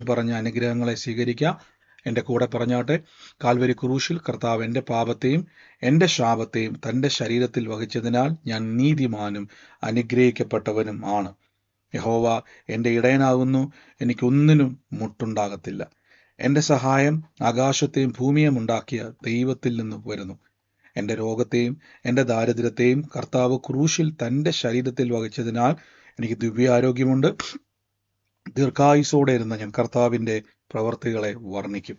പറഞ്ഞ അനുഗ്രഹങ്ങളെ സ്വീകരിക്കുക. എൻ്റെ കൂടെ പറഞ്ഞാട്ടെ. കാൽവരി ക്രൂശിൽ കർത്താവ് എൻ്റെ പാപത്തെയും എൻ്റെ ശാപത്തെയും തൻ്റെ ശരീരത്തിൽ വഹിച്ചതിനാൽ ഞാൻ നീതിമാനും അനുഗ്രഹിക്കപ്പെട്ടവനും ആണ്. യഹോവ എൻ്റെ ഇടയനാകുന്നു, എനിക്കൊന്നിനും മുട്ടുണ്ടാകത്തില്ല. എൻ്റെ സഹായം ആകാശത്തെയും ഭൂമിയെയും ഉണ്ടാക്കിയ ദൈവത്തിൽ നിന്ന് വരുന്നു. എൻ്റെ രോഗത്തെയും എൻ്റെ ദാരിദ്ര്യത്തെയും കർത്താവ് ക്രൂശിൽ തൻ്റെ ശരീരത്തിൽ വഹിച്ചതിനാൽ എനിക്ക് ദിവ്യാരോഗ്യമുണ്ട്. ദീർഘായുസോടെ ഇരുന്ന ഞാൻ കർത്താവിൻ്റെ പ്രവർത്തികളെ വർണ്ണിക്കും.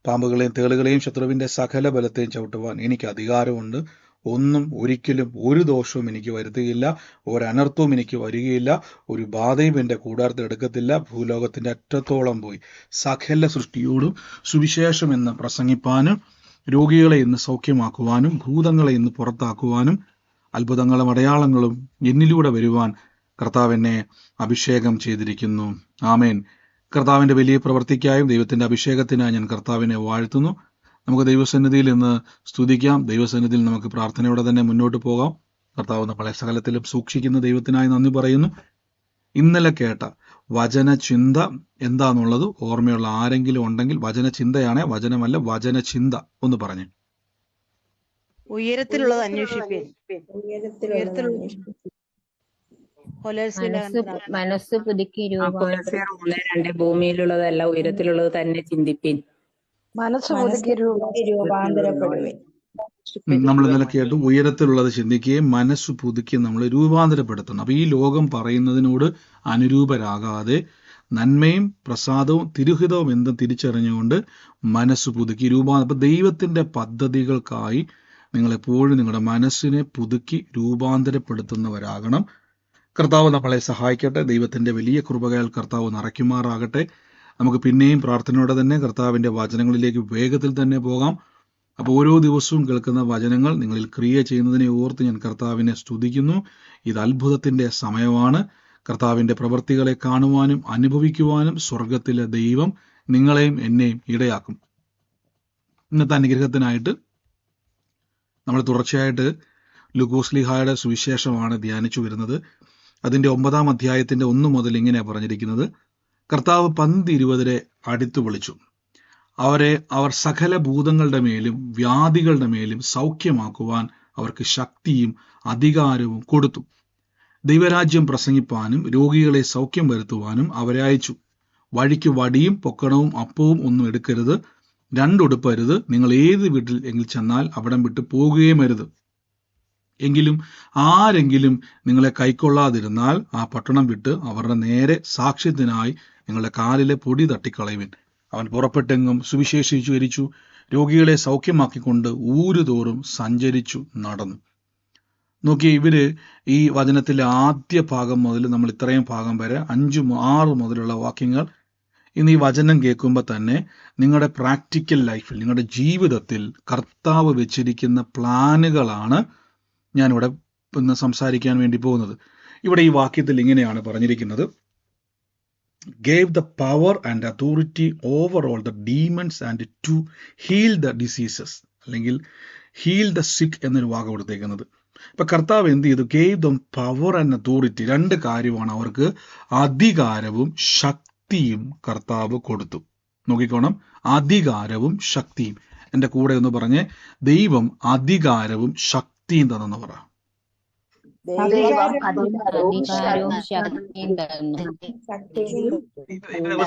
പാമ്പുകളെയും തേളുകളെയും ശത്രുവിൻ്റെ സകല ബലത്തെയും ചവിട്ടുവാൻ എനിക്ക് അധികാരമുണ്ട്. ഒന്നും ഒരിക്കലും ഒരു ദോഷവും എനിക്ക് വരുത്തുകയില്ല, ഒരനർത്ഥവും എനിക്ക് വരികയില്ല, ഒരു ബാധയും എൻ്റെ കൂടാരത്തിൽ എടുക്കത്തില്ല. ഭൂലോകത്തിൻ്റെ അറ്റത്തോളം പോയി സകല സൃഷ്ടിയോടും സുവിശേഷം എന്ന് പ്രസംഗിപ്പാനും രോഗികളെ ഇന്ന് സൗഖ്യമാക്കുവാനും ഭൂതങ്ങളെ ഇന്ന് പുറത്താക്കുവാനും അത്ഭുതങ്ങളും അടയാളങ്ങളും എന്നിലൂടെ വരുവാൻ കർത്താവ് എന്നെ അഭിഷേകം ചെയ്തിരിക്കുന്നു. ആമേൻ. കർത്താവിൻ്റെ വലിയ പ്രവൃത്തിക്കായും ദൈവത്തിൻ്റെ അഭിഷേകത്തിനായി ഞാൻ കർത്താവിനെ വാഴ്ത്തുന്നു. നമുക്ക് ദൈവസന്നിധിയിൽ ഇന്ന് സ്തുതിക്കാം. ദൈവസന്നിധിയിൽ നമുക്ക് പ്രാർത്ഥനയോടെ തന്നെ മുന്നോട്ട് പോകാം. കർത്താവ് നമ്മളെ സകലത്തിലും സൂക്ഷിക്കുന്ന ദൈവത്തിനായി നന്ദി പറയുന്നു. ഇന്നലെ കേട്ട വചനചിന്ത എന്താന്നുള്ളത് ഓർമ്മയുള്ള ആരെങ്കിലും ഉണ്ടെങ്കിൽ, വചനചിന്തയാണേ, വചനമല്ല, വചനചിന്ത ഒന്ന് പറഞ്ഞു. ഉയരത്തിലുള്ളത് അന്വേഷിപ്പീൻ. മനസ്സ് പുതുക്കി ഭൂമിയിലുള്ളതല്ല ഉയരത്തിലുള്ളത് തന്നെ ചിന്തിപ്പിൻ. മനസ്സ് പുതുക്കി രൂപാന്തരപ്പെടുവേ. നമ്മൾ ഇന്നലെ കേട്ടു, ഉയരത്തിലുള്ളത് ചിന്തിക്കുകയും മനസ്സ് പുതുക്കി നമ്മൾ രൂപാന്തരപ്പെടുത്തണം. അപ്പൊ ഈ ലോകം പറയുന്നതിനോട് അനുരൂപരാകാതെ നന്മയും പ്രസാദവും തിരുഹിതവും എന്തും തിരിച്ചറിഞ്ഞുകൊണ്ട് മനസ്സ് പുതുക്കി അപ്പൊ ദൈവത്തിന്റെ പദ്ധതികൾക്കായി നിങ്ങൾ എപ്പോഴും നിങ്ങളുടെ മനസ്സിനെ പുതുക്കി രൂപാന്തരപ്പെടുത്തുന്നവരാകണം. കർത്താവ് നമ്മളെ സഹായിക്കട്ടെ. ദൈവത്തിന്റെ വലിയ കൃപകൾ കർത്താവ് നിറയ്ക്കുമാറാകട്ടെ. നമുക്ക് പിന്നെയും പ്രാർത്ഥനയോടെ തന്നെ കർത്താവിന്റെ വചനങ്ങളിലേക്ക് വേഗത്തിൽ തന്നെ പോകാം. അപ്പോൾ ഓരോ ദിവസവും കേൾക്കുന്ന വചനങ്ങൾ നിങ്ങളിൽ ക്രിയ ചെയ്യുന്നതിനെ ഓർത്ത് ഞാൻ കർത്താവിനെ സ്തുതിക്കുന്നു. ഇത് അത്ഭുതത്തിന്റെ സമയമാണ്. കർത്താവിന്റെ പ്രവൃത്തികളെ കാണുവാനും അനുഭവിക്കുവാനും സ്വർഗത്തിലെ ദൈവം നിങ്ങളെയും എന്നെയും ഇടയാക്കും. ഇന്നത്തെ അനുഗ്രഹത്തിനായിട്ട് നമ്മൾ തുടർച്ചയായിട്ട് ലൂക്കോസ് ശ്ലീഹായുടെ സുവിശേഷമാണ് ധ്യാനിച്ചു വരുന്നത്. അതിന്റെ 9-ാം അധ്യായത്തിന്റെ 1 മുതൽ ഇങ്ങനെ പറഞ്ഞിരിക്കുന്നത്: കർത്താവ് 20 അടുത്തു വിളിച്ചു. അവർ സകല ഭൂതങ്ങളുടെ മേലും വ്യാധികളുടെ മേലും സൗഖ്യമാക്കുവാൻ അവർക്ക് ശക്തിയും അധികാരവും കൊടുത്തു. ദൈവരാജ്യം പ്രസംഗിപ്പാനും രോഗികളെ സൗഖ്യം വരുത്തുവാനും അവരെ അയച്ചു. വഴിക്ക് വടിയും പൊക്കണവും അപ്പവും ഒന്നും എടുക്കരുത്, 2 ഉടുപ്പരുത്. നിങ്ങൾ ഏത് വീട്ടിൽ എങ്കിൽ ചെന്നാൽ അവിടം വിട്ട് പോകുകയും അരുത്. എങ്കിലും ആരെങ്കിലും നിങ്ങളെ കൈക്കൊള്ളാതിരുന്നാൽ ആ പട്ടണം വിട്ട് അവരുടെ നേരെ സാക്ഷ്യത്തിനായി നിങ്ങളുടെ കാലിലെ പൊടി തട്ടിക്കളയുവിൻ. അവൻ പുറപ്പെട്ടെങ്ങും സുവിശേഷിച്ചു വരിച്ചു, രോഗികളെ സൗഖ്യമാക്കിക്കൊണ്ട് ഊരുതോറും സഞ്ചരിച്ചു നടന്നു. നോക്കി, ഇവര് ഈ വചനത്തിലെ ആദ്യ ഭാഗം മുതൽ നമ്മൾ ഇത്രയും ഭാഗം വരെ 5-6 മുതലുള്ള വാക്യങ്ങൾ ഇന്ന് ഈ വചനം കേൾക്കുമ്പോൾ തന്നെ നിങ്ങളുടെ പ്രാക്ടിക്കൽ ലൈഫിൽ, നിങ്ങളുടെ ജീവിതത്തിൽ കർത്താവ് വെച്ചിരിക്കുന്ന പ്ലാനുകളാണ് ഞാനിവിടെ ഇന്ന് സംസാരിക്കാൻ വേണ്ടി പോകുന്നത്. ഇവിടെ ഈ വാക്യത്തിൽ ഇങ്ങനെയാണ് പറഞ്ഞിരിക്കുന്നത്: gave the power and authority over all the demons and to heal the diseases, അല്ലെങ്കിൽ heal the sick എന്നൊരു വാക്ക് കൊടുത്തേക്കുന്നത്. ഇപ്പൊ കർത്താവ് എന്ത് ചെയ്തു? gave them power and authority. 2 കാര്യമാണ് അവർക്ക് അധികാരവും ശക്തിയും കർത്താവ് കൊടുത്തു. നോക്കിക്കോണം, അധികാരവും ശക്തിയും. എൻ്റെ കൂടെ ഒന്ന് പറഞ്ഞേ, ദൈവം അധികാരവും ശക്തിയും തന്നെന്ന് പറ.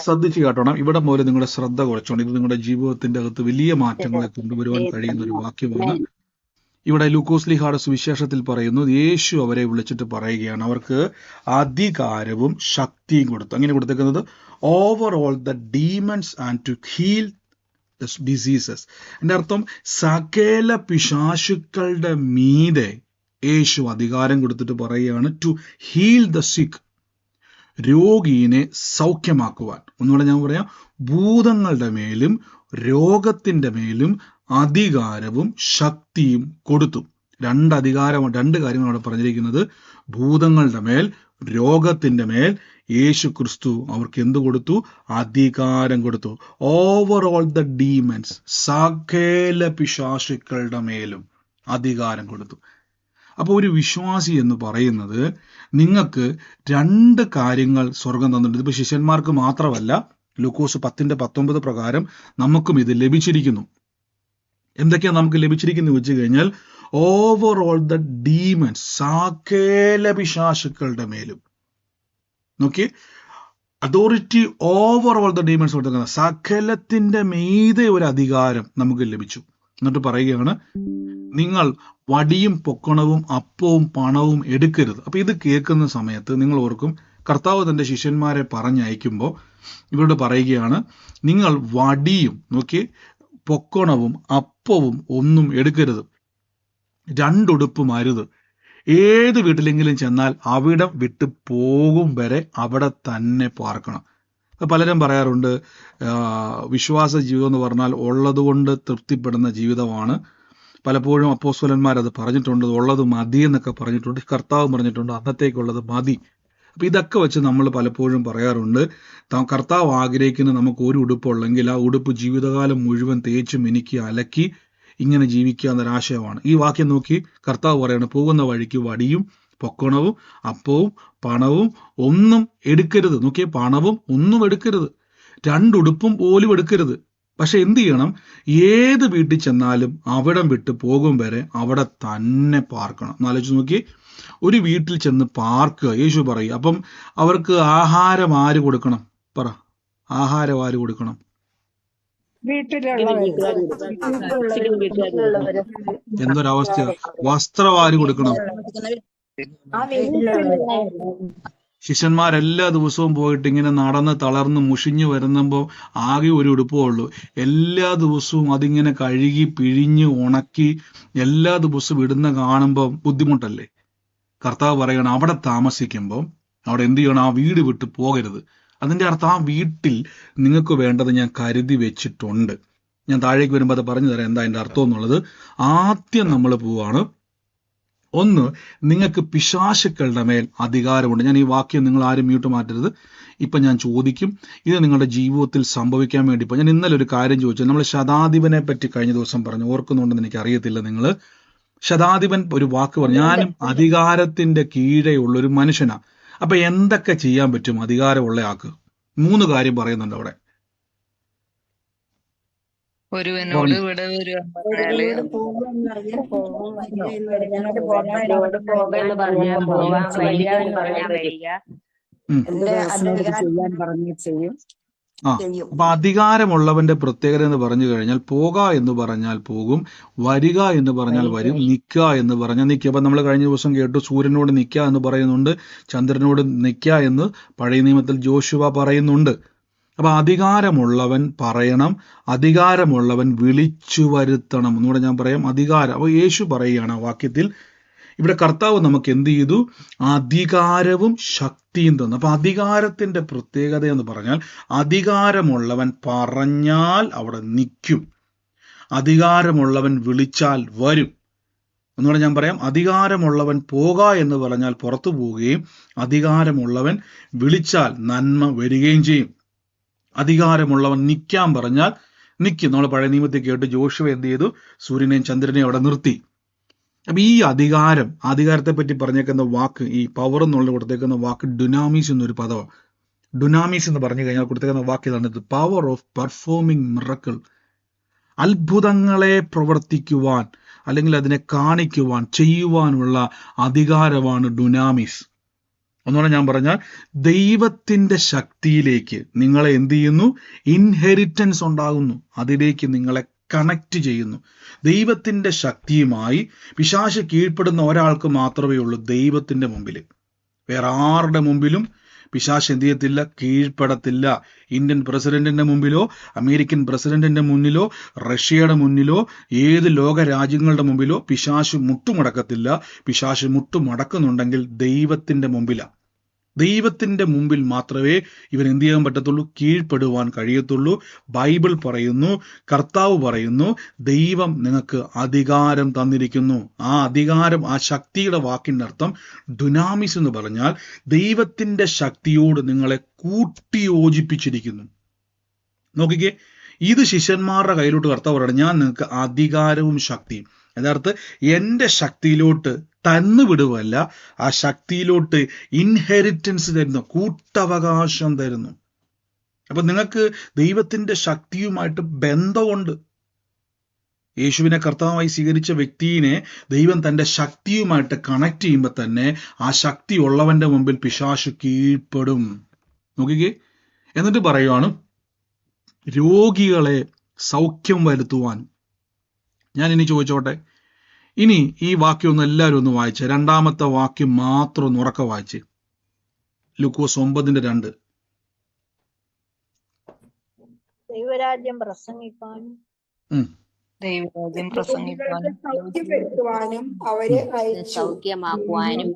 ശ്രദ്ധിച്ചു കേട്ടോണം. ഇവിടെ മുതൽ നിങ്ങളുടെ ശ്രദ്ധ കുറച്ചോണം. ഇത് നിങ്ങളുടെ ജീവിതത്തിന്റെ അകത്ത് വലിയ മാറ്റങ്ങളെ കൊണ്ടുവരുവാൻ കഴിയുന്ന ഒരു വാക്യമാണ്. ഇവിടെ ലൂക്കോസ് ശ്ലീഹായുടെ സുവിശേഷത്തിൽ പറയുന്നു, യേശു അവരെ വിളിച്ചിട്ട് പറയുകയാണ് അവർക്ക് അധികാരവും ശക്തിയും കൊടുത്തു. അങ്ങനെ കൊടുത്തേക്കുന്നത് over all the demons and to heal diseases. എൻ്റെ അർത്ഥം സകല പിശാചുക്കളുടെ മീതെ യേശു അധികാരം കൊടുത്തിട്ട് പറയുകയാണ് ടു ഹീൽ ദ സിക്ക്, രോഗീനെ സൗഖ്യമാക്കുവാൻ. ഒന്നുകൂടെ ഞാൻ പറയാം, ഭൂതങ്ങളുടെ മേലും രോഗത്തിന്റെ മേലും അധികാരവും ശക്തിയും കൊടുത്തു. 2 കാര്യങ്ങളാണ് അവിടെ പറഞ്ഞിരിക്കുന്നത്. ഭൂതങ്ങളുടെ മേൽ, രോഗത്തിന്റെ മേൽ യേശു ക്രിസ്തു അവർക്ക് എന്ത് കൊടുത്തു? അധികാരം കൊടുത്തു. ഓവർ ഓൾ ദ ഡീമൻസ്, സകല പിശാചുക്കളുടെ മേലും അധികാരം കൊടുത്തു. അപ്പോൾ ഒരു വിശ്വാസി എന്ന് പറയുന്നത് നിങ്ങൾക്ക് 2 കാര്യങ്ങൾ സ്വർഗം തന്നിട്ടുണ്ട്. ഇതിപ്പോൾ ശിഷ്യന്മാർക്ക് മാത്രമല്ല, ലൂക്കോസ് 10:19 പ്രകാരം നമുക്കും ഇത് ലഭിച്ചിരിക്കുന്നു. എന്തൊക്കെയാണ് നമുക്ക് ലഭിച്ചിരിക്കുന്നത് വെച്ച് കഴിഞ്ഞാൽ, ഓവർ ഓൾ ദ ഡീമൻസ്, സകല പിശാചുക്കളുടെ മേലും, നോക്കി, authority over all the demons കൊടുക്കുന്ന സകലത്തിന്റെ മീതെ ഒരു അധികാരം നമുക്ക് ലഭിച്ചു. എന്നിട്ട് പറയുകയാണ്, നിങ്ങൾ വടിയും പൊക്കണവും അപ്പവും പണവും എടുക്കരുത്. അപ്പൊ ഇത് കേൾക്കുന്ന സമയത്ത് നിങ്ങൾ ഓർക്കും, കർത്താവ് തന്റെ ശിഷ്യന്മാരെ പറഞ്ഞയക്കുമ്പോൾ ഇവരോട് പറയുകയാണ്, നിങ്ങൾ വടിയും നോക്കി പൊക്കണവും അപ്പവും ഒന്നും എടുക്കരുത്, രണ്ടുടുപ്പും അരുത്. ഏത് വീട്ടിലെങ്കിലും ചെന്നാൽ അവിടെ വിട്ട് പോകും വരെ അവിടെ തന്നെ പാർക്കണം. പലരും പറയാറുണ്ട്, വിശ്വാസ ജീവിതം എന്ന് പറഞ്ഞാൽ ഉള്ളതുകൊണ്ട് തൃപ്തിപ്പെടുന്ന ജീവിതമാണ്. പലപ്പോഴും അപ്പോസ്തലന്മാർ അത് പറഞ്ഞിട്ടുണ്ട്, ഉള്ളത് മതി എന്നൊക്കെ പറഞ്ഞിട്ടുണ്ട്. കർത്താവ് പറഞ്ഞിട്ടുണ്ട് അന്നത്തേക്കുള്ളത് മതി. അപ്പൊ ഇതൊക്കെ വെച്ച് നമ്മൾ പലപ്പോഴും പറയാറുണ്ട്, കർത്താവ് ആഗ്രഹിക്കുന്ന നമുക്ക് ഒരു ഉടുപ്പുള്ളെങ്കിൽ ആ ഉടുപ്പ് ജീവിതകാലം മുഴുവൻ തേച്ച് മിനുക്കി അലക്കി ഇങ്ങനെ ജീവിക്കുക എന്നൊരാശയമാണ്. ഈ വാക്യം നോക്കി കർത്താവ് പറയാണ്, പോകുന്ന വഴിക്ക് വടിയും പൊക്കണവും അപ്പവും പണവും ഒന്നും എടുക്കരുത്. നോക്കിയേ, പണവും ഒന്നും എടുക്കരുത്, രണ്ടുടുപ്പും പോലും എടുക്കരുത്. പക്ഷെ എന്ത് ചെയ്യണം, ഏത് വീട്ടിൽ ചെന്നാലും അവിടം വിട്ട് പോകും വരെ അവിടെ തന്നെ പാർക്കണം. എന്നാലോചിച്ച് നോക്കി, ഒരു വീട്ടിൽ ചെന്ന് പാർക്കുക. യേശു പറയും, അപ്പം അവർക്ക് ആഹാരം ആര് കൊടുക്കണം? പറ, ആഹാരം ആര് കൊടുക്കണം? എന്തൊരവസ്ഥ! വസ്ത്രം ആര് കൊടുക്കണം? ശിഷ്യന്മാരെല്ലാ ദിവസവും പോയിട്ട് ഇങ്ങനെ നടന്ന് തളർന്ന് മുഷിഞ്ഞു വരുമ്പോൾ ആകെ ഒരു ഉടുപ്പേ ഉള്ളൂ. എല്ലാ ദിവസവും അതിങ്ങനെ കഴുകി പിഴിഞ്ഞ് ഉണക്കി എല്ലാ ദിവസവും ഇടുന്ന കാണുമ്പോൾ ബുദ്ധിമുട്ടല്ലേ? കർത്താവ് പറയണം, അവിടെ താമസിക്കുമ്പോൾ അവിടെ എന്ത് ചെയ്യണം? ആ വീട് വിട്ട് പോകരുത്. അതിന്റെ അർത്ഥം, ആ വീട്ടിൽ നിങ്ങൾക്ക് വേണ്ടത് ഞാൻ കരുതി വെച്ചിട്ടുണ്ട്. ഞാൻ താഴേക്ക് വരുമ്പോൾ അത് പറഞ്ഞു തരാം എന്താ അതിന്റെ അർത്ഥം എന്നുള്ളത്. ആദ്യം നമ്മൾ പോവാണ്, ഒന്ന്, നിങ്ങൾക്ക് പിശാചുക്കളുടെ മേൽ അധികാരമുണ്ട്. ഞാൻ ഈ വാക്യം നിങ്ങൾ ആരും മ്യൂട്ട് മാറ്റരുത്. ഇപ്പൊ ഞാൻ ചോദിക്കും, ഇത് നിങ്ങളുടെ ജീവിതത്തിൽ സംഭവിക്കാൻ വേണ്ടി. ഇപ്പൊ ഞാൻ ഇന്നലെ ഒരു കാര്യം ചോദിച്ചു, നമ്മൾ ശതാധിപനെ പറ്റി കഴിഞ്ഞ ദിവസം പറഞ്ഞു, ഓർക്കുന്നുണ്ടെന്ന് എനിക്ക് അറിയത്തില്ല നിങ്ങൾ. ശതാധിപൻ ഒരു വാക്ക് പറഞ്ഞു, ഞാനും അധികാരത്തിന്റെ കീഴേ ഉള്ള ഒരു മനുഷ്യനാ. അപ്പൊ എന്തൊക്കെ ചെയ്യാൻ പറ്റും അധികാരമുള്ള ആൾക്ക്? 3 കാര്യം പറയുന്നുണ്ട് അവിടെ. ഒരുവനോട് ഇവിടെ അപ്പൊ അധികാരമുള്ളവന്റെ പ്രത്യേകത എന്ന് പറഞ്ഞു കഴിഞ്ഞാൽ, പോക എന്ന് പറഞ്ഞാൽ പോകും, വരിക എന്ന് പറഞ്ഞാൽ വരും, നിൽക്കുക എന്ന് പറഞ്ഞാൽ നിൽക്കുക. അപ്പൊ നമ്മൾ കഴിഞ്ഞ ദിവസം കേട്ടു, സൂര്യനോട് നിൽക്കുക എന്ന് പറയുന്നുണ്ട്, ചന്ദ്രനോട് നിൽക്കുക എന്ന് പഴയ നിയമത്തിൽ ജോഷുവ പറയുന്നുണ്ട്. അപ്പൊ അധികാരമുള്ളവൻ പറയണം, അധികാരമുള്ളവൻ വിളിച്ചു വരുത്തണം എന്നൂടെ ഞാൻ പറയാം. അധികാരം, അപ്പൊ യേശു പറയുകയാണ് ആ വാക്യത്തിൽ, ഇവിടെ കർത്താവ് നമുക്ക് എന്ത് ചെയ്തു? അധികാരവും ശക്തിയും തന്നു. അപ്പൊ അധികാരത്തിന്റെ പ്രത്യേകത എന്ന് പറഞ്ഞാൽ, അധികാരമുള്ളവൻ പറഞ്ഞാൽ അവിടെ നിൽക്കും, അധികാരമുള്ളവൻ വിളിച്ചാൽ വരും. ഒന്നുകൂടെ ഞാൻ പറയാം, അധികാരമുള്ളവൻ പോക എന്ന് പറഞ്ഞാൽ പുറത്തു പോവുകയും, അധികാരമുള്ളവൻ വിളിച്ചാൽ നന്മ വരികയും ചെയ്യും. അധികാരമുള്ളവൻ നിൽക്കാൻ പറഞ്ഞാൽ നിൽക്കും. നമ്മൾ പഴയ നിയമത്തിൽ കേട്ട് ജോഷുവ എന്ത് ചെയ്തു? സൂര്യനെയും ചന്ദ്രനെയും അവിടെ നിർത്തി. അപ്പൊ ഈ അധികാരത്തെ പറ്റി പറഞ്ഞേക്കുന്ന വാക്ക്, ഈ പവർ എന്നുള്ള കൊടുത്തേക്കുന്ന വാക്ക് ഡുനാമീസ് എന്നൊരു പദമാണ്. ഡുനാമീസ് എന്ന് പറഞ്ഞു കഴിഞ്ഞാൽ കൊടുത്തേക്കുന്ന വാക്ക് ഇതാണ്, പവർ ഓഫ് പെർഫോമിങ് മിറക്കിൾ. അത്ഭുതങ്ങളെ പ്രവർത്തിക്കുവാൻ അല്ലെങ്കിൽ അതിനെ കാണിക്കുവാൻ, ചെയ്യുവാനുള്ള അധികാരമാണ് ഡുനാമീസ്. ഒന്നുകൂടെ ഞാൻ പറഞ്ഞാൽ, ദൈവത്തിന്റെ ശക്തിയിലേക്ക് നിങ്ങളെ എന്ത് ചെയ്യുന്നു? ഇൻഹെറിറ്റൻസ് ഉണ്ടാകുന്നു, അതിലേക്ക് നിങ്ങളെ കണക്ട് ചെയ്യുന്നു. ദൈവത്തിന്റെ ശക്തിയുമായി പിശാച് കീഴ്പ്പെടുന്ന ഒരാൾക്ക് മാത്രമേ ഉള്ളൂ ദൈവത്തിന്റെ മുമ്പിൽ. വേറെ ആരുടെ മുമ്പിലും പിശാച് എന്ത് ചെയ്യത്തില്ല? കീഴ്പ്പെടത്തില്ല. ഇന്ത്യൻ പ്രസിഡന്റിന്റെ മുമ്പിലോ, അമേരിക്കൻ പ്രസിഡന്റിന്റെ മുന്നിലോ, റഷ്യയുടെ മുന്നിലോ, ഏത് ലോക രാജ്യങ്ങളുടെ മുമ്പിലോ പിശാച് മുട്ടുമടക്കത്തില്ല. പിശാച് മുട്ടുമടക്കുന്നുണ്ടെങ്കിൽ ദൈവത്തിന്റെ മുമ്പിലാണ്. ദൈവത്തിന്റെ മുമ്പിൽ മാത്രമേ ഇവൻ എന്ത് ചെയ്യാൻ പറ്റത്തുള്ളൂ? കീഴ്പ്പെടുവാൻ കഴിയത്തുള്ളൂ. ബൈബിൾ പറയുന്നു, കർത്താവ് പറയുന്നു, ദൈവം നിങ്ങൾക്ക് അധികാരം തന്നിരിക്കുന്നു. ആ അധികാരം, ആ ശക്തിയുടെ വാക്കിന്റെ അർത്ഥം ഡുനാമിസ് എന്ന് പറഞ്ഞാൽ ദൈവത്തിന്റെ ശക്തിയോട് നിങ്ങളെ കൂട്ടിയോജിപ്പിച്ചിരിക്കുന്നു. നോക്കിക്കേ, ഇത് ശിഷ്യന്മാരുടെ കയ്യിലോട്ട് കർത്താവ് പറയണം, ഞാൻ നിങ്ങൾക്ക് അധികാരവും ശക്തിയും. യഥാർത്ഥ എന്റെ ശക്തിയിലോട്ട് തന്നു വിടുവല്ല, ആ ശക്തിയിലോട്ട് ഇൻഹെറിറ്റൻസ് തരുന്നു, കൂട്ടവകാശം തരുന്നു. അപ്പൊ നിങ്ങൾക്ക് ദൈവത്തിന്റെ ശക്തിയുമായിട്ട് ബന്ധമുണ്ട്. യേശുവിനെ കർത്താവായി സ്വീകരിച്ച വ്യക്തിയെ ദൈവം തന്റെ ശക്തിയുമായിട്ട് കണക്ട് ചെയ്യുമ്പോൾ തന്നെ ആ ശക്തി ഉള്ളവന്റെ മുമ്പിൽ പിശാച് കീഴ്പ്പെടും. നോക്കിക്കേ, എന്നിട്ട് പറയുവാണ് രോഗികളെ സൗഖ്യം വരുത്തുവാൻ. ഞാൻ ഇനി ചോദിച്ചോട്ടെ, ഇനി ഈ വാക്യം ഒന്ന് എല്ലാവരും ഒന്ന് വായിച്ചേ. രണ്ടാമത്തെ വാക്യം മാത്രം ഒന്ന് ഉറക്കെ വായിച്ചേ. ലൂക്കോസ് 9:2. ദൈവരാജ്യം പ്രസംഗിപ്പാനും ദൈവരാജ്യം പ്രസംഗിപ്പാനും സൗഖ്യപ്പെടുത്തുവാനും അവരെ അയച്ചു. സൗഖ്യമാക്കുവാനും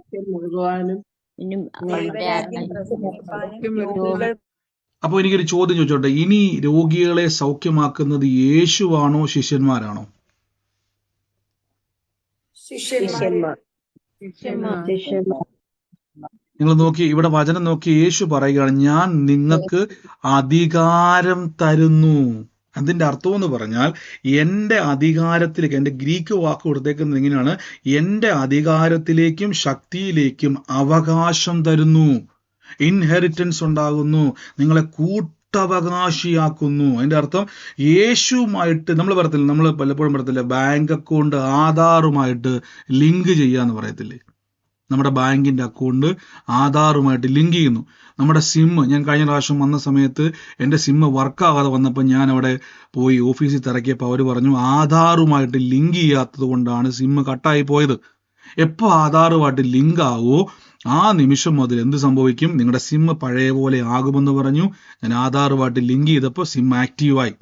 അപ്പൊ എനിക്കൊരു ചോദ്യം ചോദിച്ചോട്ടെ, ഇനി രോഗികളെ സൗഖ്യമാക്കുന്നത് യേശുവാണോ ശിഷ്യന്മാരാണോ? ശിഷ്യന്മാർ. നിങ്ങൾ നോക്കി, ഇവിടെ വചനം നോക്കി, യേശു പറയുകയാണ് ഞാൻ നിങ്ങൾക്ക് അധികാരം തരുന്നു. അതിന്റെ അർത്ഥം എന്ന് പറഞ്ഞാൽ എന്റെ അധികാരത്തിലേക്ക്, എന്റെ ഗ്രീക്ക് വാക്ക് കൊടുത്തേക്കുന്നത് ഇങ്ങനെയാണ്, എന്റെ അധികാരത്തിലേക്കും ശക്തിയിലേക്കും അവകാശം തരുന്നു, ഇൻഹെറിറ്റൻസ് ഉണ്ടാകുന്നു, നിങ്ങളെ കൂട്ടവകാശിയാക്കുന്നു. അതിന്റെ അർത്ഥം യേശുവുമായിട്ട് നമ്മൾ പറയത്തില്ല, നമ്മൾ പലപ്പോഴും പറയത്തില്ല ബാങ്ക് അക്കൗണ്ട് ആധാറുമായിട്ട് ലിങ്ക് ചെയ്യാന്ന് പറയത്തില്ലേ. നമ്മുടെ ബാങ്കിന്റെ അക്കൗണ്ട് ആധാറുമായിട്ട് ലിങ്ക് ചെയ്യുന്നു. നമ്മുടെ സിം, ഞാൻ കഴിഞ്ഞ പ്രാവശ്യം വന്ന സമയത്ത് എൻ്റെ സിം വർക്കാകാതെ വന്നപ്പോൾ ഞാൻ അവിടെ പോയി ഓഫീസിൽ തിരക്കിയപ്പോൾ അവർ പറഞ്ഞു ആധാറുമായിട്ട് ലിങ്ക് ചെയ്യാത്തത് കൊണ്ടാണ് സിം കട്ടായി പോയത്. എപ്പോൾ ആധാറുമായിട്ട് ലിങ്ക് ആവോ ആ നിമിഷം മുതൽ എന്ത് സംഭവിക്കും, നിങ്ങളുടെ സിം പഴയ പോലെ ആകുമെന്ന് പറഞ്ഞു. ഞാൻ ആധാറുമായിട്ട് ലിങ്ക് ചെയ്തപ്പോൾ സിം ആക്റ്റീവായി.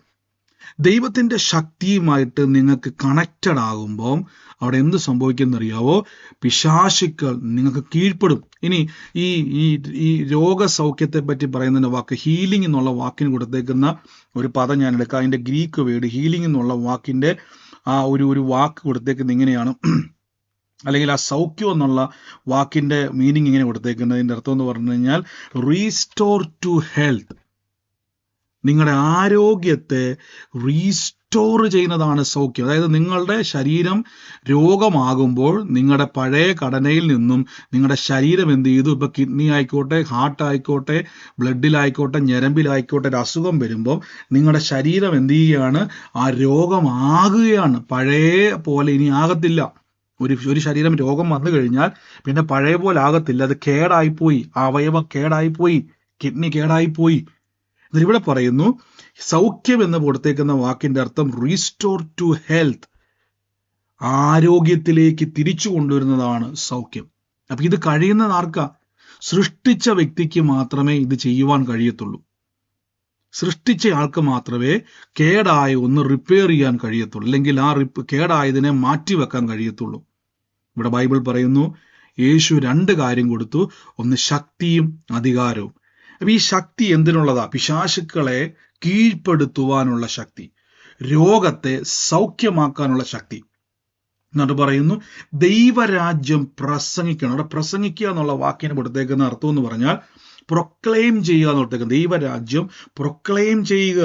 ദൈവത്തിന്റെ ശക്തിയുമായിട്ട് നിങ്ങൾക്ക് കണക്റ്റഡ് ആകുമ്പോൾ അവിടെ എന്ത് സംഭവിക്കുന്നറിയാവോ, പിശാചുക്കൾ നിങ്ങൾക്ക് കീഴ്പ്പെടും. ഇനി ഈ ഈ ഈ രോഗസൗഖ്യത്തെ പറ്റി പറയുന്നതിന്റെ വാക്ക് ഹീലിംഗ് എന്നുള്ള വാക്കിന് കൊടുത്തേക്കുന്ന ഒരു പദം ഞാൻ എടുക്കാം. അതിന്റെ ഗ്രീക്ക് വേർഡ് ഹീലിംഗ് എന്നുള്ള വാക്കിന്റെ ആ ഒരു വാക്ക് കൊടുത്തേക്കുന്നത് ഇങ്ങനെയാണ്, അല്ലെങ്കിൽ ആ സൗഖ്യം എന്നുള്ള വാക്കിന്റെ മീനിങ് ഇങ്ങനെ കൊടുത്തേക്കുന്നതിന്റെ അർത്ഥം എന്ന് പറഞ്ഞു കഴിഞ്ഞാൽ റീസ്റ്റോർ ടു ഹെൽത്ത്. നിങ്ങളുടെ ആരോഗ്യത്തെ റീസ്റ്റോർ ചെയ്യുന്നതാണ് സൗഖ്യം. അതായത് നിങ്ങളുടെ ശരീരം രോഗമാകുമ്പോൾ നിങ്ങളുടെ പഴയ ഘടനയിൽ നിന്നും നിങ്ങളുടെ ശരീരം എന്ത് ചെയ്തു, ഇപ്പൊ കിഡ്നി ആയിക്കോട്ടെ, ഹാർട്ട് ആയിക്കോട്ടെ, ബ്ലഡിലായിക്കോട്ടെ, ഞരമ്പിലായിക്കോട്ടെ ഒരു അസുഖം വരുമ്പോൾ നിങ്ങളുടെ ശരീരം എന്ത് ചെയ്യുകയാണ്, ആ രോഗമാകുകയാണ്. പഴയ പോലെ ഇനി ആകത്തില്ല. ഒരു ശരീരം രോഗം വന്നു കഴിഞ്ഞാൽ പിന്നെ പഴയ പോലെ ആകത്തില്ല. അത് കേടായിപ്പോയി, അവയവം കേടായിപ്പോയി, കിഡ്നി കേടായിപ്പോയി. ഇവിടെ പറയുന്നു സൗഖ്യം എന്ന് കൊടുത്തേക്കുന്ന വാക്കിന്റെ അർത്ഥം റീസ്റ്റോർ ടു ഹെൽത്ത്, ആരോഗ്യത്തിലേക്ക് തിരിച്ചു കൊണ്ടുവരുന്നതാണ് സൗഖ്യം. അപ്പൊ ഇത് കഴിയുന്നത് ആർക്കാ? സൃഷ്ടിച്ച വ്യക്തിക്ക് മാത്രമേ ഇത് ചെയ്യുവാൻ കഴിയത്തുള്ളൂ. സൃഷ്ടിച്ച ആൾക്ക് മാത്രമേ കേടായ ഒന്ന് റിപ്പയർ ചെയ്യാൻ കഴിയത്തുള്ളൂ, അല്ലെങ്കിൽ ആ കേടായതിനെ മാറ്റിവെക്കാൻ കഴിയത്തുള്ളൂ. ഇവിടെ ബൈബിൾ പറയുന്നു യേശു 2 കാര്യം കൊടുത്തു, ഒന്ന് ശക്തിയും അധികാരവും. അപ്പൊ ഈ ശക്തി എന്തിനുള്ളതാ? പിശാചുക്കളെ കീഴ്പ്പെടുത്തുവാനുള്ള ശക്തി, രോഗത്തെ സൗഖ്യമാക്കാനുള്ള ശക്തി. എന്നിട്ട് പറയുന്നു ദൈവരാജ്യം പ്രസംഗിക്കണം. അവിടെ പ്രസംഗിക്കുക എന്നുള്ള വാക്കിന് കൊടുത്തേക്കുന്ന അർത്ഥം എന്ന് പറഞ്ഞാൽ പ്രൊക്ലെയിം ചെയ്യുക എന്ന് കൊടുത്തേക്കുന്നത്. ദൈവരാജ്യം പ്രൊക്ലെയിം ചെയ്യുക.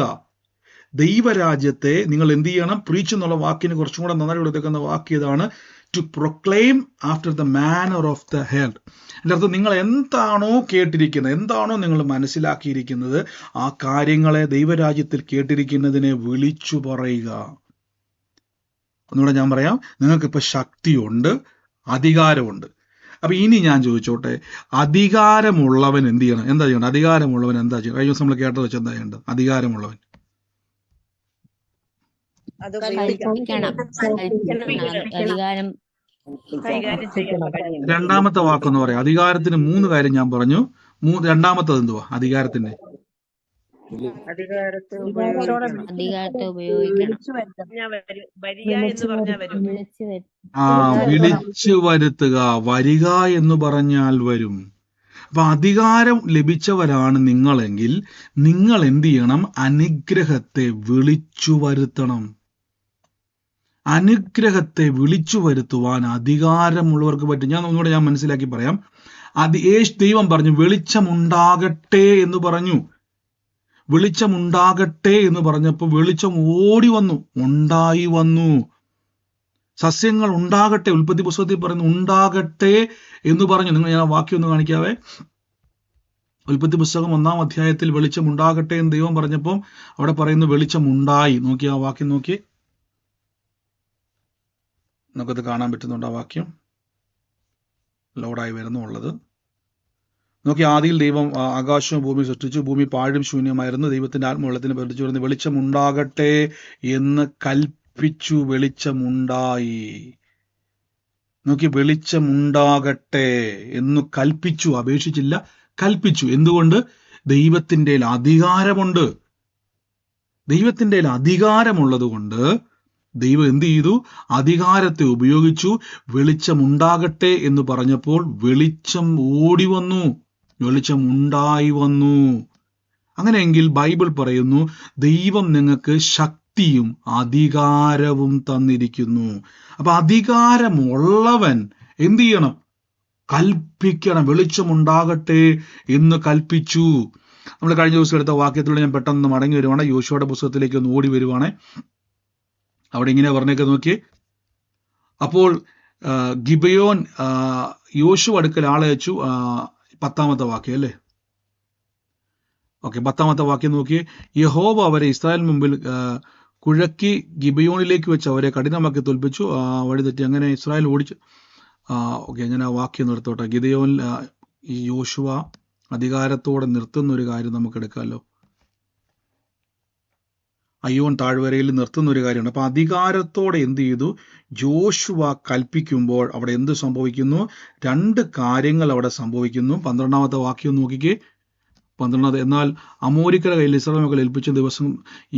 ദൈവരാജ്യത്തെ നിങ്ങൾ എന്ത് ചെയ്യണം? പ്രീച്ച് എന്നുള്ള വാക്കിന് കുറച്ചും കൂടെ നന്നായി കൊടുത്തേക്കുന്ന വാക്ക് ഇതാണ്, to proclaim after the manner of the health. അതിൻ്റെ അർത്ഥം നിങ്ങൾ എന്താണോ കേട്ടിരിക്കുന്നത്, എന്താണോ നിങ്ങൾ മനസ്സിലാക്കിയിരിക്കുന്നത്, ആ കാര്യങ്ങളെ ദൈവരാജ്യത്തിൽ കേട്ടിരിക്കുന്നതിനെ വിളിച്ചു പറയുക. ഒന്നുകൂടെ ഞാൻ പറയാം, നിങ്ങൾക്കിപ്പോൾ ശക്തിയുണ്ട്, അധികാരമുണ്ട്. അപ്പൊ ഇനി ഞാൻ ചോദിച്ചോട്ടെ, അധികാരമുള്ളവൻ എന്ത് ചെയ്യണം? എന്താ ചെയ്യണം? അധികാരമുള്ളവൻ എന്താ ചെയ്യണം? കഴിഞ്ഞ ദിവസം നമ്മൾ കേട്ടത് വെച്ച് എന്താ ചെയ്യേണ്ടത്? അധികാരമുള്ളവൻ അധികാരം. രണ്ടാമത്തെ വാക്കെന്ന് പറയാം. അധികാരത്തിന് 3 കാര്യം ഞാൻ പറഞ്ഞു. രണ്ടാമത്തത് എന്തുവാ? അധികാരത്തിന്റെ അധികാരത്തെ ഉപയോഗിക്കണം. വിളിച്ചു വരുത്തുക, വരിക എന്ന് പറഞ്ഞാൽ വരും. അപ്പൊ അധികാരം ലഭിച്ചവരാണ് നിങ്ങളെങ്കിൽ നിങ്ങൾ എന്ത് ചെയ്യണം? അനുഗ്രഹത്തെ വിളിച്ചു വരുത്തണം. അനുഗ്രഹത്തെ വിളിച്ചു വരുത്തുവാൻ അധികാരമുള്ളവർക്ക് പറ്റും. ഒന്നുകൂടെ ഞാൻ മനസ്സിലാക്കി പറയാം. ദൈവം പറഞ്ഞു വെളിച്ചമുണ്ടാകട്ടെ എന്ന് പറഞ്ഞു. വെളിച്ചമുണ്ടാകട്ടെ എന്ന് പറഞ്ഞപ്പോൾ വെളിച്ചം ഓടി വന്നു, ഉണ്ടായി വന്നു. സസ്യങ്ങൾ ഉണ്ടാകട്ടെ, ഉൽപ്പത്തി പുസ്തകത്തിൽ പറയുന്നു ഉണ്ടാകട്ടെ എന്ന് പറഞ്ഞു. നിങ്ങൾ ഞാൻ വാക്യം ഒന്ന് കാണിക്കാവേ. ഉൽപ്പത്തി പുസ്തകം 1-ാം അധ്യായത്തിൽ വെളിച്ചം ഉണ്ടാകട്ടെ എന്ന് ദൈവം പറഞ്ഞപ്പോൾ അവിടെ പറയുന്നു വെളിച്ചം ഉണ്ടായി. നോക്കി ആ വാക്യം നോക്കി, നമുക്കത് കാണാൻ പറ്റുന്നുണ്ട്. ആ വാക്യം ലോഡായി വരുന്നുള്ളത് നോക്കി. ആദിയിൽ ദൈവം ആകാശവും ഭൂമി സൃഷ്ടിച്ചു. ഭൂമി പാഴും ശൂന്യമായിരുന്നു. ദൈവത്തിന്റെ ആത്മവെള്ളത്തിന് പ്രവർത്തിച്ചു വരുന്നു. വെളിച്ചം ഉണ്ടാകട്ടെ എന്ന് കൽപ്പിച്ചു, വെളിച്ചമുണ്ടായി. നോക്കി, വെളിച്ചമുണ്ടാകട്ടെ എന്ന് കൽപ്പിച്ചു, അപേക്ഷിച്ചില്ല, കൽപ്പിച്ചു. എന്തുകൊണ്ട്? ദൈവത്തിന്റെ അധികാരമുണ്ട്. ദൈവത്തിന്റെ അധികാരമുള്ളത് കൊണ്ട് ദൈവം എന്ത് ചെയ്തു? അധികാരത്തെ ഉപയോഗിച്ചു. വെളിച്ചമുണ്ടാകട്ടെ എന്ന് പറഞ്ഞപ്പോൾ വെളിച്ചം ഓടി വന്നു, വെളിച്ചം ഉണ്ടായി വന്നു. അങ്ങനെയെങ്കിൽ ബൈബിൾ പറയുന്നു ദൈവം നിങ്ങൾക്ക് ശക്തിയും അധികാരവും തന്നിരിക്കുന്നു. അപ്പൊ അധികാരമുള്ളവൻ എന്ത് ചെയ്യണം? കൽപ്പിക്കണം. വെളിച്ചമുണ്ടാകട്ടെ എന്ന് കൽപ്പിച്ചു. നമ്മൾ കഴിഞ്ഞ ദിവസം എടുത്ത വാക്യത്തിലൂടെ ഞാൻ പെട്ടെന്ന് മടങ്ങി വരുവാണ്. യോശുവയുടെ പുസ്തകത്തിലേക്ക് ഒന്ന് ഓടി വരുവാണ്. അവിടെ ഇങ്ങനെ പറഞ്ഞേക്ക് നോക്കി. അപ്പോൾ ഗിബയോൻ യോശുവ അടുക്കൽ ആളെ അയച്ചു. 10-ാമത്തെ വാക്യം അല്ലേ? ഓക്കെ, 10-ാമത്തെ വാക്യം നോക്കി. യഹോവ അവരെ ഇസ്രായേൽ മുമ്പിൽ കുഴക്കി ഗിബയോണിലേക്ക് വെച്ച് അവരെ കഠിനമാക്കി തോൽപ്പിച്ചു. വഴിതെറ്റി അങ്ങനെ ഇസ്രായേൽ ഓടിച്ചു. ഓക്കെ, ഞാൻ ആ വാക്യം നിർത്തോട്ടെ. ഗിബയോൻ ഈ യോശുവ അധികാരത്തോടെ നിർത്തുന്ന ഒരു കാര്യം നമുക്ക് എടുക്കാമല്ലോ. അയ്യോൻ താഴ്വരയിൽ നിർത്തുന്ന ഒരു കാര്യമാണ്. അപ്പൊ അധികാരത്തോടെ എന്ത് ചെയ്തു? ജോഷുവ കൽപ്പിക്കുമ്പോൾ അവിടെ എന്ത് സംഭവിക്കുന്നു? 2 കാര്യങ്ങൾ അവിടെ സംഭവിക്കുന്നു. 12-ാമത്തെ വാക്യം നോക്കിക്കേ. 12 എന്നാൽ അമോരിക്കരുടെ കയ്യിൽ ഇസ്രായേൽ മക്കളെ ഏൽപ്പിച്ച ദിവസം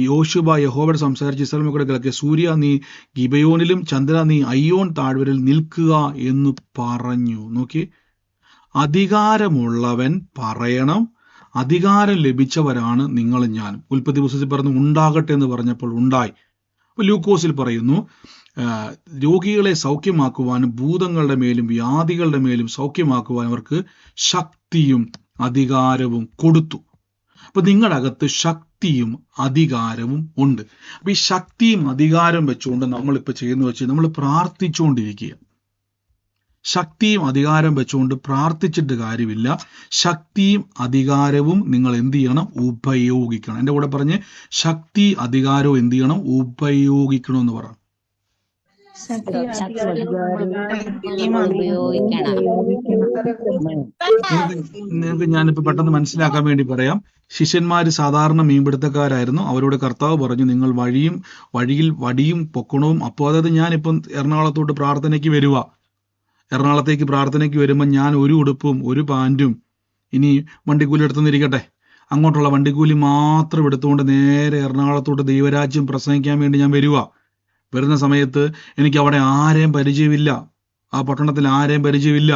യോശുവ യഹോവയോട് സംസാരിച്ച് ഇസ്രായേൽ മക്കളുടെ കിഴക്കെ, സൂര്യ നീ ഗിബയോനിലും ചന്ദ്ര നീ അയ്യോൻ താഴ്വരയിൽ നിൽക്കുക എന്ന് പറഞ്ഞു. നോക്കി, അധികാരമുള്ളവൻ പറയണം. അധികാരം ലഭിച്ചവരാണ് നിങ്ങളും ഞാനും. ഉൽപ്പത്തി പുസ്തകത്തിൽ പറഞ്ഞു ഉണ്ടാകട്ടെ എന്ന് പറഞ്ഞപ്പോൾ ഉണ്ടായി. ലൂക്കോസിൽ പറയുന്നു രോഗികളെ സൗഖ്യമാക്കുവാനും ഭൂതങ്ങളുടെ മേലും വ്യാധികളുടെ മേലും സൗഖ്യമാക്കുവാനും അവർക്ക് ശക്തിയും അധികാരവും കൊടുത്തു. അപ്പൊ നിങ്ങളുടെ അകത്ത് ശക്തിയും അധികാരവും ഉണ്ട്. അപ്പൊ ഈ ശക്തിയും അധികാരവും വെച്ചുകൊണ്ട് നമ്മളിപ്പോൾ ചെയ്യുന്ന വെച്ച് നമ്മൾ പ്രാർത്ഥിച്ചുകൊണ്ടിരിക്കുക. ശക്തിയും അധികാരം വെച്ചുകൊണ്ട് പ്രാർത്ഥിച്ചിട്ട് കാര്യമില്ല. ശക്തിയും അധികാരവും നിങ്ങൾ എന്ത് ചെയ്യണം? ഉപയോഗിക്കണം. എൻ്റെ കൂടെ പറഞ്ഞ് ശക്തി അധികാരവും എന്ത് ചെയ്യണം? ഉപയോഗിക്കണം എന്ന് പറ. നിങ്ങൾക്ക് ഞാനിപ്പോ പെട്ടെന്ന് മനസ്സിലാക്കാൻ വേണ്ടി പറയാം. ശിഷ്യന്മാര് സാധാരണ മീൻപിടുത്തക്കാരായിരുന്നു. അവരോട് കർത്താവ് പറഞ്ഞു നിങ്ങൾ വഴിയിൽ വടിയും പൊക്കണവും. അപ്പോൾ അതായത് ഞാനിപ്പം എറണാകുളത്തോട്ട് പ്രാർത്ഥനയ്ക്ക് വരുക. എറണാകുളത്തേക്ക് പ്രാർത്ഥനയ്ക്ക് വരുമ്പോൾ ഞാൻ ഒരു ഉടുപ്പും ഒരു പാൻറ്റും ഇനി വണ്ടിക്കൂലി എടുത്തുനിന്നിരിക്കട്ടെ, അങ്ങോട്ടുള്ള വണ്ടിക്കൂലി മാത്രം എടുത്തുകൊണ്ട് നേരെ എറണാകുളത്തോട്ട് ദൈവരാജ്യം പ്രസംഗിക്കാൻ വേണ്ടി ഞാൻ വരുന്ന സമയത്ത് എനിക്ക് അവിടെ ആരെയും പരിചയമില്ല. ആ പട്ടണത്തിൽ ആരെയും പരിചയമില്ല.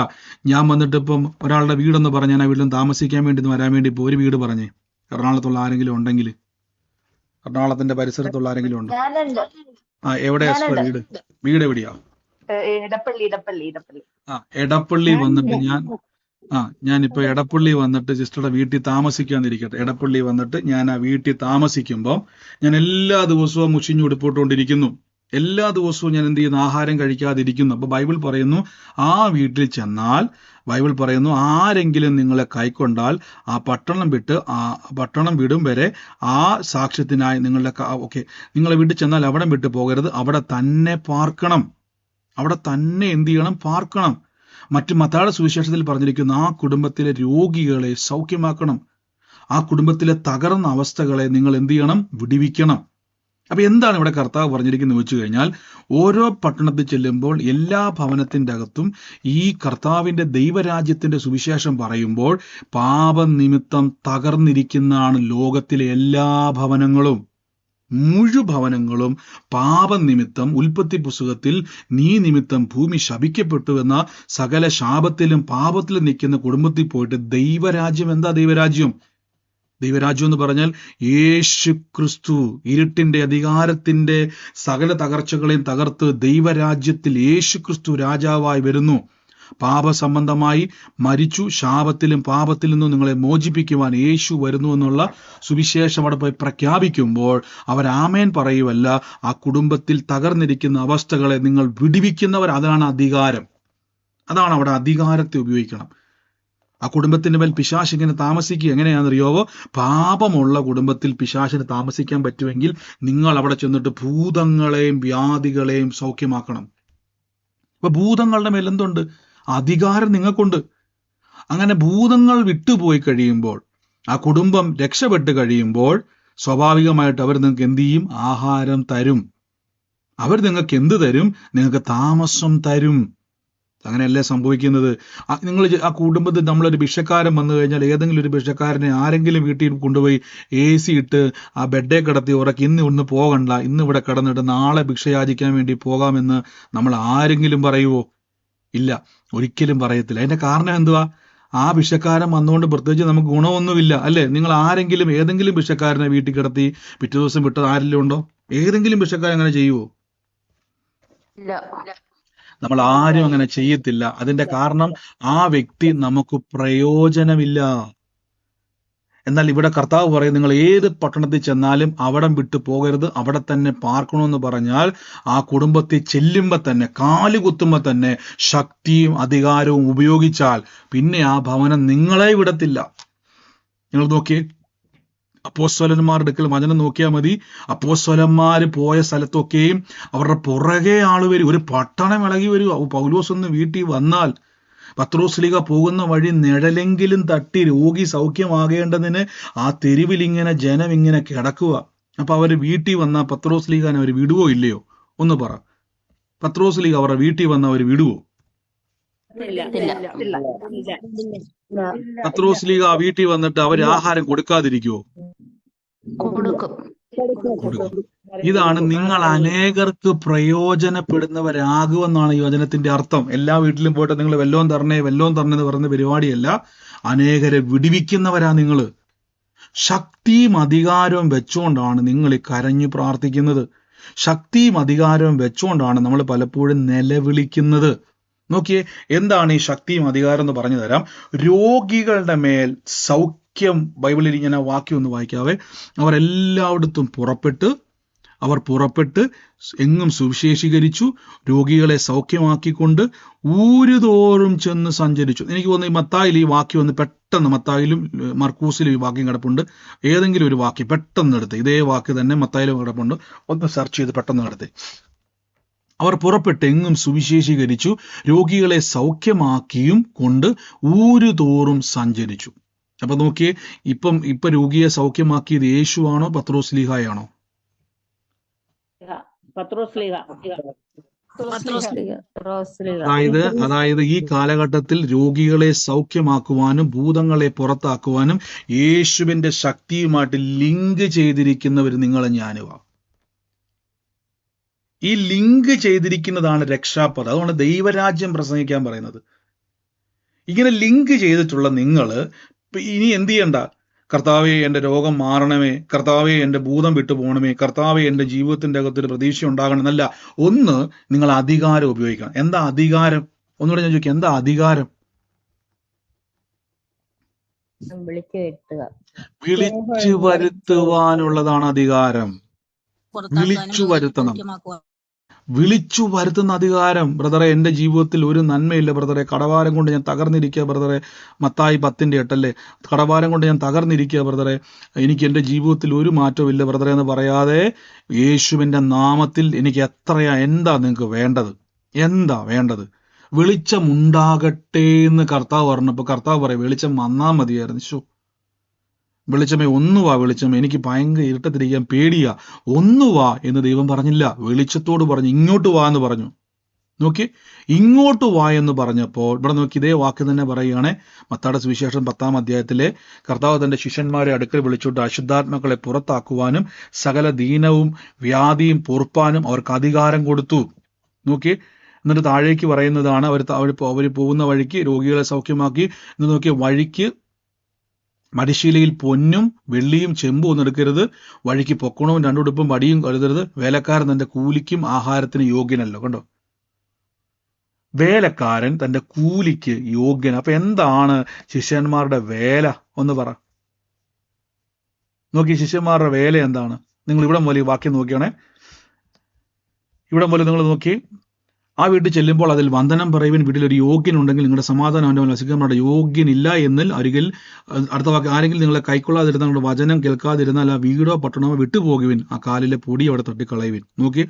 ഞാൻ വന്നിട്ട് ഇപ്പം ഒരാളുടെ വീടെന്ന് പറഞ്ഞാൽ ആ വീട്ടിൽ താമസിക്കാൻ വേണ്ടി വരാൻ വേണ്ടി ഇപ്പോൾ ഒരു വീട് പറഞ്ഞേ, എറണാകുളത്തുള്ള ആരെങ്കിലും ഉണ്ടെങ്കിൽ, എറണാകുളത്തിന്റെ പരിസരത്തുള്ള ആരെങ്കിലും ഉണ്ടോ? എവിടെയാ വീട് എവിടെയാ? എടപ്പള്ളി വന്നിട്ട് ഞാനിപ്പോ എടപ്പള്ളി വന്നിട്ട് സിസ്റ്ററുടെ വീട്ടിൽ താമസിക്കാന്നിരിക്കട്ടെ. എടപ്പള്ളി വന്നിട്ട് ഞാൻ ആ വീട്ടിൽ താമസിക്കുമ്പോൾ ഞാൻ എല്ലാ ദിവസവും മുഷിഞ്ഞുടുപ്പിട്ടുകൊണ്ടിരിക്കുന്നു. എല്ലാ ദിവസവും ഞാൻ എന്ത് ചെയ്യുന്നു? ആഹാരം കഴിക്കാതിരിക്കുന്നു. അപ്പൊ ബൈബിൾ പറയുന്നു ആ വീട്ടിൽ ചെന്നാൽ ബൈബിൾ പറയുന്നു ആരെങ്കിലും നിങ്ങളെ കൈക്കൊണ്ടാൽ ആ പട്ടണം വിടും വരെ ആ സാക്ഷ്യത്തിനായി നിങ്ങളെ വീട്ടിൽ ചെന്നാൽ അവിടെ വിട്ടു പോകരുത്. അവിടെ തന്നെ പാർക്കണം. അവിടെ തന്നെ എന്ത് ചെയ്യണം? പാർക്കണം. മറ്റു മത്തായിയുടെ സുവിശേഷത്തിൽ പറഞ്ഞിരിക്കുന്ന ആ കുടുംബത്തിലെ രോഗികളെ സൗഖ്യമാക്കണം. ആ കുടുംബത്തിലെ തകർന്ന അവസ്ഥകളെ നിങ്ങൾ എന്ത് ചെയ്യണം? വിടിവിക്കണം. അപ്പൊ എന്താണ് ഇവിടെ കർത്താവ് പറഞ്ഞിരിക്കുന്നത് വെച്ച് കഴിഞ്ഞാൽ, ഓരോ പട്ടണത്തിൽ ചെല്ലുമ്പോൾ എല്ലാ ഭവനത്തിന്റെ അകത്തും ഈ കർത്താവിന്റെ ദൈവരാജ്യത്തിന്റെ സുവിശേഷം പറയുമ്പോൾ പാപനിമിത്തം തകർന്നിരിക്കുന്നതാണ് ലോകത്തിലെ എല്ലാ ഭവനങ്ങളും. മുഴുവനും പാപനിമിത്തം, ഉൽപ്പത്തി പുസ്തകത്തിൽ നീ നിമിത്തം ഭൂമി ശപിക്കപ്പെട്ടു എന്ന സകല ശാപത്തിലും പാപത്തിലും നിൽക്കുന്ന കുടുംബത്തിൽ പോയിട്ട് ദൈവരാജ്യം എന്താ? ദൈവരാജ്യം എന്ന് പറഞ്ഞാൽ യേശു ക്രിസ്തു ഇരുട്ടിന്റെ അധികാരത്തിന്റെ സകല തകർച്ചകളെയും തകർത്ത് ദൈവരാജ്യത്തിൽ യേശു ക്രിസ്തു രാജാവായി വരുന്നു. പാപസംബന്ധമായി മരിച്ചു, ശാപത്തിലും പാപത്തിൽ നിന്നും നിങ്ങളെ മോചിപ്പിക്കുവാൻ യേശു വരുന്നു എന്നുള്ള സുവിശേഷം അവിടെ പോയി പ്രഖ്യാപിക്കുമ്പോൾ അവർ ആമേൻ പറയുവല്ല, ആ കുടുംബത്തിൽ തകർന്നിരിക്കുന്ന അവസ്ഥകളെ നിങ്ങൾ വിടിവിക്കുന്നവർ. അതാണ് അധികാരം. അതാണ് അവിടെ അധികാരത്തെ ഉപയോഗിക്കണം. ആ കുടുംബത്തിന്റെ മേൽ പിശാച് ഇങ്ങനെ താമസിക്കുക. എങ്ങനെയാണെന്നറിയാവോ? പാപമുള്ള കുടുംബത്തിൽ പിശാചിന് താമസിക്കാൻ പറ്റുമെങ്കിൽ നിങ്ങൾ അവിടെ ചെന്നിട്ട് ഭൂതങ്ങളെയും വ്യാധികളെയും സൗഖ്യമാക്കണം. അപ്പൊ ഭൂതങ്ങളുടെ മേൽ എന്തുണ്ട്? അധികാരം നിങ്ങൾക്കുണ്ട്. അങ്ങനെ ഭൂതങ്ങൾ വിട്ടുപോയി കഴിയുമ്പോൾ, ആ കുടുംബം രക്ഷപ്പെട്ട് കഴിയുമ്പോൾ, സ്വാഭാവികമായിട്ട് അവർ നിങ്ങൾക്ക് എന്ത് ചെയ്യും? ആഹാരം തരും. അവർ നിങ്ങൾക്ക് എന്ത് തരും? നിങ്ങൾക്ക് താമസം തരും. അങ്ങനെയല്ലേ സംഭവിക്കുന്നത്? നിങ്ങൾ ആ കുടുംബത്തിൽ നമ്മളൊരു ഭിക്ഷക്കാരൻ വന്നു കഴിഞ്ഞാൽ, ഏതെങ്കിലും ഒരു ഭിക്ഷക്കാരനെ ആരെങ്കിലും വീട്ടിൽ കൊണ്ടുപോയി AC ഇട്ട് ആ ബെഡേ കിടത്തി ഉറക്കി, ഇന്ന് പോകണ്ട, ഇന്ന് ഇവിടെ കിടന്നിട്ട് നാളെ ഭിക്ഷ യാചിക്കാൻ വേണ്ടി പോകാമെന്ന് നമ്മൾ ആരെങ്കിലും പറയുവോ? ഇല്ല, ഒരിക്കലും പറയത്തില്ല. അതിന്റെ കാരണം എന്തുവാ? ആ ഭിക്ഷക്കാരൻ വന്നുകൊണ്ട് പ്രത്യേകിച്ച് നമുക്ക് ഗുണമൊന്നുമില്ല, അല്ലേ? നിങ്ങൾ ആരെങ്കിലും ഏതെങ്കിലും ഭിക്ഷക്കാരനെ വീട്ടിൽ കിടത്തി പിറ്റേ ദിവസം വിട്ടത് ആരെങ്കിലും ഉണ്ടോ? ഏതെങ്കിലും ഭിക്ഷക്കാരൻ അങ്ങനെ ചെയ്യുവോ? നമ്മൾ ആരും അങ്ങനെ ചെയ്യത്തില്ല. അതിന്റെ കാരണം ആ വ്യക്തി നമുക്ക് പ്രയോജനമില്ല. എന്നാൽ ഇവിടെ കർത്താവ് പറയും, നിങ്ങൾ ഏത് പട്ടണത്തിൽ ചെന്നാലും അവിടം വിട്ടു പോകരുത്, അവിടെ തന്നെ പാർക്കണമെന്ന് പറഞ്ഞാൽ, ആ കുടുംബത്തിൽ ചെല്ലുമ്പോൾ തന്നെ, കാലുകുത്തുമ്പോൾ തന്നെ ശക്തിയും അധികാരവും ഉപയോഗിച്ചാൽ പിന്നെ ആ ഭവനം നിങ്ങളെ വിടത്തില്ല. നിങ്ങൾ നോക്കിയേ, അപ്പോസ്തലന്മാരുടെ അടുക്കൽ വചനം നോക്കിയാൽ മതി. അപ്പോസ്തലന്മാര് പോയ സ്ഥലത്തൊക്കെയും അവരുടെ പുറകെ ആള് വരും. ഒരു പട്ടണം ഇളകി വരും. പൗലോസ് ഒന്ന് വീട്ടിൽ വന്നാൽ പത്രോസ്ലീഹ പോകുന്ന വഴി നിഴലെങ്കിലും തട്ടി രോഗി സൗഖ്യമാകേണ്ടതിന് ആ തെരുവിൽ ഇങ്ങനെ ജനം ഇങ്ങനെ കിടക്കുക. അപ്പൊ അവര് വീട്ടിൽ വന്നാൽ പത്രോസ്ലീഹാനെ അവർ വിടുവോ ഇല്ലയോ? ഒന്ന് പറ. പത്രോസ്ലീഹ അവരുടെ വീട്ടിൽ വന്ന അവർ വിടുവോ? പത്രോസ്ലീഹ വീട്ടിൽ വന്നിട്ട് അവര് ആഹാരം കൊടുക്കാതിരിക്കുവോ? കൊടുക്കും. ഇതാണ് നിങ്ങൾ അനേകർക്ക് പ്രയോജനപ്പെടുന്നവരാകുമെന്നാണ് ഈ വചനത്തിന്റെ അർത്ഥം. എല്ലാ വീട്ടിലും പോയിട്ട് നിങ്ങൾ വെല്ലോം തരണേ എന്ന് പറയുന്ന പരിപാടിയല്ല. അനേകരെ വിടുവിക്കുന്നവരാ നിങ്ങള്. ശക്തിയും അധികാരവും വെച്ചുകൊണ്ടാണ് നിങ്ങൾ ഈ കരഞ്ഞു പ്രാർത്ഥിക്കുന്നത്. ശക്തിയും അധികാരവും വെച്ചുകൊണ്ടാണ് നമ്മൾ പലപ്പോഴും നിലവിളിക്കുന്നത്. നോക്കിയേ, എന്താണ് ഈ ശക്തിയും അധികാരം എന്ന് പറഞ്ഞു തരാം. രോഗികളുടെ മേൽ സൗഖ്യം, ബൈബിളിൽ ഇങ്ങനെ വാക്യം ഒന്ന് വായിക്കാവേ. അവർ പുറപ്പെട്ട് എങ്ങും സുവിശേഷീകരിച്ചു, രോഗികളെ സൗഖ്യമാക്കിക്കൊണ്ട് ഊരുതോറും ചെന്ന് സഞ്ചരിച്ചു. എനിക്ക് തോന്നുന്നു ഈ മത്തായിൽ ഈ വാക്യം ഒന്ന് പെട്ടെന്ന്, മത്തായിലും മർക്കൂസിലും ഈ വാക്യം കിടപ്പുണ്ട്. ഏതെങ്കിലും ഒരു വാക്യം പെട്ടെന്ന് എടുത്ത്, ഇതേ വാക്ക് തന്നെ മത്തായിലും കിടപ്പുണ്ട്, ഒന്ന് സെർച്ച് ചെയ്ത് പെട്ടെന്ന് എടുത്ത്. അവർ പുറപ്പെട്ട് എങ്ങും സുവിശേഷീകരിച്ചു, രോഗികളെ സൗഖ്യമാക്കിയും കൊണ്ട് ഊരുതോറും സഞ്ചരിച്ചു. അപ്പൊ നോക്കിയേ, ഇപ്പൊ രോഗിയെ സൗഖ്യമാക്കിയത് യേശുവാണോ പത്രോസ്ലീഹായാണോ? അതായത് ഈ കാലഘട്ടത്തിൽ രോഗികളെ സൗഖ്യമാക്കുവാനും ഭൂതങ്ങളെ പുറത്താക്കുവാനും യേശുവിന്റെ ശക്തിയുമായിട്ട് ലിങ്ക് ചെയ്തിരിക്കുന്നവർ നിങ്ങൾ ഞാനുവാ. ഈ ലിങ്ക് ചെയ്തിരിക്കുന്നതാണ് രക്ഷാപദം. അതുകൊണ്ട് ദൈവരാജ്യം പ്രസംഗിക്കാൻ പറയുന്നത്. ഇങ്ങനെ ലിങ്ക് ചെയ്തിട്ടുള്ള നിങ്ങൾ ഇനി എന്ത് ചെയ്യണ്ട? കർത്താവെ എൻ്റെ രോഗം മാറണമേ, കർത്താവെ എൻ്റെ ഭൂതം വിട്ടു പോകണമേ, കർത്താവെ എൻ്റെ ജീവിതത്തിന്റെ അകത്തൊരു പ്രതീക്ഷ ഉണ്ടാകണം എന്നല്ല. ഒന്ന്, നിങ്ങൾ അധികാരം ഉപയോഗിക്കണം. എന്താ അധികാരം? ഒന്നുകൂടെ ഞാൻ ചോദിക്കാം, എന്താ അധികാരം? വിളിച്ചു വരുത്തുവാനുള്ളതാണ് അധികാരം. വിളിച്ചു വരുത്തുന്ന അധികാരം. ബ്രദറെ, എൻ്റെ ജീവിതത്തിൽ ഒരു നന്മയില്ല ബ്രദറെ, കടഭാരം കൊണ്ട് ഞാൻ തകർന്നിരിക്കുക ബ്രദറെ. മത്തായി 10:8 കടഭാരം കൊണ്ട് ഞാൻ തകർന്നിരിക്കുക ബ്രദറെ, എനിക്ക് എൻ്റെ ജീവിതത്തിൽ ഒരു മാറ്റവും ഇല്ല ബ്രദറെ എന്ന് പറയാതെ, യേശുവിൻ്റെ നാമത്തിൽ എനിക്ക് എന്താ നിങ്ങൾക്ക് വേണ്ടത്? എന്താ വേണ്ടത്? വെളിച്ചമുണ്ടാകട്ടെ എന്ന് കർത്താവ് പറഞ്ഞപ്പോൾ കർത്താവ് പറയും, വെളിച്ചം വന്നാൽ മതിയായിരുന്നു. വെളിച്ചമേ ഒന്ന് വാ, വെളിച്ചമേ എനിക്ക് ഭയങ്കര ഇരുട്ടത്തിരിക്കാൻ പേടിയാ, ഒന്ന് വാ എന്ന് ദൈവം പറഞ്ഞില്ല. വെളിച്ചത്തോട് പറഞ്ഞു ഇങ്ങോട്ട് വാ എന്ന് പറഞ്ഞു. നോക്കി, ഇങ്ങോട്ട് വാ എന്ന് പറഞ്ഞപ്പോൾ ഇവിടെ നോക്കി, ഇതേ വാക്ക് തന്നെ പറയുകയാണ്. മത്തായിയുടെ സുവിശേഷം 10-ാം അധ്യായത്തിലെ കർത്താവ് തന്റെ ശിഷ്യന്മാരെ അടുക്കൽ വിളിച്ചിട്ട് അശുദ്ധാത്മാക്കളെ പുറത്താക്കുവാനും സകല ദീനവും വ്യാധിയും പൊറുപ്പാനും അവർക്ക് അധികാരം കൊടുത്തു. നോക്കി, എന്നിട്ട് താഴേക്ക് പറയുന്നതാണ്, അവർ പോകുന്ന വഴിക്ക് രോഗികളെ സൗഖ്യമാക്കി. എന്ന് നോക്കിയ വഴിക്ക് മടിശീലയിൽ പൊന്നും വെള്ളിയും ചെമ്പും ഒന്നും എടുക്കരുത്, വഴിക്ക് പൊക്കണവും രണ്ടുടുപ്പും വടിയും കരുതരുത്, വേലക്കാരൻ തന്റെ കൂലിക്കും ആഹാരത്തിന് യോഗ്യനല്ലോ. കണ്ടോ, വേലക്കാരൻ തന്റെ കൂലിക്ക് യോഗ്യൻ. അപ്പൊ എന്താണ് ശിഷ്യന്മാരുടെ വേല? ഒന്ന് പറ. നോക്കി, ശിഷ്യന്മാരുടെ വേല എന്താണ്? നിങ്ങൾ ഇവിടെ പോലെ ഈ വാക്യം നോക്കിയാണേ, ഇവിടെ പോലെ നിങ്ങൾ നോക്കി, ആ വീട്ടിൽ ചെല്ലുമ്പോൾ അതിൽ വന്ദനം പറയുവിൻ, വീട്ടിൽ ഒരു യോഗ്യൻ ഉണ്ടെങ്കിൽ നിങ്ങളുടെ സമാധാനം അവൻ്റെ മേൽ വസിക്കാൻ പാടില്ല. യോഗ്യനില്ല എന്നിൽ ഒരിക്കൽ അടുത്ത വാക്ക്, ആരെങ്കിലും നിങ്ങളെ കൈക്കൊള്ളാതിരുന്ന നിങ്ങളുടെ വചനം കേൾക്കാതിരുന്നാൽ ആ വീടോ പട്ടണമോ വിട്ടുപോകുവിൻ, ആ കാലിലെ പൊടി അവിടെ തട്ടിക്കളയുവിൻ. നോക്കി,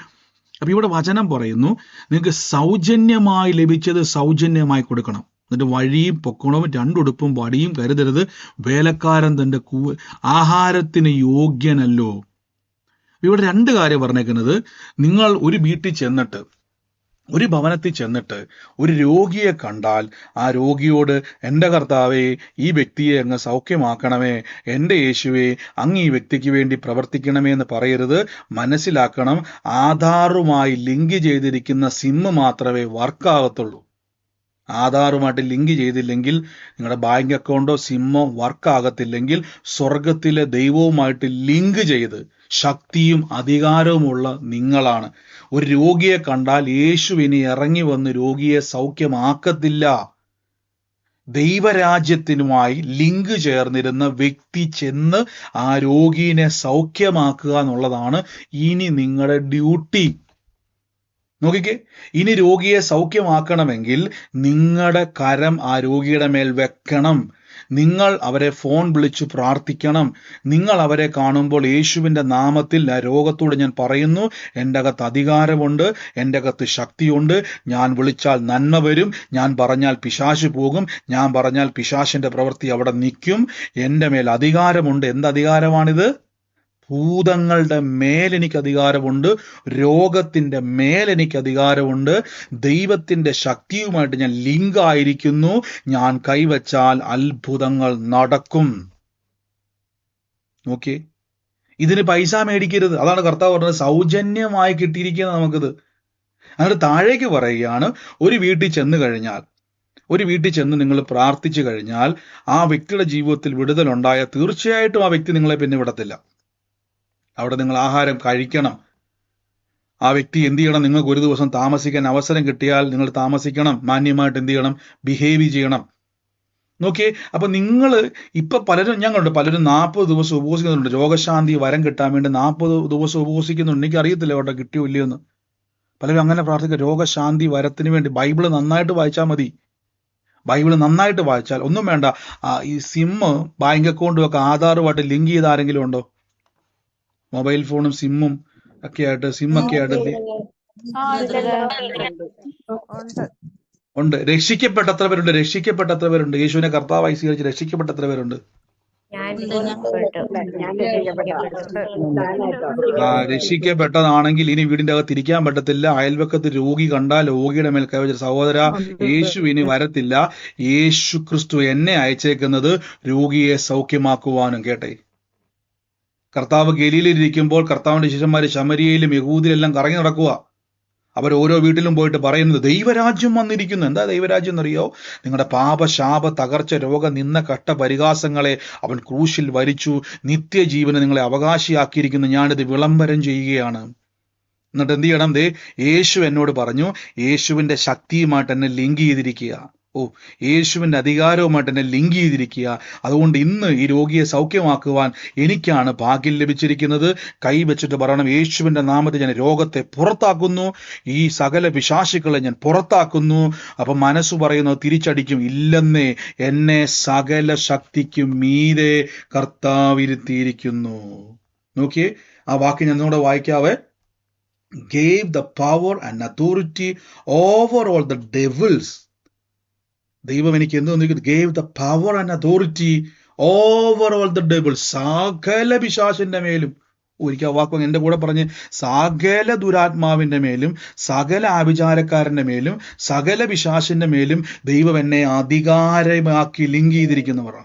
അപ്പൊ ഇവിടെ വചനം പറയുന്നു, നിങ്ങൾക്ക് സൗജന്യമായി ലഭിച്ചത് സൗജന്യമായി കൊടുക്കണം. എന്നിട്ട് വഴിയും പൊക്കണവും രണ്ടുടുപ്പും വടിയും കരുതരുത്, വേലക്കാരൻ തന്റെ ആഹാരത്തിന് യോഗ്യനല്ലോ. ഇവിടെ രണ്ട് കാര്യം പറഞ്ഞേക്കുന്നത്, നിങ്ങൾ ഒരു വീട്ടിൽ ചെന്നിട്ട്, ഒരു ഭവനത്തിൽ ചെന്നിട്ട് ഒരു രോഗിയെ കണ്ടാൽ ആ രോഗിയോട്, എൻ്റെ കർത്താവേ ഈ വ്യക്തിയെ അങ്ങ് സൗഖ്യമാക്കണമേ, എൻ്റെ യേശുവേ അങ്ങ് ഈ വ്യക്തിക്ക് വേണ്ടി പ്രവർത്തിക്കണമേ എന്ന് പറയരുത്. മനസ്സിലാക്കണം, ആധാറുമായി ലിങ്ക് ചെയ്തിരിക്കുന്ന സിം മാത്രമേ വർക്കാകത്തുള്ളൂ. ആധാറുമായിട്ട് ലിങ്ക് ചെയ്തില്ലെങ്കിൽ, നിങ്ങളുടെ ബാങ്ക് അക്കൗണ്ടോ സിമ്മോ വർക്കാകത്തില്ലെങ്കിൽ, സ്വർഗത്തിലെ ദൈവവുമായിട്ട് ലിങ്ക് ചെയ്ത് ശക്തിയും അധികാരവുമുള്ള നിങ്ങളാണ്. ഒരു രോഗിയെ കണ്ടാൽ യേശു ഇനി ഇറങ്ങി വന്ന് രോഗിയെ സൗഖ്യമാക്കത്തില്ല. ദൈവരാജ്യത്തിനുമായി ലിങ്ക് ചേർന്നിരുന്ന വ്യക്തി ചെന്ന് ആ രോഗീനെ സൗഖ്യമാക്കുക എന്നുള്ളതാണ് ഇനി നിങ്ങളുടെ ഡ്യൂട്ടി. നോക്കിക്കേ, ഇനി രോഗിയെ സൗഖ്യമാക്കണമെങ്കിൽ നിങ്ങളുടെ കരം ആ രോഗിയുടെ മേൽ വെക്കണം. നിങ്ങൾ അവരെ ഫോൺ വിളിച്ചു പ്രാർത്ഥിക്കണം. നിങ്ങൾ അവരെ കാണുമ്പോൾ യേശുവിൻ്റെ നാമത്തിൽ ആ രോഗത്തോട് ഞാൻ പറയുന്നു, എൻ്റെ അകത്ത് അധികാരമുണ്ട്, എൻ്റെ അകത്ത് ശക്തിയുണ്ട്, ഞാൻ വിളിച്ചാൽ നന്മ വരും, ഞാൻ പറഞ്ഞാൽ പിശാച് പോകും, ഞാൻ പറഞ്ഞാൽ പിശാചിന്റെ പ്രവൃത്തി അവിടെ നിൽക്കും, എൻ്റെ മേൽ അധികാരമുണ്ട്. എന്ത് അധികാരമാണിത്? ഭൂതങ്ങളുടെ മേലെനിക്ക് അധികാരമുണ്ട്, രോഗത്തിന്റെ മേലെനിക്ക് അധികാരമുണ്ട്, ദൈവത്തിന്റെ ശക്തിയുമായിട്ട് ഞാൻ ലിങ്ക് ആയിരിക്കുന്നു, ഞാൻ കൈവച്ചാൽ അത്ഭുതങ്ങൾ നടക്കും. ഓക്കെ, ഇതിന് പൈസ മേടിക്കരുത്. അതാണ് കർത്താവ് പറഞ്ഞത്, സൗജന്യമായി കിട്ടിയിരിക്കുന്നത് നമുക്കിത്. എന്നിട്ട് താഴേക്ക് പറയുകയാണ്, ഒരു വീട്ടിൽ ചെന്ന് കഴിഞ്ഞാൽ, ഒരു വീട്ടിൽ ചെന്ന് നിങ്ങൾ പ്രാർത്ഥിച്ചു കഴിഞ്ഞാൽ ആ വ്യക്തിയുടെ ജീവിതത്തിൽ വിടുതലുണ്ടായ തീർച്ചയായിട്ടും ആ വ്യക്തി നിങ്ങളെ പിന്നെ വിടത്തില്ല. അവിടെ നിങ്ങൾ ആഹാരം കഴിക്കണം. ആ വ്യക്തി എന്ത് ചെയ്യണം? നിങ്ങൾക്ക് ഒരു ദിവസം താമസിക്കാൻ അവസരം കിട്ടിയാൽ നിങ്ങൾ താമസിക്കണം. മാന്യമായിട്ട് എന്ത് ചെയ്യണം? ബിഹേവ് ചെയ്യണം. നോക്കിയേ, അപ്പൊ നിങ്ങൾ ഇപ്പൊ പലരും, ഞങ്ങളുണ്ട് പലരും 40 ദിവസം ഉപവസിക്കുന്നുണ്ട്. രോഗശാന്തി വരം കിട്ടാൻ വേണ്ടി 40 ദിവസം ഉപവസിക്കുന്നുണ്ട്. എനിക്ക് അറിയത്തില്ല അവിടെ കിട്ടിയോ ഇല്ലയോ എന്ന്. പലരും അങ്ങനെ പ്രാർത്ഥിക്കുക, രോഗശാന്തി വരത്തിന് വേണ്ടി. ബൈബിള് നന്നായിട്ട് വായിച്ചാൽ മതി. ബൈബിള് നന്നായിട്ട് വായിച്ചാൽ ഒന്നും വേണ്ട. ഈ സിമ്മ്, ബാങ്ക് അക്കൗണ്ടും ഒക്കെ ആധാറുമായിട്ട് ലിങ്ക് ചെയ്ത് ആരെങ്കിലും ഉണ്ടോ? മൊബൈൽ ഫോണും സിമ്മും ഒക്കെ ആയിട്ട്, സിമ്മൊക്കെ ആയിട്ട് ഉണ്ട്. രക്ഷിക്കപ്പെട്ട എത്ര പേരുണ്ട്? രക്ഷിക്കപ്പെട്ട എത്ര പേരുണ്ട്? യേശുവിനെ കർത്താവായി സ്വീകരിച്ച് രക്ഷിക്കപ്പെട്ട എത്ര പേരുണ്ട്? രക്ഷിക്കപ്പെട്ടതാണെങ്കിൽ ഇനി വീടിന്റെ അകത്ത് ഇരിക്കാൻ പറ്റത്തില്ല. അയൽവക്കത്ത് രോഗി കണ്ടാൽ രോഗിയുടെ മേൽ കൈവച്ച സഹോദര, യേശു ഇനി വരത്തില്ല. യേശു ക്രിസ്തു എന്നെ അയച്ചേക്കുന്നത് രോഗിയെ സൗഖ്യമാക്കുവാനും. കേട്ടെ, കർത്താവ് ഗലീലയിലിരിക്കുമ്പോൾ കർത്താവിന്റെ ശിഷ്യന്മാര് ശമരിയയിലും യഹൂദിയിലെല്ലാം കറങ്ങി നടക്കുക. അവർ ഓരോ വീട്ടിലും പോയിട്ട് പറയുന്നത്, ദൈവരാജ്യം വന്നിരിക്കുന്നു. എന്താ ദൈവരാജ്യം എന്നറിയോ? നിങ്ങളുടെ പാപ, ശാപ, തകർച്ച, രോഗ, നിന്ന, കട്ട, പരിഹാസങ്ങളെ അവൻ ക്രൂശിൽ വരിച്ചു, നിത്യജീവനെ നിങ്ങളെ അവകാശിയാക്കിയിരിക്കുന്നു. ഞാനിത് വിളംബരം ചെയ്യുകയാണ്. എന്നിട്ട് എന്ത് ചെയ്യണം? യേശു എന്നോട് പറഞ്ഞു, യേശുവിന്റെ ശക്തിയുമായിട്ട് എന്നെ ലിങ്ക് ചെയ്തിരിക്കുക. യേശുവിന്റെ അധികാരവുമായിട്ട് എന്നെ ലിങ്ക് ചെയ്തിരിക്കുക. അതുകൊണ്ട് ഇന്ന് ഈ രോഗിയെ സൗഖ്യമാക്കുവാൻ എനിക്കാണ് ഭാഗ്യം ലഭിച്ചിരിക്കുന്നത്. കൈവച്ചിട്ട് പറയണം, യേശുവിന്റെ നാമത്തിൽ ഞാൻ രോഗത്തെ പുറത്താക്കുന്നു, ഈ സകല പിശാചുക്കളെ ഞാൻ പുറത്താക്കുന്നു. അപ്പൊ മനസ്സ് പറയുന്നത് തിരിച്ചടിക്കും, ഇല്ലെന്നേ, എന്നെ സകല ശക്തിക്കും മീതെ കർത്താവിരുത്തിയിരിക്കുന്നു. നോക്കിയേ, ആ വാക്ക് ഞാൻ ഒന്നുകൂടെ വായിക്കാവേ. gave the power and authority over all the devils. ദൈവം എനിക്ക് എന്ത് തന്നിരിക്കുന്നു? gave the power and authority over all the devils. സകല പിശാചിന്റെ മേലും. ഒരിക്കൽ ആ വാക്ക് എന്റെ കൂടെ പറഞ്ഞ്, സകല ദുരാത്മാവിന്റെ മേലും, സകല ആഭിചാരക്കാരന്റെ മേലും, സകല പിശാചിന്റെ മേലും ദൈവം എന്നെ അധികാരമാക്കി ലിങ്ക് ചെയ്തിരിക്കുന്നവർ.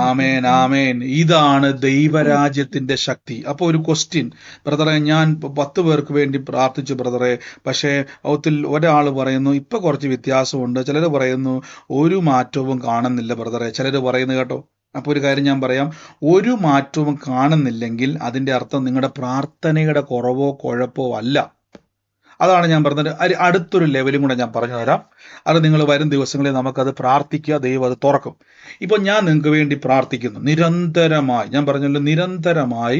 ആമേൻ, ആമേൻ. ഇതാണ് ദൈവരാജ്യത്തിന്റെ ശക്തി. അപ്പൊ ഒരു ക്വസ്റ്റ്യൻ, ബ്രദറെ, ഞാൻ 10 പേർക്ക് വേണ്ടി പ്രാർത്ഥിച്ചു ബ്രദറെ, പക്ഷേ അവത്തിൽ ഒരാൾ പറയുന്നു ഇപ്പൊ കുറച്ച് വ്യത്യാസമുണ്ട്, ചിലർ പറയുന്നു ഒരു മാറ്റവും കാണുന്നില്ല ബ്രദറെ, ചിലർ പറയുന്നു കേട്ടോ. അപ്പൊ ഒരു കാര്യം ഞാൻ പറയാം, ഒരു മാറ്റവും കാണുന്നില്ലെങ്കിൽ അതിന്റെ അർത്ഥം നിങ്ങളുടെ പ്രാർത്ഥനയുടെ കുറവോ കുഴപ്പമോ അല്ല. അതാണ് ഞാൻ പറഞ്ഞത്. അടുത്തൊരു ലെവലും കൂടെ ഞാൻ പറഞ്ഞു തരാം. അത് നിങ്ങൾ വരും ദിവസങ്ങളിൽ നമുക്കത് പ്രാർത്ഥിക്കുക, ദൈവം അത് തുറക്കും. ഇപ്പൊ ഞാൻ നിങ്ങൾക്ക് വേണ്ടി പ്രാർത്ഥിക്കുന്നു. നിരന്തരമായി, ഞാൻ പറഞ്ഞല്ലോ, നിരന്തരമായി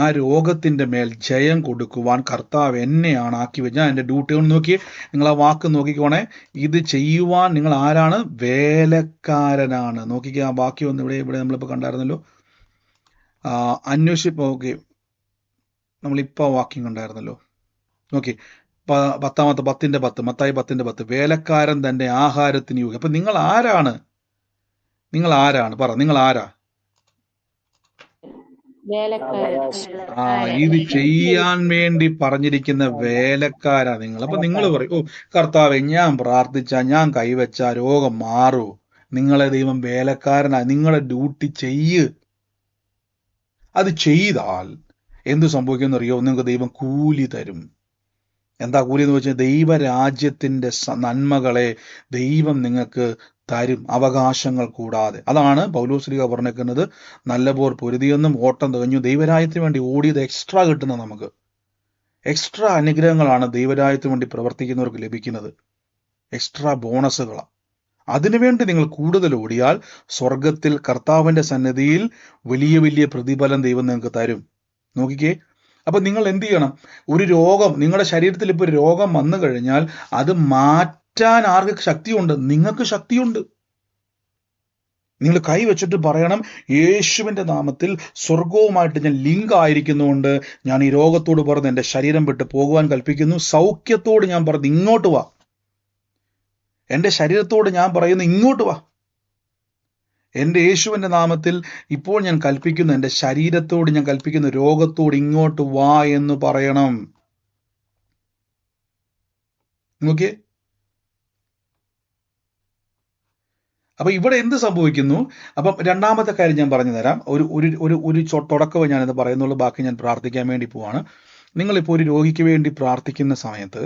ആ രോഗത്തിന്റെ മേൽ ജയം കൊടുക്കുവാൻ കർത്താവ് എന്നെയാണ് ആക്കി വെച്ച്. ഞാൻ എൻ്റെ ഡ്യൂട്ടി കൊണ്ട് നോക്കിയേ, നിങ്ങൾ ആ വാക്ക് നോക്കിക്കോണേ. ഇത് ചെയ്യുവാൻ നിങ്ങൾ ആരാണ്? വേലക്കാരനാണ്. നോക്കിക്കേ, ആ വാക്യം ഒന്ന് ഇവിടെ നമ്മളിപ്പോൾ കണ്ടായിരുന്നല്ലോ. അന്വേഷിപ്പ്. ഓക്കെ, നമ്മളിപ്പോൾ വാക്യം കണ്ടായിരുന്നല്ലോ. നോക്കി, 10 മത്തായി 10:10, വേലക്കാരൻ തന്റെ ആഹാരത്തിന് യോഗ്യം. അപ്പൊ നിങ്ങൾ ആരാണ്? നിങ്ങൾ ആരാണ്? പറ, നിങ്ങൾ ആരാ? ഇത് ചെയ്യാൻ വേണ്ടി പറഞ്ഞിരിക്കുന്ന വേലക്കാരാ നിങ്ങൾ. അപ്പൊ നിങ്ങൾ പറയും, ഓ കർത്താവേ, ഞാൻ പ്രാർത്ഥിച്ച, ഞാൻ കൈവച്ച രോഗം മാറൂ. നിങ്ങളെ ദൈവം വേലക്കാരനാ. നിങ്ങളെ ഡ്യൂട്ടി ചെയ്യ്. അത് ചെയ്താൽ എന്ത് സംഭവിക്കുമെന്നറിയോ? നിങ്ങൾക്ക് ദൈവം കൂലി തരും. എന്താ കൂലി എന്ന് വെച്ചാൽ ദൈവരാജ്യത്തിന്റെ നന്മകളെ ദൈവം നിങ്ങൾക്ക് തരും, അവകാശങ്ങൾ കൂടാതെ. അതാണ് പൗലോസ്ലീഹ പറഞ്ഞിരിക്കുന്നത്, നല്ലപോർ പൊരുതിയെന്നും ഓട്ടം തികഞ്ഞു, ദൈവരാജ്യത്തിന് വേണ്ടി ഓടിയത് എക്സ്ട്രാ കിട്ടുന്നത്. നമുക്ക് എക്സ്ട്രാ അനുഗ്രഹങ്ങളാണ് ദൈവരാജ്യത്തിന് വേണ്ടി പ്രവർത്തിക്കുന്നവർക്ക് ലഭിക്കുന്നത്. എക്സ്ട്രാ ബോണസുകളാണ്. അതിനുവേണ്ടി നിങ്ങൾ കൂടുതൽ ഓടിയാൽ സ്വർഗത്തിൽ കർത്താവിന്റെ സന്നിധിയിൽ വലിയ വലിയ പ്രതിഫലം ദൈവം നിങ്ങൾക്ക് തരും. നോക്കിക്കേ, അപ്പൊ നിങ്ങൾ എന്ത് ചെയ്യണം? ഒരു രോഗം, നിങ്ങളുടെ ശരീരത്തിൽ ഇപ്പോൾ ഒരു രോഗം വന്നു കഴിഞ്ഞാൽ അത് മാറ്റാൻ ആർക്ക് ശക്തിയുണ്ട്? നിങ്ങൾക്ക് ശക്തിയുണ്ട്. നിങ്ങൾ കൈ വെച്ചിട്ട് പറയണം, യേശുവിന്റെ നാമത്തിൽ സ്വർഗവുമായിട്ട് ഞാൻ ലിങ്ക് ആയിരിക്കുന്നുകൊണ്ട് ഞാൻ ഈ രോഗത്തോട് പറഞ്ഞ് എൻ്റെ ശരീരം വിട്ട് പോകുവാൻ കൽപ്പിക്കുന്നു. സൗഖ്യത്തോട് ഞാൻ പറഞ്ഞു ഇങ്ങോട്ട് വാ. എൻ്റെ ശരീരത്തോട് ഞാൻ പറയുന്നു ഇങ്ങോട്ട് വാ. എൻ്റെ യേശുവിൻ്റെ നാമത്തിൽ ഇപ്പോൾ ഞാൻ കൽപ്പിക്കുന്നു, എൻ്റെ ശരീരത്തോട് ഞാൻ കൽപ്പിക്കുന്നു, രോഗത്തോട് ഇങ്ങോട്ട് വാ എന്ന് പറയണം. നോക്കിയേ, അപ്പൊ ഇവിടെ എന്ത് സംഭവിക്കുന്നു? അപ്പം രണ്ടാമത്തെ കാര്യം ഞാൻ പറഞ്ഞു തരാം. ഒരു തുടക്കമേ ഞാനിത് പറയുന്നുള്ളൂ, ബാക്കി ഞാൻ പ്രാർത്ഥിക്കാൻ വേണ്ടി പോവാണ്. നിങ്ങളിപ്പോൾ ഒരു രോഗിക്ക് വേണ്ടി പ്രാർത്ഥിക്കുന്ന സമയത്ത്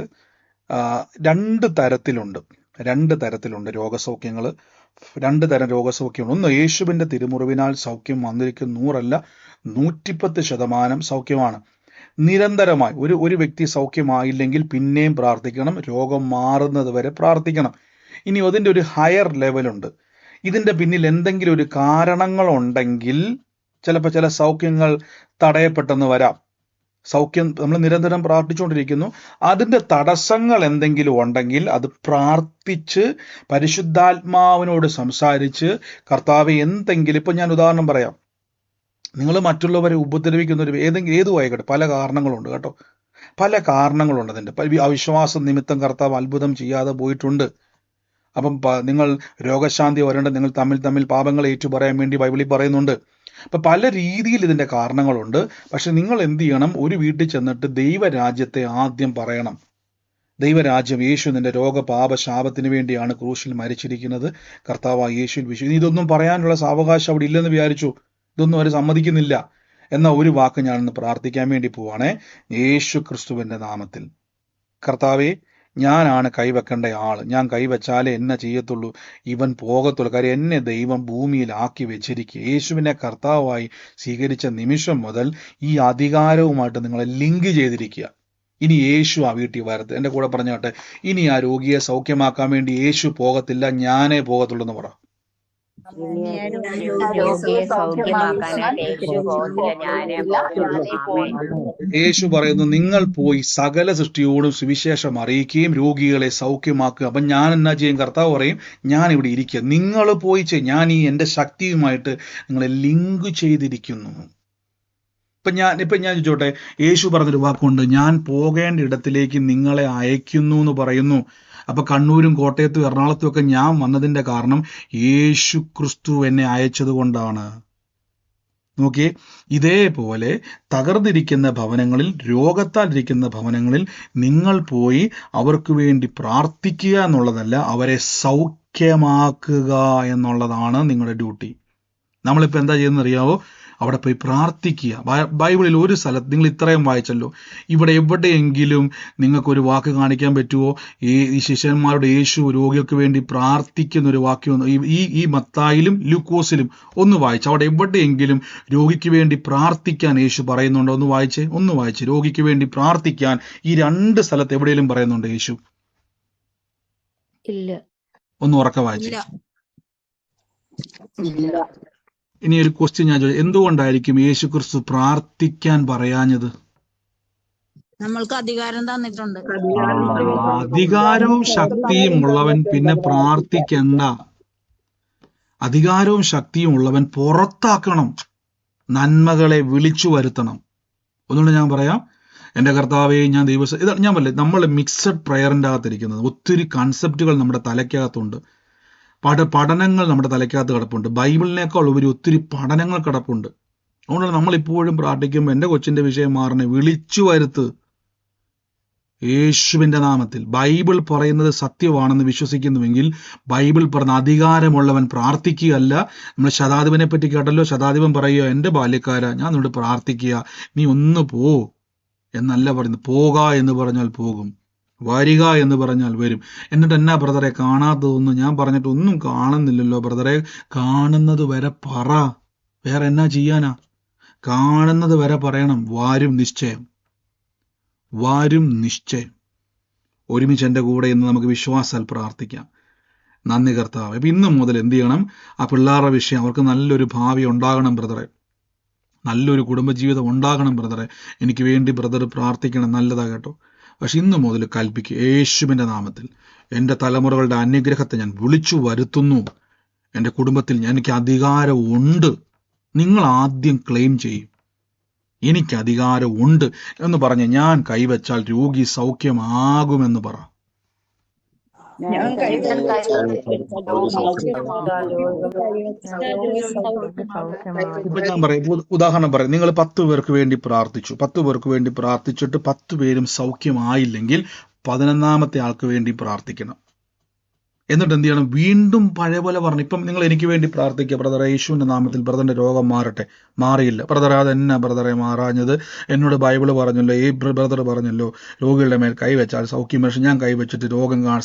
രണ്ട് തരത്തിലുണ്ട് രോഗസൗഖ്യങ്ങൾ. 2 തരം രോഗസൗഖ്യമുണ്ട്. ഒന്ന്, യേശുവിന്റെ തിരുമുറിവിനാൽ സൗഖ്യം വന്നിരിക്കുന്ന 100 110% സൗഖ്യമാണ്. നിരന്തരമായി ഒരു വ്യക്തി സൗഖ്യമായില്ലെങ്കിൽ പിന്നെയും പ്രാർത്ഥിക്കണം, രോഗം മാറുന്നത് വരെ പ്രാർത്ഥിക്കണം. ഇനി അതിൻ്റെ ഒരു ഹയർ ലെവലുണ്ട്. ഇതിന്റെ പിന്നിൽ എന്തെങ്കിലും ഒരു കാരണങ്ങളുണ്ടെങ്കിൽ ചിലപ്പോൾ ചില സൗഖ്യങ്ങൾ തടയപ്പെട്ടെന്ന് വരാം. സൗഖ്യം നമ്മൾ നിരന്തരം പ്രാർത്ഥിച്ചുകൊണ്ടിരിക്കുന്നു, അതിൻ്റെ തടസ്സങ്ങൾ എന്തെങ്കിലും ഉണ്ടെങ്കിൽ അത് പ്രാർത്ഥിച്ച് പരിശുദ്ധാത്മാവിനോട് സംസാരിച്ച് കർത്താവ് എന്തെങ്കിലും, ഇപ്പം ഞാൻ ഉദാഹരണം പറയാം, നിങ്ങൾ മറ്റുള്ളവരെ ഉപദ്രവിക്കുന്ന ഒരു ഏതും ആയിക്കോട്ടെ, പല കാരണങ്ങളുണ്ട് കേട്ടോ, പല കാരണങ്ങളുണ്ട്. അതിൻ്റെ അവിശ്വാസം നിമിത്തം കർത്താവ് അത്ഭുതം ചെയ്യാതെ പോയിട്ടുണ്ട്. അപ്പം നിങ്ങൾ രോഗശാന്തി വരേണ്ടത് നിങ്ങൾ തമ്മിൽ പാപങ്ങൾ ഏറ്റുപറയാൻ വേണ്ടി ബൈബിളിൽ പറയുന്നുണ്ട്. അപ്പം പല രീതിയിൽ ഇതിൻ്റെ കാരണങ്ങളുണ്ട്. പക്ഷെ നിങ്ങൾ എന്ത് ചെയ്യണം? ഒരു വീട്ടിൽ ചെന്നിട്ട് ദൈവരാജ്യത്തെ ആദ്യം പറയണം. ദൈവരാജ്യം, യേശു നിന്റെ രോഗപാപശാപത്തിന് വേണ്ടിയാണ് ക്രൂശിൽ മരിച്ചിരിക്കുന്നത്, കർത്താവ് യേശുവിൽ ഇതൊന്നും പറയാനുള്ള സാവകാശം അവിടെ ഇല്ലെന്ന് വിചാരിച്ചു. ഇതൊന്നും അവർ സമ്മതിക്കുന്നില്ല. എന്ന ഒരു വാക്ക് ഞാനിന്ന് പ്രാർത്ഥിക്കാൻ വേണ്ടി പോവാണേ. യേശു ക്രിസ്തുവിൻ്റെ നാമത്തിൽ, കർത്താവേ, ഞാനാണ് കൈവെക്കേണ്ട ആൾ. ഞാൻ കൈവച്ചാലേ എന്നെ ചെയ്യത്തുള്ളൂ, ഇവൻ പോകത്തുള്ളൂ. കാര്യം എന്നെ ദൈവം ഭൂമിയിൽ ആക്കി വെച്ചിരിക്കുക. യേശുവിനെ കർത്താവായി സ്വീകരിച്ച നിമിഷം മുതൽ ഈ അധികാരവുമായിട്ട് നിങ്ങളെ ലിങ്ക് ചെയ്തിരിക്കുക. ഇനി യേശു ആ വീട്ടിൽ വരരുത്. എൻ്റെ കൂടെ പറഞ്ഞാട്ടെ, ഇനി ആ രോഗിയെ സൗഖ്യമാക്കാൻ വേണ്ടി യേശു പോകത്തില്ല, ഞാനേ പോകത്തുള്ളൂ എന്ന് പറ. യേശു പറയുന്നു, നിങ്ങൾ പോയി സകല സൃഷ്ടിയോടും സുവിശേഷം അറിയിക്കുകയും രോഗികളെ സൗഖ്യമാക്കുക. അപ്പൊ ഞാൻ എന്നാ ചെയ്യും? കർത്താവ് പറയും, ഞാൻ ഇവിടെ ഇരിക്കുക, നിങ്ങൾ പോയി ചെയ്യും. ഞാൻ ഈ എൻ്റെ ശക്തിയുമായിട്ട് നിങ്ങളെ ലിങ്ക് ചെയ്തിരിക്കുന്നു. ഇപ്പൊ ഞാൻ ചോദിച്ചോട്ടെ, യേശു പറഞ്ഞൊരു വാക്കുണ്ട്, ഞാൻ പോകേണ്ട ഇടത്തിലേക്ക് നിങ്ങളെ അയക്കുന്നു എന്ന് പറയുന്നു. അപ്പൊ കണ്ണൂരും കോട്ടയത്തും എറണാകുളത്തും ഒക്കെ ഞാൻ വന്നതിന്റെ കാരണം യേശു ക്രിസ്തു എന്നെ അയച്ചത് കൊണ്ടാണ്. നോക്കിയേ, ഇതേപോലെ തകർന്നിരിക്കുന്ന ഭവനങ്ങളിൽ, രോഗത്താൽ ഇരിക്കുന്ന ഭവനങ്ങളിൽ നിങ്ങൾ പോയി അവർക്ക് വേണ്ടി പ്രാർത്ഥിക്കുക എന്നുള്ളതല്ല, അവരെ സൗഖ്യമാക്കുക എന്നുള്ളതാണ് നിങ്ങളുടെ ഡ്യൂട്ടി. നമ്മളിപ്പോൾ എന്താ ചെയ്യുന്നത് അറിയാവോ? അവിടെ പോയി പ്രാർത്ഥിക്കുക. ബൈബിളിൽ ഒരു സ്ഥലത്ത് നിങ്ങൾ ഇത്രയും വായിച്ചല്ലോ, ഇവിടെ എവിടെയെങ്കിലും നിങ്ങൾക്കൊരു വാക്ക് കാണിക്കാൻ പറ്റുമോ ഈ ശിഷ്യന്മാരുടെ യേശു രോഗികൾക്ക് വേണ്ടി പ്രാർത്ഥിക്കുന്ന ഒരു വാക്യം ഈ മത്തായിലും ലൂക്കോസിലും ഒന്ന് വായിച്ചു. അവിടെ എവിടെയെങ്കിലും രോഗിക്ക് വേണ്ടി പ്രാർത്ഥിക്കാൻ യേശു പറയുന്നുണ്ടോ? ഒന്ന് വായിച്ച് രോഗിക്ക് വേണ്ടി പ്രാർത്ഥിക്കാൻ ഈ 2 സ്ഥലത്ത് എവിടെയെങ്കിലും പറയുന്നുണ്ടോ യേശു? ഇല്ല. ഒന്ന് ഉറക്കെ വായിച്ചേ. ഇനി ഒരു ക്വസ്റ്റ്യൻ ഞാൻ ചോദിച്ചു, എന്തുകൊണ്ടായിരിക്കും യേശു ക്രിസ്തു പ്രാർത്ഥിക്കാൻ പറയാഞ്ഞത്? നമ്മൾക്ക് അധികാരം തന്നിട്ടുണ്ട്. അധികാരവും ശക്തിയും ഉള്ളവൻ പിന്നെ പ്രാർത്ഥിക്കണ്ട. അധികാരവും ശക്തിയും ഉള്ളവൻ പുറത്താക്കണം, നന്മകളെ വിളിച്ചു വരുത്തണം. ഒന്നുകൊണ്ട് ഞാൻ പറയാം, എൻ്റെ കർത്താവേ ഞാൻ ദൈവം ഇതാ ഞാൻ പറയില്ലേ, നമ്മൾ മിക്സഡ് പ്രയറിൻ്റെ അകത്തിരിക്കുന്നത്. ഒത്തിരി കൺസെപ്റ്റുകൾ നമ്മുടെ തലയ്ക്കകത്തുണ്ട്, പഠനങ്ങൾ നമ്മുടെ തലയ്ക്കകത്ത് കിടപ്പുണ്ട്, ബൈബിളിനേക്കാൾ ഉപരി ഒത്തിരി പഠനങ്ങൾ കിടപ്പുണ്ട്. അതുകൊണ്ടാണ് നമ്മളിപ്പോഴും പ്രാർത്ഥിക്കുമ്പോൾ എൻ്റെ കൊച്ചിൻ്റെ വിഷയം മാറണേ, വിളിച്ചു വരുത്ത് യേശുവിൻ്റെ നാമത്തിൽ. ബൈബിൾ പറയുന്നത് സത്യമാണെന്ന് വിശ്വസിക്കുന്നുവെങ്കിൽ ബൈബിൾ പറഞ്ഞ അധികാരമുള്ളവൻ പ്രാർത്ഥിക്കുകയല്ല. നമ്മൾ ശതാധിപനെ പറ്റി കേട്ടല്ലോ, ശതാധിപൻ പറയുക, എൻ്റെ ബാല്യക്കാരാ ഞാൻ നിന്നോട് പ്രാർത്ഥിക്കുക, നീ ഒന്ന് പോ എന്നല്ല പറയുന്നത്. പോക എന്ന് പറഞ്ഞാൽ പോകും, വരിക എന്ന് പറഞ്ഞാൽ വരും. എന്നിട്ട് എന്നാ ബ്രദറെ കാണാത്തതൊന്നും ഞാൻ പറഞ്ഞിട്ട് ഒന്നും കാണുന്നില്ലല്ലോ ബ്രദറെ? കാണുന്നത് വരെ പറ, വേറെ എന്നാ ചെയ്യാനാ? കാണുന്നത് വരെ പറയണം. വാരും നിശ്ചയം. ഒരുമിച്ച് എൻ്റെ കൂടെ ഇന്ന് നമുക്ക് വിശ്വാസാൽ പ്രാർത്ഥിക്കാം. നന്ദി കർത്താവ്. അപ്പം ഇന്ന് മുതൽ എന്ത് ചെയ്യണം? ആ പിള്ളേരുടെ വിഷയം, അവർക്ക് നല്ലൊരു ഭാവി ഉണ്ടാകണം ബ്രദറെ, നല്ലൊരു കുടുംബജീവിതം ഉണ്ടാകണം ബ്രദറെ, എനിക്ക് വേണ്ടി ബ്രദർ പ്രാർത്ഥിക്കണം. നല്ലതാ കേട്ടോ. പക്ഷെ ഇന്ന് മുതൽ കൽപ്പിക്കുക, യേശുവിൻ്റെ നാമത്തിൽ എൻ്റെ തലമുറകളുടെ അനുഗ്രഹത്തെ ഞാൻ വിളിച്ചു വരുത്തുന്നു. എൻ്റെ കുടുംബത്തിൽ എനിക്ക് അധികാരമുണ്ട്. നിങ്ങൾ ആദ്യം ക്ലെയിം ചെയ്യും, എനിക്ക് അധികാരമുണ്ട് എന്ന് പറഞ്ഞ് ഞാൻ കൈവച്ചാൽ രോഗി സൗഖ്യമാകുമെന്ന് പറ. ഇപ്പൊ ഞാൻ പറയും, ഉദാഹരണം പറയാം. നിങ്ങൾ 10 പേർക്ക് വേണ്ടി പ്രാർത്ഥിച്ചു, 10 പേർക്ക് വേണ്ടി പ്രാർത്ഥിച്ചിട്ട് 10 പേരും സൗഖ്യമായില്ലെങ്കിൽ 11ാമത്തെ ആൾക്ക് വേണ്ടി പ്രാർത്ഥിക്കണം. എന്നിട്ട് എന്ത് ചെയ്യണം? വീണ്ടും പഴയ പോലെ പറഞ്ഞു. ഇപ്പം നിങ്ങൾ എനിക്ക് വേണ്ടി പ്രാർത്ഥിക്കുക, ബ്രദറെ യേശുവിൻ്റെ നാമത്തിൽ ബ്രദറിന്റെ രോഗം മാറട്ടെ. മാറിയില്ല ബ്രദറെ, അതെന്നാ ബ്രദറെ മാറാഞ്ഞത്? എന്നോട് ബൈബിള് പറഞ്ഞല്ലോ, ഈ ബ്രദർ പറഞ്ഞല്ലോ രോഗികളുടെ മേൽ കൈവച്ചാൽ സൗഖ്യം. പക്ഷെ ഞാൻ കൈവച്ചിട്ട്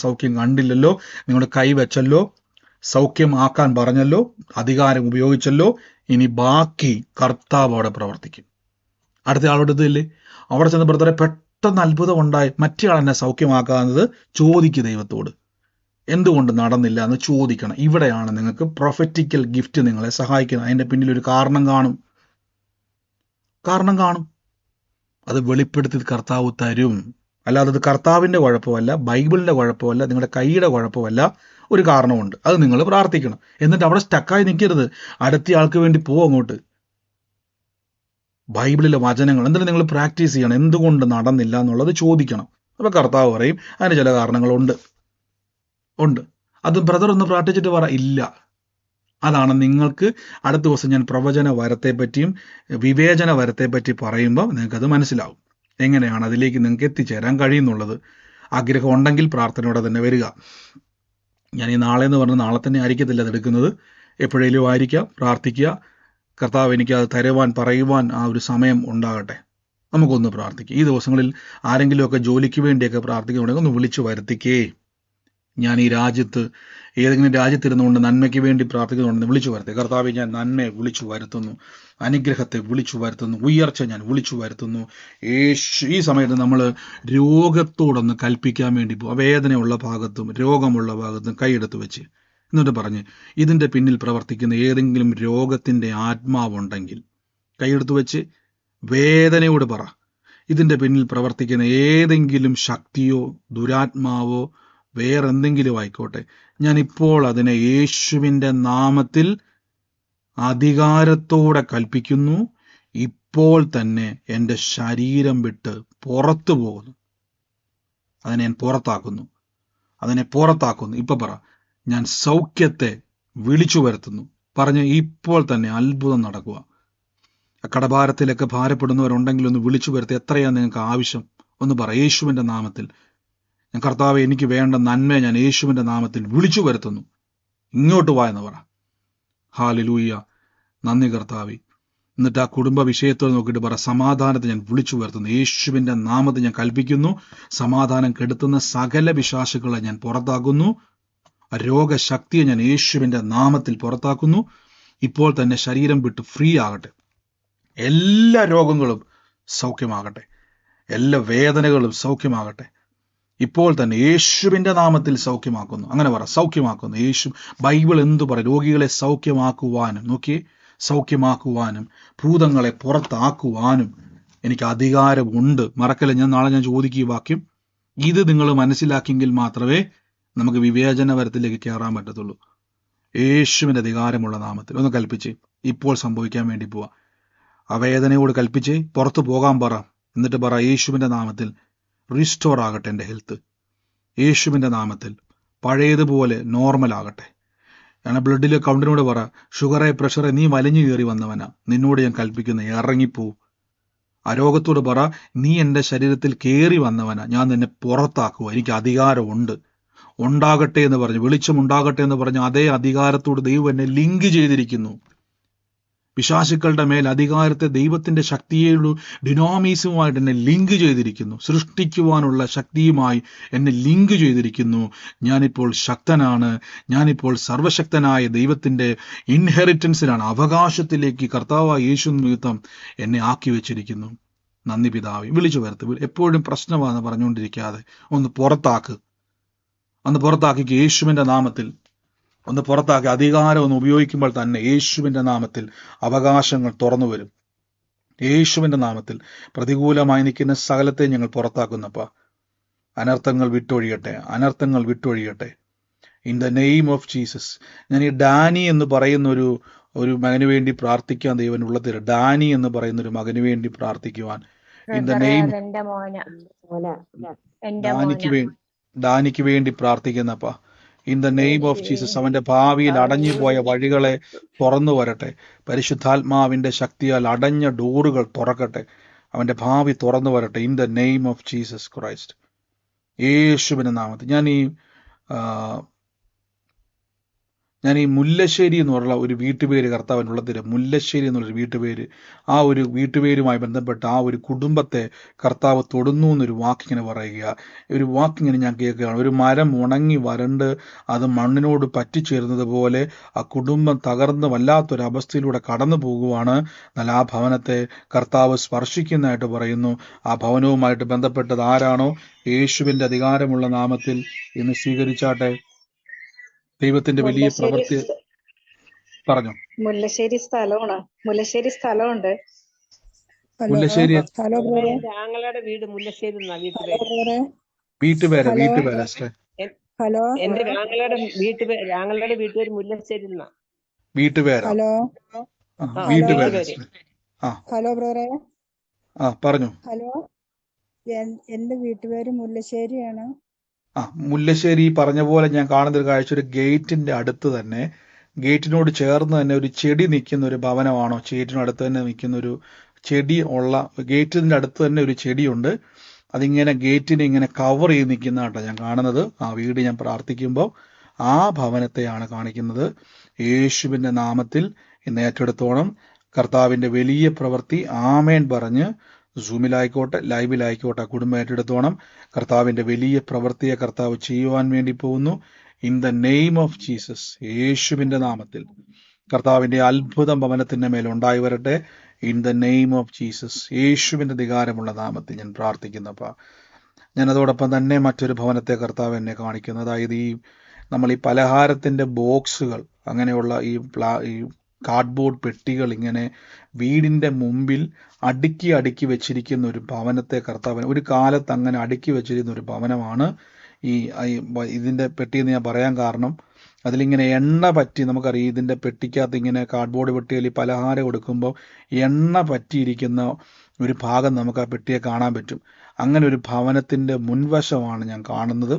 സൗഖ്യം കണ്ടില്ലല്ലോ. നിങ്ങളുടെ കൈവച്ചല്ലോ, സൗഖ്യമാക്കാൻ പറഞ്ഞല്ലോ, അധികാരം ഉപയോഗിച്ചല്ലോ. ഇനി ബാക്കി കർത്താവ് അവിടെ പ്രവർത്തിക്കും. അടുത്ത ആളോട് ഇതില്ലേ, അവിടെ ചെന്ന് ബ്രദറെ പെട്ടെന്ന് അത്ഭുതം ഉണ്ടായി, മറ്റേ ആൾ എന്നെ സൗഖ്യമാക്കാവുന്നത്? ചോദിക്കുക ദൈവത്തോട്, എന്തുകൊണ്ട് നടന്നില്ല എന്ന് ചോദിക്കണം. ഇവിടെയാണ് നിങ്ങൾക്ക് പ്രൊഫറ്റിക്കൽ ഗിഫ്റ്റ് നിങ്ങളെ സഹായിക്കുന്നത്. അതിൻ്റെ പിന്നിൽ ഒരു കാരണം കാണും. അത് വെളിപ്പെടുത്തി കർത്താവ് തരും. അല്ലാതെ അത് കർത്താവിൻ്റെ കുഴപ്പമല്ല, ബൈബിളിൻ്റെ കുഴപ്പമല്ല, നിങ്ങളുടെ കൈയുടെ കുഴപ്പമല്ല. ഒരു കാരണമുണ്ട്, അത് നിങ്ങൾ പ്രാർത്ഥിക്കണം. എന്നിട്ട് അവിടെ സ്റ്റക്കായി നിൽക്കരുത്. അടുത്ത ആൾക്ക് വേണ്ടി അങ്ങോട്ട്. ബൈബിളിലെ വചനങ്ങൾ എന്നിട്ട് നിങ്ങൾ പ്രാക്ടീസ് ചെയ്യണം. എന്തുകൊണ്ട് നടന്നില്ല എന്നുള്ളത് ചോദിക്കണം. അപ്പോൾ കർത്താവ് പറയും അതിന് ചില കാരണങ്ങളുണ്ട്. അത് ബ്രദർ ഒന്ന് പ്രാർത്ഥിച്ചിട്ട് പറ, ഇല്ല. അതാണ് നിങ്ങൾക്ക് അടുത്ത ദിവസം ഞാൻ പ്രവചന വരത്തെ പറ്റിയും വിവേചന വരത്തെ പറ്റി പറയുമ്പോൾ നിങ്ങൾക്കത് മനസ്സിലാവും, എങ്ങനെയാണ് അതിലേക്ക് നിങ്ങൾക്ക് എത്തിച്ചേരാൻ കഴിയുന്നുള്ളത്. ആഗ്രഹം ഉണ്ടെങ്കിൽ പ്രാർത്ഥനയോടെ തന്നെ വരിക. ഞാൻ ഈ നാളെ എന്ന് പറഞ്ഞാൽ നാളെ തന്നെ ആയിരിക്കത്തില്ല അതെടുക്കുന്നത്, എപ്പോഴേലും ആയിരിക്കാം. പ്രാർത്ഥിക്കുക, കർത്താവ് എനിക്ക് അത് തരുവാൻ പറയുവാൻ ആ ഒരു സമയം ഉണ്ടാകട്ടെ. നമുക്കൊന്ന് പ്രാർത്ഥിക്കുക. ഈ ദിവസങ്ങളിൽ ആരെങ്കിലുമൊക്കെ ജോലിക്ക് വേണ്ടിയൊക്കെ പ്രാർത്ഥിക്കുന്നുണ്ടെങ്കിൽ ഒന്ന് വിളിച്ചു വരുത്തിക്കേ. ഞാൻ ഈ രാജ്യത്ത് ഏതെങ്കിലും രാജ്യത്തിരുന്നുകൊണ്ട് നന്മയ്ക്ക് വേണ്ടി പ്രാർത്ഥിക്കുന്നുണ്ടെന്ന് വിളിച്ചു വരുത്തുക. കർത്താവെ, ഞാൻ നന്മയെ വിളിച്ചു വരുത്തുന്നു, അനുഗ്രഹത്തെ വിളിച്ചു വരുത്തുന്നു, ഉയർച്ച ഞാൻ വിളിച്ചു വരുത്തുന്നു. ഈ സമയത്ത് നമ്മൾ രോഗത്തോടൊന്ന് കൽപ്പിക്കാൻ വേണ്ടി പോകും. വേദനയുള്ള ഭാഗത്തും രോഗമുള്ള ഭാഗത്തും കൈയെടുത്ത് വെച്ച് എന്നിട്ട് പറഞ്ഞ്, ഇതിൻ്റെ പിന്നിൽ പ്രവർത്തിക്കുന്ന ഏതെങ്കിലും രോഗത്തിൻ്റെ ആത്മാവുണ്ടെങ്കിൽ കൈയെടുത്ത് വെച്ച് വേദനയോട് പറ, ഇതിൻ്റെ പിന്നിൽ പ്രവർത്തിക്കുന്ന ഏതെങ്കിലും ശക്തിയോ ദുരാത്മാവോ വേറെന്തെങ്കിലും ആയിക്കോട്ടെ, ഞാനിപ്പോൾ അതിനെ യേശുവിൻ്റെ നാമത്തിൽ അധികാരത്തോടെ കൽപ്പിക്കുന്നു. ഇപ്പോൾ തന്നെ എൻ്റെ ശരീരം വിട്ട് പുറത്തു പോകുന്നു. അതിനെ ഞാൻ പുറത്താക്കുന്നു. ഇപ്പൊ പറ, ഞാൻ സൗഖ്യത്തെ വിളിച്ചു വരുത്തുന്നു. പറഞ്ഞ് ഇപ്പോൾ തന്നെ അത്ഭുതം നടക്കുക. കടഭാരത്തിലൊക്കെ ഭാരപ്പെടുന്നവരുണ്ടെങ്കിൽ ഒന്ന് വിളിച്ചു വരുത്തി. എത്രയാണ് നിങ്ങൾക്ക് ആവശ്യം ഒന്ന് പറ. യേശുവിൻ്റെ നാമത്തിൽ ഞാൻ കർത്താവെ, എനിക്ക് വേണ്ട നന്മയെ ഞാൻ യേശുവിൻ്റെ നാമത്തിൽ വിളിച്ചു വരുത്തുന്നു. ഇങ്ങോട്ട് വാ എന്ന് പറ. ഹല്ലേലൂയ. നന്ദി കർത്താവേ, എന്നിട്ട് ആ കുടുംബ വിഷയത്തോട് നോക്കിയിട്ട് പറ, സമാധാനത്തെ ഞാൻ വിളിച്ചു വരുത്തുന്നു, യേശുവിന്റെ നാമത്തിൽ ഞാൻ കൽപ്പിക്കുന്നു, സമാധാനം കെടുത്തുന്ന സകല പിശാചുക്കളെ ഞാൻ പുറത്താക്കുന്നു, രോഗശക്തിയെ ഞാൻ യേശുവിന്റെ നാമത്തിൽ പുറത്താക്കുന്നു. ഇപ്പോൾ തന്നെ ശരീരം വിട്ട് ഫ്രീ ആകട്ടെ, എല്ലാ രോഗങ്ങളും സൗഖ്യമാകട്ടെ, എല്ലാ വേദനകളും സൗഖ്യമാകട്ടെ. ഇപ്പോൾ തന്നെ യേശുവിന്റെ നാമത്തിൽ സൗഖ്യമാക്കുന്നു. അങ്ങനെ പറ, സൗഖ്യമാക്കുന്നു. യേശു ബൈബിൾ എന്തു പറ, രോഗികളെ സൗഖ്യമാക്കുവാനും, നോക്കിയേ, സൗഖ്യമാക്കുവാനും ഭൂതങ്ങളെ പുറത്താക്കുവാനും എനിക്ക് അധികാരമുണ്ട്. മറക്കല്ല, നാളെ ഞാൻ ചോദിക്കും ഈ വാക്യം. ഇത് നിങ്ങൾ മനസ്സിലാക്കിയെങ്കിൽ മാത്രമേ നമുക്ക് വിവേചനപരത്തിലേക്ക് കയറാൻ പറ്റത്തുള്ളൂ. യേശുവിന്റെ അധികാരമുള്ള നാമത്തിൽ ഒന്ന് കൽപ്പിച്ച് ഇപ്പോൾ സംഭവിക്കാൻ വേണ്ടി പോവാ. ആ വേദനയോട് കൽപ്പിച്ച് പുറത്തു പോകാൻ പറ. എന്നിട്ട് പറ, യേശുവിന്റെ നാമത്തിൽ റീസ്റ്റോർ ആകട്ടെ എൻ്റെ ഹെൽത്ത്. യേശുവിന്റെ നാമത്തിൽ പഴയതുപോലെ നോർമൽ ആകട്ടെ. ഞാൻ ബ്ലഡിലെ കൗണ്ടിനോട് പറ, ഷുഗറെ പ്രഷറെ നീ വലിഞ്ഞു കയറി വന്നവനാ, നിന്നോട് ഞാൻ കൽപ്പിക്കുന്നു, ഇറങ്ങിപ്പോ. ആ രോഗത്തോട് പറ, നീ എൻ്റെ ശരീരത്തിൽ കയറി വന്നവനാ, ഞാൻ നിന്നെ പുറത്താക്കുക, എനിക്ക് അധികാരമുണ്ട്. ഉണ്ടാകട്ടെ എന്ന് പറഞ്ഞു, വെളിച്ചം ഉണ്ടാകട്ടെ എന്ന് പറഞ്ഞു, അതേ അധികാരത്തോട് ദൈവം എന്നെ ലിങ്ക് ചെയ്തിരിക്കുന്നു. പിശാചുക്കളുടെ മേൽ അധികാരത്തെ ദൈവത്തിന്റെ ശക്തിയുള്ള ഡിനോമീസുമായിട്ട് എന്നെ ലിങ്ക് ചെയ്തിരിക്കുന്നു. സൃഷ്ടിക്കുവാനുള്ള ശക്തിയുമായി എന്നെ ലിങ്ക് ചെയ്തിരിക്കുന്നു. ഞാനിപ്പോൾ ശക്തനാണ്. ഞാനിപ്പോൾ സർവശക്തനായ ദൈവത്തിന്റെ ഇൻഹെറിറ്റൻസിലാണ്, അവകാശത്തിലേക്ക് കർത്താവായ യേശു നിമിത്തം എന്നെ ആക്കി വെച്ചിരിക്കുന്നു. നന്ദി പിതാവേ. വിളിച്ചു വരുത്ത്. എപ്പോഴും പ്രശ്നമാണെന്ന് പറഞ്ഞുകൊണ്ടിരിക്കാതെ ഒന്ന് പുറത്താക്ക്. ഒന്ന് പുറത്താക്കി യേശുവിന്റെ നാമത്തിൽ ഒന്ന് പുറത്താക്കി. അധികാരം ഒന്ന് ഉപയോഗിക്കുമ്പോൾ തന്നെ യേശുവിന്റെ നാമത്തിൽ അവകാശങ്ങൾ തുറന്നു വരും. യേശുവിന്റെ നാമത്തിൽ പ്രതികൂലമായി നിൽക്കുന്ന സകലത്തെ ഞങ്ങൾ പുറത്താക്കുന്നപ്പ. അനർത്ഥങ്ങൾ വിട്ടൊഴിയട്ടെ, അനർത്ഥങ്ങൾ വിട്ടൊഴിയട്ടെ. In the name of Jesus. ഞാൻ ഈ ഡാനി എന്ന് പറയുന്ന ഒരു മകന് വേണ്ടി പ്രാർത്ഥിക്കാൻ ദൈവൻ ഉള്ളതില്ല. ഡാനി എന്ന് പറയുന്ന ഒരു മകന് വേണ്ടി പ്രാർത്ഥിക്കുവാൻ ഇൻ ദ നെയിം ഡാനിക്ക് വേണ്ടി പ്രാർത്ഥിക്കുന്നപ്പ. In the name of Jesus അവന്റെ ഭാവിയിൽ അടഞ്ഞുപോയ വഴികളെ തുറന്നു വരട്ടെ. പരിശുദ്ധാത്മാവിന്റെ ശക്തിയാൽ അടഞ്ഞ ഡോറുകൾ തുറക്കട്ടെ. അവന്റെ ഭാവി തുറന്നു വരട്ടെ. In the name of Jesus Christ. യേശുവിന്റെ നാമത്തിൽ ഞാൻ ഈ മുല്ലശ്ശേരി എന്നുള്ള ഒരു വീട്ടുപേര് കർത്താവിനുള്ളതില്ല. മുല്ലശ്ശേരി എന്നുള്ളൊരു വീട്ടുപേര്, ആ ഒരു വീട്ടുപേരുമായി ബന്ധപ്പെട്ട ആ ഒരു കുടുംബത്തെ കർത്താവ് തൊടുന്നു എന്നൊരു വാക്കിങ്ങനെ പറയുക. ഒരു വാക്കിങ്ങനെ ഞാൻ കേൾക്കുകയാണ്. ഒരു മരം ഉണങ്ങി വരണ്ട് അത് മണ്ണിനോട് പറ്റിച്ചേരുന്നത് പോലെ ആ കുടുംബം തകർന്ന് വല്ലാത്തൊരവസ്ഥയിലൂടെ കടന്നു പോകുവാണ്. എന്നാൽ ആ ഭവനത്തെ കർത്താവ് സ്പർശിക്കുന്നതായിട്ട് പറയുന്നു. ആ ഭവനവുമായിട്ട് ബന്ധപ്പെട്ടത് ആരാണോ യേശുവിന്റെ അധികാരമുള്ള നാമത്തിൽ ഇന്ന് സ്വീകരിച്ചാട്ടെ. ദൈവത്തിന്റെ വലിയ പ്രവൃത്തി പറഞ്ഞു. മുല്ലശ്ശേരി സ്ഥലമാണ്. മുല്ലശ്ശേരി സ്ഥലമുണ്ട്. മുല്ലശ്ശേരി ഞങ്ങളുടെ വീട് മുല്ലശ്ശേരി വീട്ടുപേരാ. ഹലോ, എന്റെ ഞങ്ങളുടെ വീട്ടുപേര് മുല്ലശ്ശേരി വീട്ടുപേരാ. ഹലോ ബ്രദറെ. പറഞ്ഞു. ഹലോ, എന്റെ വീട്ടുപേര് മുല്ലശ്ശേരിയാണ്. മുല്ലശ്ശേരി പറഞ്ഞ പോലെ ഞാൻ കാണുന്ന ഒരു കാഴ്ച, ഒരു ഗേറ്റിന്റെ അടുത്ത് തന്നെ, ഗേറ്റിനോട് ചേർന്ന് തന്നെ ഒരു ചെടി നിൽക്കുന്ന ഒരു ഭവനമാണോ? ഗേറ്റിനടുത്ത് തന്നെ നിൽക്കുന്ന ഒരു ചെടി ഉള്ള, ഗേറ്റിന്റെ അടുത്ത് തന്നെ ഒരു ചെടിയുണ്ട്. അതിങ്ങനെ ഗേറ്റിനെ ഇങ്ങനെ കവർ ചെയ്ത് നിൽക്കുന്നതാട്ടോ ഞാൻ കാണുന്നത്. ആ വീട് ഞാൻ പ്രാർത്ഥിക്കുമ്പോൾ ആ ഭവനത്തെയാണ് കാണിക്കുന്നത്. യേശുവിന്റെ നാമത്തിൽ ഇന്ന് ഏറ്റെടുത്തോണം. കർത്താവിന്റെ വലിയ പ്രവൃത്തി ആമേൻ പറഞ്ഞ് സൂമിലായിക്കോട്ടെ ലൈവിലായിക്കോട്ടെ കുടുംബം ഏറ്റെടുത്തോണം. കർത്താവിന്റെ വലിയ പ്രവൃത്തിയെ കർത്താവ് ചെയ്യുവാൻ വേണ്ടി പോകുന്നു. In the name of Jesus. യേശുവിന്റെ നാമത്തിൽ കർത്താവിന്റെ അത്ഭുതം ഭവനത്തിന്റെ മേൽ ഉണ്ടായി വരട്ടെ. In the name of Jesus. യേശുവിന്റെ അധികാരമുള്ള നാമത്തിൽ ഞാൻ പ്രാർത്ഥിക്കുന്നപ്പ. ഞാൻ അതോടൊപ്പം തന്നെ മറ്റൊരു ഭവനത്തെ കർത്താവ് എന്നെ കാണിക്കുന്നു. അതായത് നമ്മൾ ഈ പലഹാരത്തിന്റെ ബോക്സുകൾ, അങ്ങനെയുള്ള ഈ കാർഡ്ബോർഡ് പെട്ടികൾ ഇങ്ങനെ വീടിന്റെ മുമ്പിൽ അടുക്കി വെച്ചിരിക്കുന്ന ഒരു ഭവനത്തെ കർത്താവ്, ഒരു കാലത്ത് അങ്ങനെ അടുക്കി വെച്ചിരുന്ന ഒരു ഭവനമാണ് ഇതിന്റെ പെട്ടിയെന്ന് ഞാൻ പറയാൻ കാരണം, അതിലിങ്ങനെ എണ്ണ പറ്റി, നമുക്കറിയാം ഇതിന്റെ പെട്ടിക്കകത്ത് ഇങ്ങനെ കാർഡ്ബോർഡ് പെട്ടിയിൽ പലഹാരം കൊടുക്കുമ്പോൾ എണ്ണ പറ്റിയിരിക്കുന്ന ഒരു ഭാഗം നമുക്ക് ആ പെട്ടിയെ കാണാൻ പറ്റും. അങ്ങനെ ഒരു ഭവനത്തിന്റെ മുൻവശമാണ് ഞാൻ കാണുന്നത്.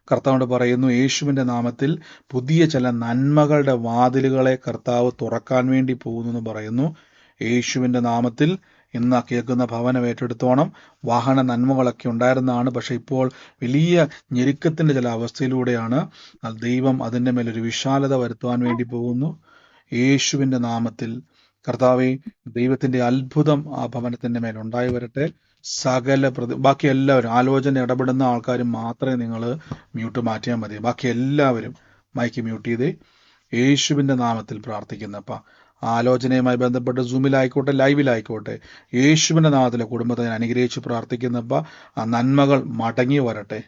കർത്താവോട് പറയുന്നു, യേശുവിന്റെ നാമത്തിൽ പുതിയ ചില നന്മകളുടെ വാതിലുകളെ കർത്താവ് തുറക്കാൻ വേണ്ടി പോകുന്നു എന്ന് പറയുന്നു. യേശുവിന്റെ നാമത്തിൽ ഇന്ന് കേൾക്കുന്ന ഭവനം ഏറ്റെടുത്തോണം. വാഹന നന്മകളൊക്കെ ഉണ്ടായിരുന്നതാണ്, പക്ഷെ ഇപ്പോൾ വലിയ ഞെരുക്കത്തിന്റെ ചില അവസ്ഥയിലൂടെയാണ്. ദൈവം അതിൻ്റെ മേലൊരു വിശാലത വരുത്തുവാൻ വേണ്ടി പോകുന്നു. യേശുവിന്റെ നാമത്തിൽ കർത്താവെ, ദൈവത്തിന്റെ അത്ഭുതം ആ ഭവനത്തിന്റെ മേൽ ഉണ്ടായി വരട്ടെ. സകല ബാക്കി എല്ലാവരും ആലോചന ഇടപെടുന്ന ആൾക്കാരും മാത്രമേ നിങ്ങൾ മ്യൂട്ട് മാറ്റിയാൽ മതി. ബാക്കി എല്ലാവരും മൈക്ക് മ്യൂട്ട് ചെയ്തേ. യേശുവിന്റെ നാമത്തിൽ പ്രാർത്ഥിക്കുന്നപ്പ ആലോചനയുമായി ബന്ധപ്പെട്ട് സൂമിലായിക്കോട്ടെ ലൈവിലായിക്കോട്ടെ, യേശുവിന്റെ നാമത്തിലെ കുടുംബത്തെ ഞാൻ അനുഗ്രഹിച്ച് പ്രാർത്ഥിക്കുന്നപ്പ ആ നന്മകൾ മടങ്ങി വരട്ടെ,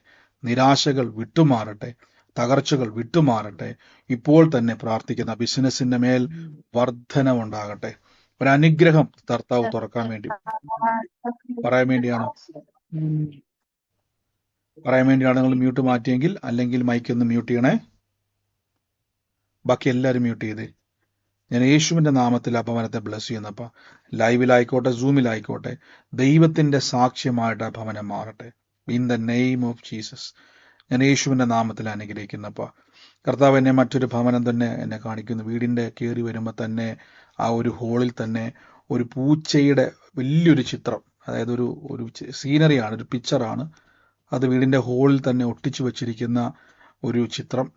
നിരാശകൾ വിട്ടുമാറട്ടെ, തകർച്ചകൾ വിട്ടുമാറട്ടെ. ഇപ്പോൾ തന്നെ പ്രാർത്ഥിക്കുന്ന ബിസിനസിന്റെ മേൽ വർധനമുണ്ടാകട്ടെ. ഒരനുഗ്രഹം കർത്താവ് തുറക്കാൻ വേണ്ടി പറയാൻ വേണ്ടിയാണ് നിങ്ങൾ മ്യൂട്ട് മാറ്റിയെങ്കിൽ, അല്ലെങ്കിൽ മൈക്ക് ഒന്ന് മ്യൂട്ട് ചെയ്യണേ. ബാക്കി എല്ലാവരും മ്യൂട്ട് ചെയ്തേ. ഞാൻ യേശുവിന്റെ നാമത്തിൽ ആ ഭവനത്തെ ബ്ലസ് ചെയ്യുന്നപ്പ ലൈവിലായിക്കോട്ടെ സൂമിലായിക്കോട്ടെ, ദൈവത്തിന്റെ സാക്ഷ്യമായിട്ട് ആ ഭവനം മാറട്ടെ. In the name of Jesus ഞാൻ യേശുവിന്റെ നാമത്തിൽ അനുഗ്രഹിക്കുന്നപ്പ കർത്താവ് എന്നെ മറ്റൊരു ഭവനം തന്നെ എന്നെ കാണിക്കുന്നു. വീടിന്റെ കയറി വരുമ്പോൾ തന്നെ ആ ഒരു ഹോളിൽ തന്നെ ഒരു പൂച്ചയുടെ വലിയൊരു ചിത്രം, അതായത് ഒരു ഒരു സീനറിയാണ്, ഒരു പിക്ചറാണ് അത്. വീടിന്റെ ഹോളിൽ തന്നെ ഒട്ടിച്ചു വച്ചിരിക്കുന്ന ഒരു ചിത്രം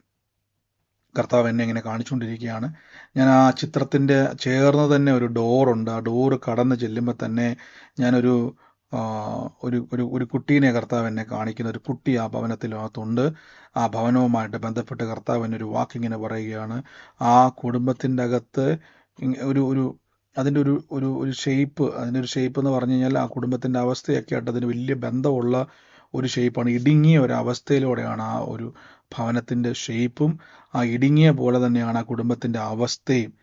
കർത്താവ് എന്നെ ഇങ്ങനെ കാണിച്ചുകൊണ്ടിരിക്കുകയാണ്. ഞാൻ ആ ചിത്രത്തിന്റെ ചേർന്ന് തന്നെ ഒരു ഡോറുണ്ട്. ആ ഡോറ് കടന്ന് ചെല്ലുമ്പോൾ തന്നെ ഞാനൊരു ഒരു ഒരു ഒരു കുട്ടീനെ കർത്താവ് എന്നെ കാണിക്കുന്ന ഒരു കുട്ടി ആ ഭവനത്തിനകത്തുണ്ട്. ആ ഭവനവുമായിട്ട് ബന്ധപ്പെട്ട് കർത്താവ് എന്നെ ഒരു വാക്കിങ്ങനെ പറയുകയാണ്. ആ കുടുംബത്തിൻ്റെ അകത്ത് ഒരു ഒരു അതിൻ്റെ ഒരു ഒരു ഒരു ഷേപ്പ്, അതിൻ്റെ ഒരു ഷേപ്പ് എന്ന് പറഞ്ഞു കഴിഞ്ഞാൽ ആ കുടുംബത്തിൻ്റെ അവസ്ഥയൊക്കെ ആയിട്ട് അതിന് വലിയ ബന്ധമുള്ള ഒരു ഷേപ്പാണ്. ഇടുങ്ങിയ ഒരു അവസ്ഥയിലൂടെയാണ് ആ ഒരു ഭവനത്തിൻ്റെ ഷേപ്പും ആ ഇടുങ്ങിയ പോലെ തന്നെയാണ് ആ കുടുംബത്തിൻ്റെ അവസ്ഥയും.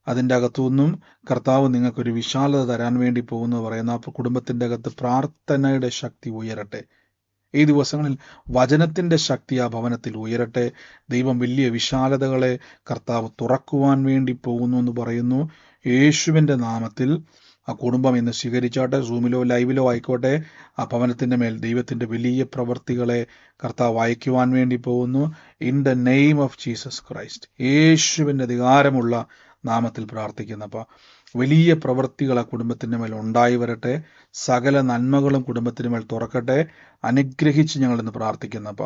അതിൻ്റെ അകത്തുനിന്നും കർത്താവ് നിങ്ങൾക്കൊരു വിശാലത തരാൻ വേണ്ടി പോകുന്നു പറയുന്ന ആ കുടുംബത്തിൻ്റെ അകത്ത് പ്രാർത്ഥനയുടെ ശക്തി ഉയരട്ടെ. ഈ ദിവസങ്ങളിൽ വചനത്തിൻ്റെ ശക്തി ആ ഭവനത്തിൽ ഉയരട്ടെ. ദൈവം വലിയ വിശാലതകളെ കർത്താവ് തുറക്കുവാൻ വേണ്ടി പോകുന്നു എന്ന് പറയുന്നു. യേശുവിൻ്റെ നാമത്തിൽ ആ കുടുംബം ഇന്ന് സ്വീകരിച്ചാട്ടെ. സൂമിലോ ലൈവിലോ ആയിക്കോട്ടെ, ആ ഭവനത്തിൻ്റെ മേൽ ദൈവത്തിൻ്റെ വലിയ പ്രവൃത്തികളെ കർത്താവ് അയക്കുവാൻ വേണ്ടി പോകുന്നു. In the name of Jesus Christ, യേശുവിൻ്റെ അധികാരമുള്ള നാമത്തിൽ പ്രാർത്ഥിക്കുന്നപ്പ വലിയ പ്രവൃത്തികൾ ആ കുടുംബത്തിൻ്റെ മേൽ ഉണ്ടായി വരട്ടെ. സകല നന്മകളും കുടുംബത്തിന് മേൽ തുറക്കട്ടെ. അനുഗ്രഹിച്ച് ഞങ്ങളിന്ന് പ്രാർത്ഥിക്കുന്നപ്പ.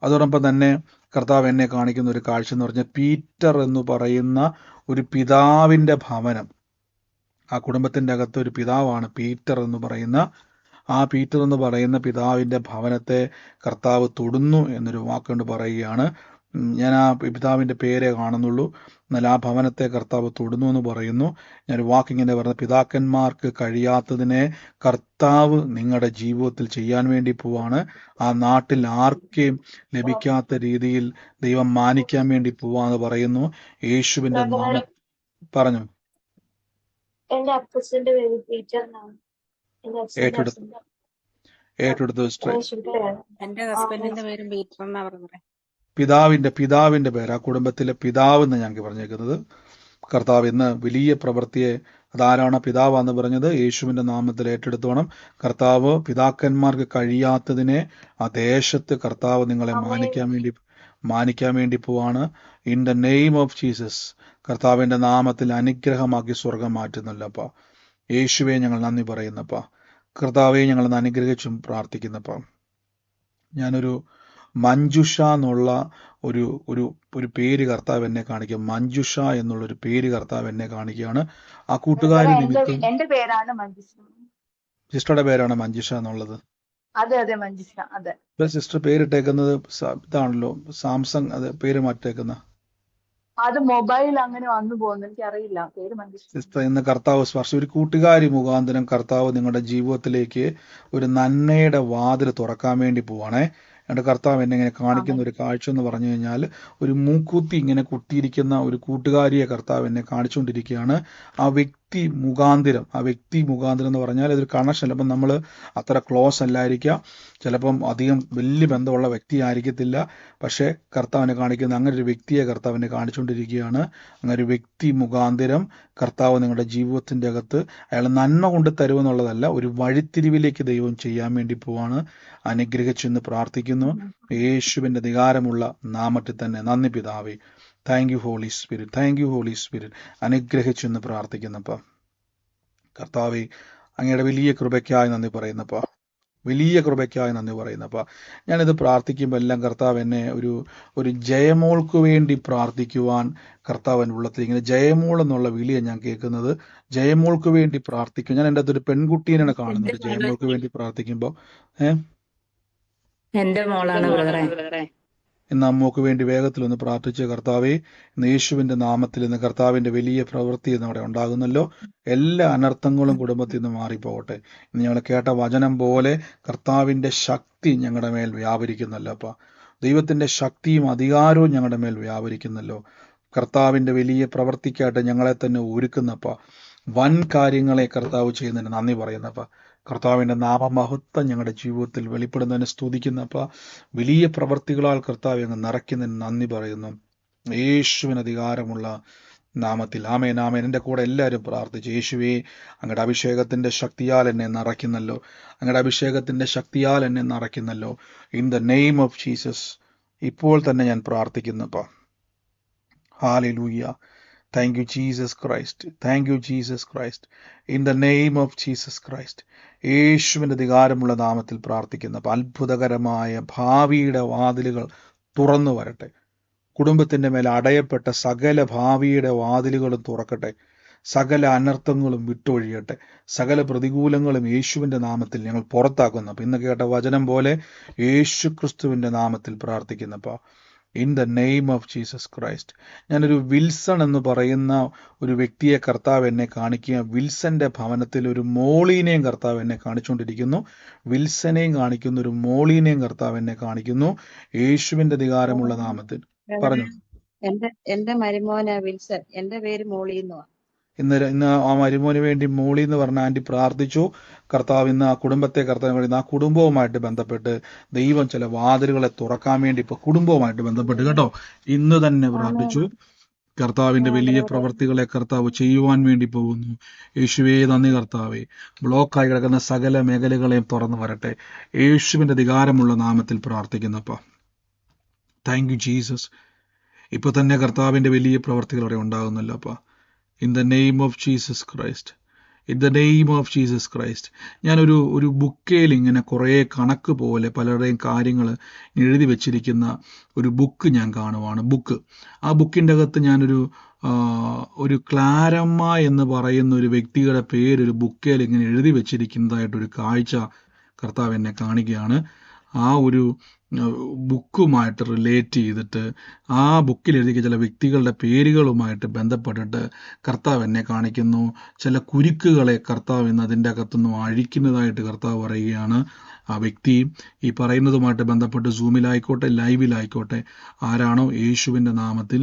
അതോടൊപ്പം തന്നെ കർത്താവ് എന്നെ കാണിക്കുന്ന ഒരു കാഴ്ച എന്ന് പറഞ്ഞാൽ പീറ്റർ എന്ന് പറയുന്ന ഒരു പിതാവിൻ്റെ ഭവനം. ആ കുടുംബത്തിൻ്റെ അകത്ത് ഒരു പിതാവാണ് പീറ്റർ എന്ന് പറയുന്ന. ആ പീറ്റർ എന്ന് പറയുന്ന പിതാവിൻ്റെ ഭവനത്തെ കർത്താവ് തൊടുന്നു എന്നൊരു വാക്കുകൊണ്ട് പറയുകയാണ്. ഞാൻ ആ പിതാവിൻ്റെ പേരെ കാണുന്നുള്ളൂ, എന്നാൽ ആ ഭവനത്തെ കർത്താവ് തൊടുന്നു എന്ന് പറയുന്നു. ഞാൻ വാക്കിങ്ങനെ പറഞ്ഞ പിതാക്കന്മാർക്ക് കഴിയാത്തതിനെ കർത്താവ് നിങ്ങളുടെ ജീവിതത്തിൽ ചെയ്യാൻ വേണ്ടി പോവാണ്. ആ നാട്ടിൽ ആർക്കെയും ലഭിക്കാത്ത രീതിയിൽ ദൈവം മാനിക്കാൻ വേണ്ടി പോവാന്ന് പറയുന്നു. യേശുവിന്റെ നാമം പറഞ്ഞു. എന്റെ അപ്പച്ചന്റെ പേര് പീറ്റർ എന്നാണ്. ഏറ്റെടുത്ത് എന്റെ ഹസ്ബൻഡിന്റെ പേരും പീറ്റർ എന്നാ പറഞ്ഞത്. പിതാവിന്റെ പേര്, ആ കുടുംബത്തിലെ പിതാവ് എന്ന് ഞങ്ങൾക്ക് പറഞ്ഞേക്കുന്നത്. കർത്താവ് ഇന്ന് വലിയ പ്രവൃത്തിയെ, അതാരാണ് പിതാവാന്ന് പറഞ്ഞത്, യേശുവിന്റെ നാമത്തിൽ ഏറ്റെടുത്തോണം. കർത്താവ് പിതാക്കന്മാർക്ക് കഴിയാത്തതിനെ ആ ദേശത്ത് കർത്താവ് നിങ്ങളെ മാനിക്കാൻ വേണ്ടി പോവാണ്. In the name of Jesus കർത്താവിന്റെ നാമത്തിൽ അനുഗ്രഹമാക്കി സ്വർഗം മാറ്റുന്നല്ലപ്പ. യേശുവെ ഞങ്ങൾ നന്ദി പറയുന്നപ്പ. കർത്താവെ ഞങ്ങൾ അനുഗ്രഹിച്ചും പ്രാർത്ഥിക്കുന്നപ്പ. ഞാനൊരു മഞ്ജുഷ എന്നുള്ള ഒരു ഒരു ഒരു പേര് കർത്താവ് എന്നെ കാണിക്കുക. മഞ്ജുഷ എന്നുള്ളൊരു പേര് കർത്താവ് എന്നെ കാണിക്കുകയാണ്. ആ കൂട്ടുകാരി നിമിത്തം. എന്റെ പേരാണ് മഞ്ജുഷ. സിസ്റ്ററുടെ പേരാണ് മഞ്ജുഷ എന്നുള്ളത്. അതെ അതെ മഞ്ജുഷ. അതെ. സിസ്റ്റർ പേരിട്ടേക്കുന്നത് ഇതാണല്ലോ, സാംസങ്. അത് പേര് മാറ്റേക്കുന്ന അത് മൊബൈൽ അങ്ങനെ വന്നു പോകുന്നു, എനിക്കറിയില്ല. പേര് മഞ്ജുഷ. സിസ്റ്റർ ഇന്ന് കർത്താവ് സ്പർശം. ഒരു കൂട്ടുകാരി മുഖാന്തരം കർത്താവ് നിങ്ങളുടെ ജീവിതത്തിലേക്ക് ഒരു നന്മയുടെ വാതിൽ തുറക്കാൻ വേണ്ടി പോവാണേ. എൻ്റെ കർത്താവ് എന്നെ ഇങ്ങനെ കാണിക്കുന്ന ഒരു കാഴ്ച എന്ന് പറഞ്ഞു കഴിഞ്ഞാൽ, ഒരു മൂക്കുത്തി ഇങ്ങനെ കുത്തിയിരിക്കുന്ന ഒരു കൂട്ടുകാരിയെ കർത്താവ് എന്നെ കാണിച്ചുകൊണ്ടിരിക്കുകയാണ്. ആ വ്യക്തി മുഖാന്തരം എന്ന് പറഞ്ഞാൽ ഇതൊരു കണക്ഷൻ. ചിലപ്പം നമ്മൾ അത്ര ക്ലോസ് അല്ലായിരിക്കാം, ചിലപ്പം അധികം വലിയ ബന്ധമുള്ള വ്യക്തി ആയിരിക്കത്തില്ല. പക്ഷേ കർത്താവിനെ കാണിക്കുന്ന അങ്ങനെ ഒരു വ്യക്തിയെ കർത്താവിനെ കാണിച്ചുകൊണ്ടിരിക്കുകയാണ്. അങ്ങനെ ഒരു വ്യക്തി മുഖാന്തരം കർത്താവ് നിങ്ങളുടെ ജീവിതത്തിൻ്റെ അകത്ത് അയാൾ നന്മ കൊണ്ട് തരുമെന്നുള്ളതല്ല, ഒരു വഴിത്തിരിവിലേക്ക് ദൈവം ചെയ്യാൻ വേണ്ടി പോവാണ്. അനുഗ്രഹിച്ചെന്ന് പ്രാർത്ഥിക്കുന്നു യേശുവിൻ്റെ അധികാരമുള്ള നാമത്തിൽ തന്നെ. നന്ദി പിതാവേ. Thank you Holy Spirit, thank you Holy Spirit. അനുഗ്രഹിച്ചെന്ന് പ്രാർത്ഥിക്കുന്നപ്പ. കർത്താവേ അങ്ങയുടെ വലിയ കൃപയ്ക്കായി നന്ദി പറയുന്നപ്പ. വലിയ കൃപയ്ക്കായി നന്ദി പറയുന്നു. അപ്പൊ ഞാനിത് പ്രാർത്ഥിക്കുമ്പോൾ എല്ലാം കർത്താവ് എന്നെ ഒരു ജയമോൾക്ക് വേണ്ടി പ്രാർത്ഥിക്കുവാൻ കർത്താവിൻ്റെ ഉള്ളത്തിൽ ഇങ്ങനെ ജയമോൾ എന്നുള്ള വിളിയെ ഞാൻ കേൾക്കുന്നത്. ജയമോൾക്ക് വേണ്ടി പ്രാർത്ഥിക്കും. ഞാൻ എൻ്റെ അകത്തൊരു പെൺകുട്ടീനെ കാണുന്നുണ്ട് ജയമോൾക്ക് വേണ്ടി പ്രാർത്ഥിക്കുമ്പോൾ. എന്റെ മോളാണ് ബ്രദറെ. ഇന്ന് അമ്മോക്ക് വേണ്ടി വേഗത്തിലൊന്ന് പ്രാർത്ഥിച്ച് കർത്താവെ, ഇന്ന് യേശുവിന്റെ നാമത്തിൽ ഇന്ന് കർത്താവിന്റെ വലിയ പ്രവൃത്തി ഇന്ന് അവിടെ ഉണ്ടാകുന്നല്ലോ. എല്ലാ അനർത്ഥങ്ങളും കുടുംബത്തിൽ നിന്ന് മാറിപ്പോകട്ടെ. ഇന്ന് ഞങ്ങൾ കേട്ട വചനം പോലെ കർത്താവിന്റെ ശക്തി ഞങ്ങളുടെ മേൽ വ്യാപരിക്കുന്നല്ലോ. അപ്പ ദൈവത്തിന്റെ ശക്തിയും അധികാരവും ഞങ്ങളുടെ മേൽ വ്യാപരിക്കുന്നല്ലോ. കർത്താവിന്റെ വലിയ പ്രവൃത്തിക്കായിട്ട് ഞങ്ങളെ തന്നെ ഒരുക്കുന്നപ്പ വൻ കാര്യങ്ങളെ കർത്താവ് ചെയ്യുന്നതിന് നന്ദി പറയുന്നപ്പ കർത്താവിന്റെ നാമമഹത്വം ഞങ്ങളുടെ ജീവിതത്തിൽ വെളിപ്പെടുന്നതിന് സ്തുതിക്കുന്നപ്പ വലിയ പ്രവർത്തികളാൽ കർത്താവ് അങ്ങ് നിറയ്ക്കുന്നതിന് നന്ദി പറയുന്നു. യേശുവിന് അധികാരമുള്ള നാമത്തിൽ ആമേൻ ആമേൻ. എൻ്റെ കൂടെ എല്ലാവരും പ്രാർത്ഥിച്ചു. യേശുവേ, അങ്ങയുടെ അഭിഷേകത്തിന്റെ ശക്തിയാൽ എന്നെ നിറയ്ക്കുന്നല്ലോ. അങ്ങയുടെ അഭിഷേകത്തിന്റെ ശക്തിയാൽ എന്നെ നിറയ്ക്കുന്നല്ലോ. In the name of Jesus ഇപ്പോൾ തന്നെ ഞാൻ പ്രാർത്ഥിക്കുന്നപ്പ. Hallelujah. Thank you, Jesus Christ. Thank you, Jesus Christ. In the name of Jesus Christ. യേശുവിന്റെ അധികാരമുള്ള നാമത്തിൽ പ്രാർത്ഥിക്കുന്ന അത്ഭുതകരമായ ഭാവിയുടെ വാതിലുകൾ തുറന്നു വരട്ടെ. കുടുംബത്തിന്റെ മേൽ അടയപ്പെട്ട സകല ഭാവിയുടെ വാതിലുകളും തുറക്കട്ടെ. സകല അനർത്ഥങ്ങളും വിട്ടൊഴിയട്ടെ. സകല പ്രതികൂലങ്ങളും യേശുവിന്റെ നാമത്തിൽ ഞങ്ങൾ പുറത്താക്കുന്നു. അപ്പൊ ഇന്ന് കേട്ട വചനം പോലെ യേശു ക്രിസ്തുവിന്റെ നാമത്തിൽ പ്രാർത്ഥിക്കുന്നപ്പ in the name of Jesus Christ. ഞാനൊരു വിൽസൺ എന്ന് പറയുന്ന ഒരു വ്യക്തിയെ കർത്താവ് എന്നെ കാണിക്കുക. വിൽസന്റെ ഭവനത്തിൽ ഒരു മോളീനെയും കർത്താവ് എന്നെ കാണിച്ചുകൊണ്ടിരിക്കുന്നു. വിൽസനെയും കാണിക്കുന്നു, ഒരു മോളീനെയും കർത്താവ് എന്നെ കാണിക്കുന്നു. യേശുവിന്റെ അധികാരമുള്ള നാമത്തിൽ പറഞ്ഞു. എന്റെ മരുമോനാ വിൽസൺ. എന്റെ പേര് മോളിന്നുവാ. ഇന്ന് ആ മരുമോന് വേണ്ടി മോളി എന്ന് പറഞ്ഞ ആന്റി പ്രാർത്ഥിച്ചു. കർത്താവ് ഇന്ന് ആ കുടുംബത്തെ കർത്താവ് ആ കുടുംബവുമായിട്ട് ബന്ധപ്പെട്ട് ദൈവം ചില വാതിലുകളെ തുറക്കാൻ വേണ്ടി ഇപ്പൊ കുടുംബവുമായിട്ട് ബന്ധപ്പെട്ട് കേട്ടോ ഇന്ന് തന്നെ പ്രാർത്ഥിച്ചു. കർത്താവിന്റെ വലിയ പ്രവർത്തികളെ കർത്താവ് ചെയ്യുവാൻ വേണ്ടി പോകുന്നു. യേശുവേ നന്ദി കർത്താവേ. ബ്ലോക്കായി കിടക്കുന്ന സകല മേഖലകളെയും തുറന്നു വരട്ടെ. യേശുവിന്റെ അധികാരമുള്ള നാമത്തിൽ പ്രാർത്ഥിക്കുന്നപ്പ. Thank you Jesus. ഇപ്പൊ തന്നെ കർത്താവിന്റെ വലിയ പ്രവർത്തികൾ അവിടെ ഉണ്ടാകുന്നല്ലോ അപ്പ. In the name of Jesus Christ. In the name of Jesus Christ. ഞാനൊരു ബുക്കേൽ ഇങ്ങനെ കുറേ കണക്ക് പോലെ പലരുടെയും കാര്യങ്ങൾ എഴുതി വെച്ചിരിക്കുന്ന ഒരു ബുക്ക് ഞാൻ കാണുവാണ്. ആ ബുക്കിൻ്റെ അകത്ത് ഒരു ക്ലാരമ്മ എന്ന് പറയുന്ന ഒരു വ്യക്തിയുടെ പേര് ഒരു ബുക്കേൽ ഇങ്ങനെ എഴുതി വെച്ചിരിക്കുന്നതായിട്ടൊരു കാഴ്ച കർത്താവ് എന്നെ കാണിക്കുകയാണ്. ആ ഒരു ബുക്കുമായിട്ട് റിലേറ്റ് ചെയ്തിട്ട് ആ ബുക്കിൽ എഴുതിയ ചില വ്യക്തികളുടെ പേരുകളുമായിട്ട് ബന്ധപ്പെട്ടിട്ട് കർത്താവ് എന്നെ കാണിക്കുന്നു. ചില കുരുക്കുകളെ കർത്താവ് ഇന്ന് അതിൻ്റെ അകത്തുനിന്നും അഴിക്കുന്നതായിട്ട് കർത്താവ് പറയുകയാണ്. ആ വ്യക്തി ഈ പറയുന്നതുമായിട്ട് ബന്ധപ്പെട്ട് സൂമിലായിക്കോട്ടെ ലൈവിലായിക്കോട്ടെ ആരാണോ യേശുവിൻ്റെ നാമത്തിൽ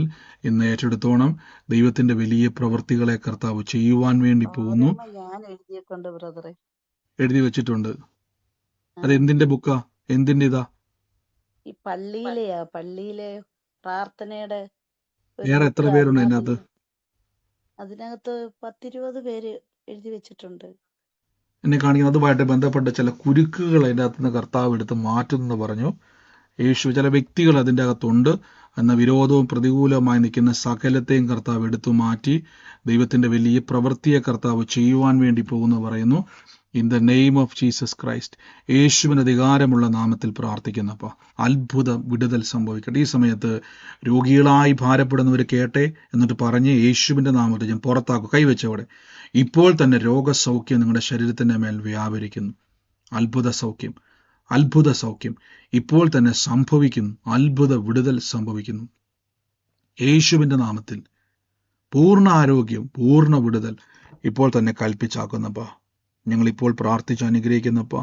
ഇന്ന് ഏറ്റെടുത്തോണം. ദൈവത്തിന്റെ വലിയ പ്രവൃത്തികളെ കർത്താവ് ചെയ്യുവാൻ വേണ്ടി പോകുന്നു. ഞാൻ എഴുതിയിട്ടുണ്ട് ബ്രദറെ. എഴുതി വെച്ചിട്ടുണ്ട്. അത് എന്തിന്റെ ബുക്കാ? എന്തിന്റെ ഇതാ? ഈ പള്ളിയിലെ പ്രാർത്ഥനയുടെ വേറെ എത്ര പേരുണ്ട് അതിനകത്ത്? അതിനകത്ത് 10-20 പേര് എഴുതി വെച്ചിട്ടുണ്ട്. എന്നെ കാണിക്കുന്നത് അതുമായിട്ട് ബന്ധപ്പെട്ട ചില കുരുക്കുകൾ അതിൻ്റെ അകത്ത് നിന്ന് കർത്താവ് എടുത്ത് മാറ്റുമെന്ന് പറഞ്ഞു. യേശു ചില വ്യക്തികൾ അതിൻ്റെ അകത്തുണ്ട് എന്ന വിരോധവും പ്രതികൂലമായി നിൽക്കുന്ന സകലത്തെയും കർത്താവ് എടുത്തു മാറ്റി ദൈവത്തിന്റെ വലിയ പ്രവൃത്തിയെ കർത്താവ് ചെയ്യുവാൻ വേണ്ടി പോകുന്നു പറയുന്നു. In the name of Jesus Christ. യേശുവിന് അധികാരമുള്ള നാമത്തിൽ പ്രാർത്ഥിക്കുന്നപ്പ അത്ഭുത വിടുതൽ സംഭവിക്കട്ടെ. ഈ സമയത്ത് രോഗികളായി ഭാരപ്പെടുന്നവർ കേട്ടെ എന്നിട്ട് പറഞ്ഞ് യേശുവിന്റെ നാമത്തിൽ ഞാൻ പുറത്താക്കും. കൈവച്ചവിടെ ഇപ്പോൾ തന്നെ രോഗസൗഖ്യം നിങ്ങളുടെ ശരീരത്തിന്റെ മേൽ വ്യാപരിക്കുന്നു. അത്ഭുത സൗഖ്യം ഇപ്പോൾ തന്നെ സംഭവിക്കുന്നു. അത്ഭുത വിടുതൽ സംഭവിക്കുന്നു. യേശുവിന്റെ നാമത്തിൽ പൂർണ്ണ ആരോഗ്യം, പൂർണ്ണ വിടുതൽ ഇപ്പോൾ തന്നെ കൽപ്പിച്ചാക്കുന്നപ്പ ഞങ്ങളിപ്പോൾ പ്രാർത്ഥിച്ച് അനുഗ്രഹിക്കുന്നപ്പ.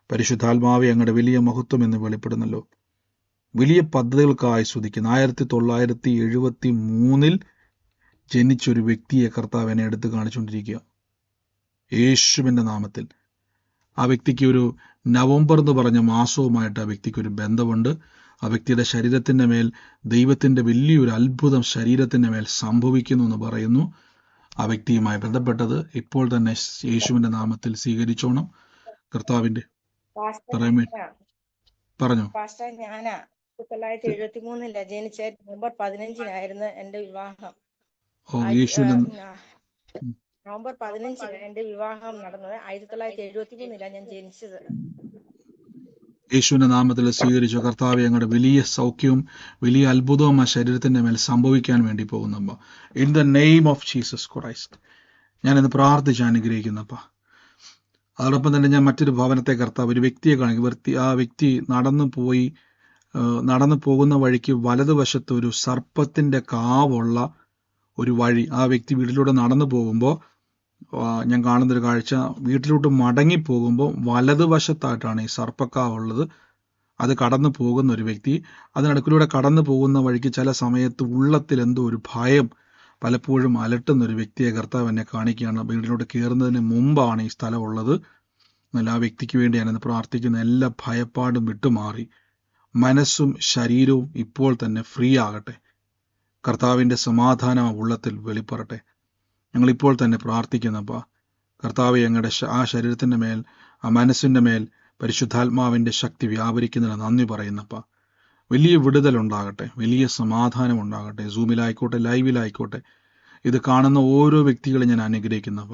പരിശുദ്ധാത്മാവെ അങ്ങയുടെ വലിയ മഹത്വം എന്ന് വെളിപ്പെടുന്നല്ലോ. വലിയ പദ്ധതികൾക്കായി സ്തുതിക്കുന്നു. 1973 ജനിച്ചൊരു വ്യക്തിയെ കർത്താവ് എന്നെ എടുത്ത് കാണിച്ചുകൊണ്ടിരിക്കുക യേശുവിന്റെ നാമത്തിൽ. ആ വ്യക്തിക്ക് ഒരു നവംബർ എന്ന് പറഞ്ഞ മാസവുമായിട്ട് ആ വ്യക്തിക്ക് ഒരു ബന്ധമുണ്ട്. ആ വ്യക്തിയുടെ ശരീരത്തിന്റെ മേൽ ദൈവത്തിന്റെ വലിയൊരു അത്ഭുതം ശരീരത്തിന്റെ മേൽ സംഭവിക്കുന്നു എന്ന് പറയുന്നു. ആ വ്യക്തിയുമായി ബന്ധപ്പെട്ടത് ഇപ്പോൾ തന്നെ യേശുവിന്റെ നാമത്തിൽ സ്വീകരിച്ചോണം. കർത്താവിന്റെ പറഞ്ഞു. ഞാനാ 1973 ജനിച്ച നവംബർ 15 എന്റെ വിവാഹം. നവംബർ 15 എന്റെ വിവാഹം നടന്നത്. 1973 ഞാൻ ജനിച്ചത്. യേശുവിന്റെ നാമത്തിൽ സ്വീകരിച്ചു. കർത്താവെ, ഞങ്ങളുടെ വലിയ സൗഖ്യവും വലിയ അത്ഭുതവും ആ ശരീരത്തിന്റെ മേൽ സംഭവിക്കാൻ വേണ്ടി പോകുന്നപ്പ. In the name of Jesus Christ ഞാനിന്ന് പ്രാർത്ഥിച്ച് അനുഗ്രഹിക്കുന്നപ്പ. അതോടൊപ്പം തന്നെ ഞാൻ മറ്റൊരു ഭവനത്തെ കർത്താവ് ഒരു വ്യക്തിയെ കാണിക്കും. ആ വ്യക്തി നടന്നു പോകുന്ന വഴിക്ക് വലതുവശത്ത് ഒരു സർപ്പത്തിന്റെ കാവുള്ള ഒരു വഴി. ആ വ്യക്തി വീട്ടിലൂടെ നടന്നു പോകുമ്പോൾ ഞാൻ കാണുന്നൊരു കാഴ്ച, വീട്ടിലോട്ട് മടങ്ങി പോകുമ്പോൾ വലതുവശത്തായിട്ടാണ് ഈ സർപ്പക്കാവുള്ളത്. അത് കടന്നു പോകുന്ന ഒരു വ്യക്തി അതിനടുക്കിലൂടെ കടന്നു പോകുന്ന വഴിക്ക് ചില സമയത്ത് ഉള്ളത്തിൽ എന്തോ ഒരു ഭയം പലപ്പോഴും അലട്ടുന്ന ഒരു വ്യക്തിയെ കർത്താവ് എന്നെ കാണിക്കുകയാണ്. വീട്ടിലോട്ട് കയറുന്നതിന് മുമ്പാണ് ഈ സ്ഥലം ഉള്ളത്. എന്നാൽ ആ വ്യക്തിക്ക് വേണ്ടി ഞാനിന്ന് പ്രാർത്ഥിക്കുന്ന എല്ലാ ഭയപ്പാടും വിട്ടുമാറി മനസ്സും ശരീരവും ഇപ്പോൾ തന്നെ ഫ്രീ ആകട്ടെ. കർത്താവിൻ്റെ സമാധാനം ഉള്ളത്തിൽ വെളിപ്പെടട്ടെ. ഞങ്ങളിപ്പോൾ തന്നെ പ്രാർത്ഥിക്കുന്നപ്പ കർത്താവ് ഞങ്ങളുടെ ആ ശരീരത്തിൻ്റെ മേൽ, ആ മനസ്സിൻ്റെ മേൽ പരിശുദ്ധാത്മാവിൻ്റെ ശക്തി വ്യാപരിക്കുന്നതിന് നന്ദി പറയുന്നപ്പ. വലിയ വിടുതലുണ്ടാകട്ടെ, വലിയ സമാധാനം ഉണ്ടാകട്ടെ. സൂമിലായിക്കോട്ടെ, ലൈവിലായിക്കോട്ടെ, ഇത് കാണുന്ന ഓരോ വ്യക്തികളും ഞാൻ അനുഗ്രഹിക്കുന്നപ്പ.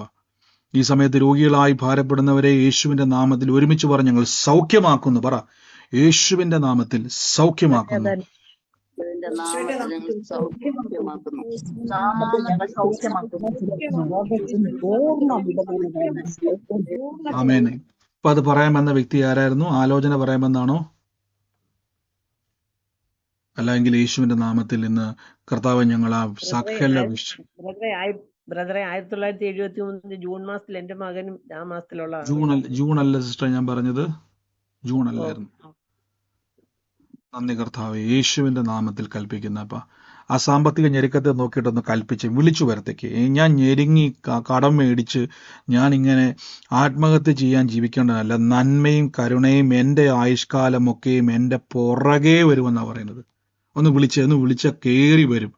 ഈ സമയത്ത് രോഗികളായി ഭാരപ്പെടുന്നവരെ യേശുവിൻ്റെ നാമത്തിൽ ഒരുമിച്ച് പറഞ്ഞ് ഞങ്ങൾ സൗഖ്യമാക്കുന്നു. പറ, യേശുവിൻ്റെ നാമത്തിൽ സൗഖ്യമാക്കുന്നു. ആമേൻ. ഇപ്പൊ അത് പറയാമെന്ന വ്യക്തി ആരായിരുന്നു? ആലോചന പറയാമെന്നാണോ? അല്ലെങ്കിൽ യേശുവിന്റെ നാമത്തിൽ ഇന്ന് കർത്താവ് ഞങ്ങൾ ആ സകല ബ്രദറെ 1973 ജൂൺ മാസത്തിൽ എന്റെ മകനും ആ മാസത്തിലുള്ള ജൂൺ അല്ല സിസ്റ്റർ ഞാൻ പറഞ്ഞത്, ജൂൺ അല്ലായിരുന്നു. നന്ദി കർത്താവ്. യേശുവിന്റെ നാമത്തിൽ കൽപ്പിക്കുന്നപ്പ ആ സാമ്പത്തിക ഞെരുക്കത്തെ നോക്കിയിട്ടൊന്ന് കൽപ്പിച്ച് വിളിച്ചു വരത്തേക്ക്. ഞാൻ ഞെരുങ്ങി കടം മേടിച്ച് ഞാൻ ഇങ്ങനെ ആത്മഹത്യ ചെയ്യാൻ ജീവിക്കേണ്ടതല്ല. നന്മയും കരുണയും എൻ്റെ ആയുഷ്കാലമൊക്കെയും എൻ്റെ പുറകെ വരുമെന്നാണ് പറയുന്നത്. ഒന്ന് വിളിച്ച കയറി വരും.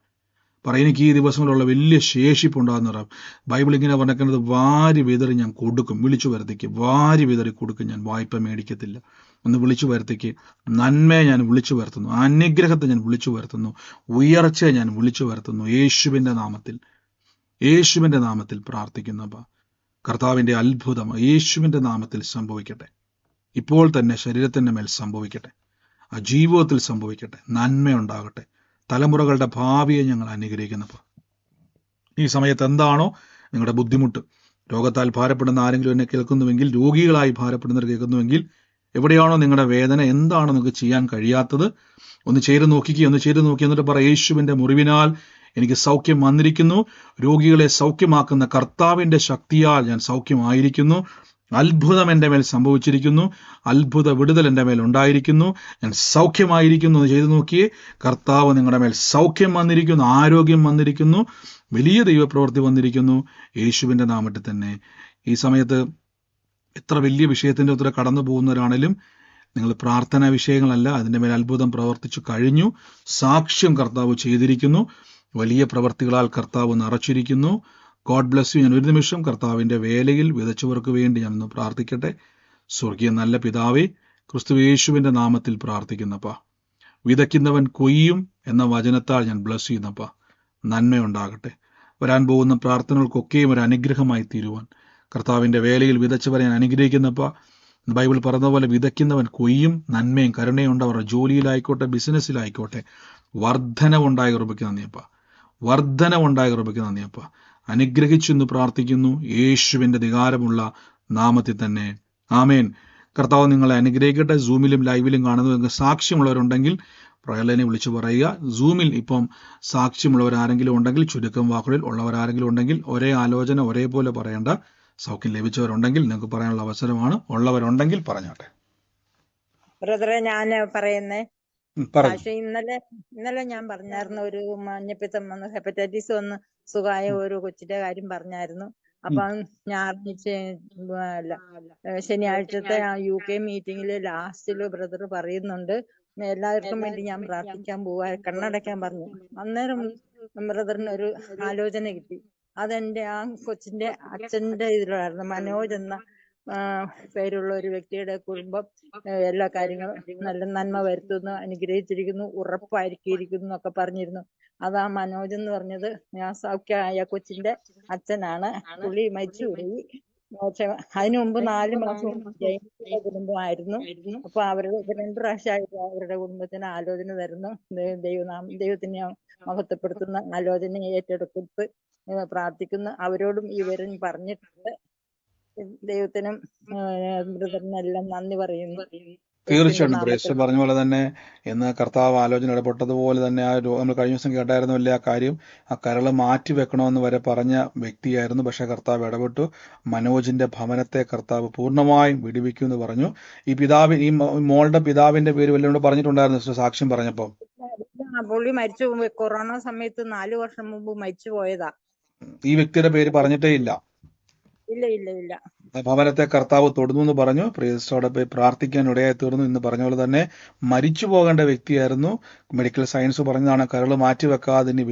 എനിക്ക് ഈ ദിവസങ്ങളുള്ള വലിയ ശേഷിപ്പുണ്ടാകുന്ന പറയാം. ബൈബിൾ ഇങ്ങനെ പറഞ്ഞിരിക്കുന്നത്, വാരി വിതറി ഞാൻ കൊടുക്കും. വിളിച്ചു വരുത്തേക്ക് വാരി വിതറി കൊടുക്കും, ഞാൻ വായ്പ മേടിക്കത്തില്ല. ഒന്ന് വിളിച്ചു വരുത്തേക്ക് നന്മയെ ഞാൻ വിളിച്ചു വരുത്തുന്നു, അനുഗ്രഹത്തെ ഞാൻ വിളിച്ചു വരുത്തുന്നു, ഉയർച്ചയെ ഞാൻ വിളിച്ചു വരുത്തുന്നു. യേശുവിന്റെ നാമത്തിൽ പ്രാർത്ഥിക്കുന്നപ്പ കർത്താവിന്റെ അത്ഭുതം യേശുവിന്റെ നാമത്തിൽ സംഭവിക്കട്ടെ. ഇപ്പോൾ തന്നെ ശരീരത്തിന്റെ മേൽ സംഭവിക്കട്ടെ, ആ ജീവിതത്തിൽ സംഭവിക്കട്ടെ. നന്മയുണ്ടാകട്ടെ. തലമുറകളുടെ ഭാവിയെ ഞങ്ങൾ അനുഗ്രഹിക്കുന്നപ്പോൾ ഈ സമയത്ത് എന്താണോ നിങ്ങളുടെ ബുദ്ധിമുട്ട്, രോഗത്താൽ ഭാരപ്പെടുന്ന ആരെങ്കിലും എന്നെ കേൾക്കുന്നുവെങ്കിൽ, രോഗികളായി ഭാരപ്പെടുന്നവർ കേൾക്കുന്നുവെങ്കിൽ, എവിടെയാണോ നിങ്ങളുടെ വേദന, എന്താണോ നിങ്ങൾക്ക് ചെയ്യാൻ കഴിയാത്തത്, ഒന്ന് ചെയ്ത് നോക്കി എന്നിട്ട് പറ, യേശുവിന്റെ മുറിവിനാൽ എനിക്ക് സൗഖ്യം വന്നിരിക്കുന്നു. രോഗികളെ സൗഖ്യമാക്കുന്ന കർത്താവിന്റെ ശക്തിയാൽ ഞാൻ സൗഖ്യമായിരിക്കുന്നു. അത്ഭുതം എൻ്റെ മേൽ സംഭവിച്ചിരിക്കുന്നു. അത്ഭുത വിടുതൽ എൻ്റെ മേൽ ഉണ്ടായിരിക്കുന്നു. ഞാൻ സൗഖ്യമായിരിക്കുന്നു എന്ന് ചെയ്തു നോക്കിയേ. കർത്താവ് നിങ്ങളുടെ മേൽ സൗഖ്യം വന്നിരിക്കുന്നു, ആരോഗ്യം വന്നിരിക്കുന്നു, വലിയ ദൈവപ്രവൃത്തി വന്നിരിക്കുന്നു. യേശുവിൻ്റെ നാമത്തിൽ തന്നെ ഈ സമയത്ത് എത്ര വലിയ വിഷയത്തിൻ്റെ ഉത്തരം കടന്നു പോകുന്നവരാണേലും നിങ്ങൾ പ്രാർത്ഥനാ വിഷയങ്ങളല്ല, അതിൻ്റെ മേൽ അത്ഭുതം പ്രവർത്തിച്ചു കഴിഞ്ഞു. സാക്ഷ്യം കർത്താവ് ചെയ്തിരിക്കുന്നു. വലിയ പ്രവർത്തികളാൽ കർത്താവ് നിറച്ചിരിക്കുന്നു. God bless U. ഞാൻ ഒരു നിമിഷം കർത്താവിൻ്റെ വേലയിൽ വിതച്ചവർക്ക് വേണ്ടി ഞാനൊന്ന് പ്രാർത്ഥിക്കട്ടെ. സ്വർഗീയ നല്ല പിതാവേ, ക്രിസ്തു യേശുവിൻ്റെ നാമത്തിൽ പ്രാർത്ഥിക്കുന്നപ്പ, വിതയ്ക്കുന്നവൻ കൊയ്യും എന്ന വചനത്താൽ ഞാൻ ബ്ലസ് ചെയ്യുന്നപ്പ, നന്മയുണ്ടാകട്ടെ. വരാൻ പോകുന്ന പ്രാർത്ഥനകൾക്കൊക്കെയും ഒരു അനുഗ്രഹമായി തീരുവാൻ കർത്താവിൻ്റെ വേലയിൽ വിതച്ചവരെ ഞാൻ അനുഗ്രഹിക്കുന്നപ്പ. ബൈബിൾ പറഞ്ഞ പോലെ വിതയ്ക്കുന്നവൻ കൊയ്യും, നന്മയും കരുണയും ഉണ്ട്. ജോലിയിലായിക്കോട്ടെ, ബിസിനസ്സിലായിക്കോട്ടെ, വർധനവുണ്ടായി ഉറപ്പിക്കുന്ന നന്ദിയപ്പ, വർധനവുണ്ടായി ഉറപ്പിക്കുന്ന നന്ദിയപ്പ. അനുഗ്രഹിച്ചെന്ന് പ്രാർത്ഥിക്കുന്നു യേശുവിൻ്റെ അധികാരമുള്ള നാമത്തിൽ തന്നെ. ആമേൻ. കർത്താവ് നിങ്ങളെ അനുഗ്രഹിക്കട്ടെ. സൂമിലും ലൈവിലും കാണുന്ന സാക്ഷ്യമുള്ളവരുണ്ടെങ്കിൽ പ്രയലനെ വിളിച്ചു പറയുക. സൂമിൽ ഇപ്പം സാക്ഷ്യമുള്ളവരാരെങ്കിലും ഉണ്ടെങ്കിൽ, ചുരുക്കം വാക്കുകളിൽ ഉള്ളവരാരെങ്കിലും ഉണ്ടെങ്കിൽ, ഒരേ ആലോചന ഒരേപോലെ പറയേണ്ട. സൗഖ്യം ലഭിച്ചവരുണ്ടെങ്കിൽ നിങ്ങൾക്ക് പറയാനുള്ള അവസരമാണ്. ഉള്ളവരുണ്ടെങ്കിൽ പറഞ്ഞാട്ടെ. ബ്രദറെ, ഞാൻ പറയുന്നേ, പക്ഷെ ഇന്നലെ ഞാൻ പറഞ്ഞായിരുന്നു, ഒരു മഞ്ഞപ്പിത്തം വന്ന് ഹെപ്പറ്റൈറ്റിസ് വന്ന് സുഖമായ ഒരു കൊച്ചിന്റെ കാര്യം പറഞ്ഞായിരുന്നു. അപ്പം ശനിയാഴ്ചത്തെ UK മീറ്റിംഗില് ലാസ്റ്റില് ബ്രദർ പറയുന്നുണ്ട്, എല്ലാവർക്കും വേണ്ടി ഞാൻ പ്രാർത്ഥിക്കാൻ പോവാ, കണ്ണടയ്ക്കാൻ പറഞ്ഞു. അന്നേരം ബ്രദറിന് ഒരു ആലോചന കിട്ടി. അതെന്റെ ആ കൊച്ചിന്റെ അച്ഛന്റെ ഇതിലായിരുന്നു. മനോജ് എന്ന പേരുള്ള ഒരു വ്യക്തിയുടെ കുടുംബം എല്ലാ കാര്യങ്ങളും നല്ല നന്മ വരുത്തുന്നു, അനുഗ്രഹിച്ചിരിക്കുന്നു, ഉറപ്പായിരിക്കുന്നു എന്നൊക്കെ പറഞ്ഞിരുന്നു. അതാ മനോജ് എന്ന് പറഞ്ഞത് ഞാൻ സൗഖ്യമായ കൊച്ചിന്റെ അച്ഛനാണ്. പുള്ളി മരിച്ചുപോയി. പക്ഷെ അതിനു മുമ്പ് 4 മാസം ജയിലിലെ കുടുംബമായിരുന്നു. അപ്പൊ അവരുടെ 2 പ്രാവശ്യമായിട്ട് അവരുടെ കുടുംബത്തിന് ആലോചന തരുന്നു. ദൈവത്തിനെ മഹത്വപ്പെടുത്തുന്ന ആലോചന ഏറ്റെടുത്ത് പ്രാർത്ഥിക്കുന്നു. അവരോടും ഈ വിവരം പറഞ്ഞിട്ടുണ്ട്. ദൈവത്തിനും ബ്രദറിനെല്ലാം നന്ദി പറയുന്നു. തീർച്ചയായിട്ടും ബ്രേസ് പറഞ്ഞ പോലെ തന്നെ ഇന്ന് കർത്താവ് ആലോചന ഇടപെട്ടതുപോലെ തന്നെ നമ്മൾ കഴിഞ്ഞ ദിവസം കേട്ടായിരുന്നല്ലേ ആ കാര്യം, ആ കരള് മാറ്റി വെക്കണമെന്ന് വരെ പറഞ്ഞ വ്യക്തിയായിരുന്നു. പക്ഷെ കർത്താവ് ഇടപെട്ടു. മനോജിന്റെ ഭവനത്തെ കർത്താവ് പൂർണ്ണമായും വിടുവിക്കുമെന്ന് പറഞ്ഞു. ഈ മോളുടെ പിതാവിന്റെ പേര് വല്ലതും പറഞ്ഞിട്ടുണ്ടായിരുന്നു സാക്ഷ്യം പറഞ്ഞപ്പോ? പുള്ളി മരിച്ചു. കൊറോണ സമയത്ത് 4 വർഷം മുമ്പ് മരിച്ചു പോയതാ. ഈ വ്യക്തിയുടെ പേര് പറഞ്ഞിട്ടേ ഇല്ല. ഇല്ല. ഭവനത്തെ കർത്താവ് തൊടുന്നു എന്ന് പറഞ്ഞു. പ്രിയസ്റ്റോടെ പോയി പ്രാർത്ഥിക്കാൻ ഇടയായി തീർന്നു. ഇന്ന് പറഞ്ഞ പോലെ തന്നെ മരിച്ചു പോകേണ്ട വ്യക്തിയായിരുന്നു. മെഡിക്കൽ സയൻസ് പറഞ്ഞതാണ് കരള് മാറ്റി വെക്കാതെ ഇനി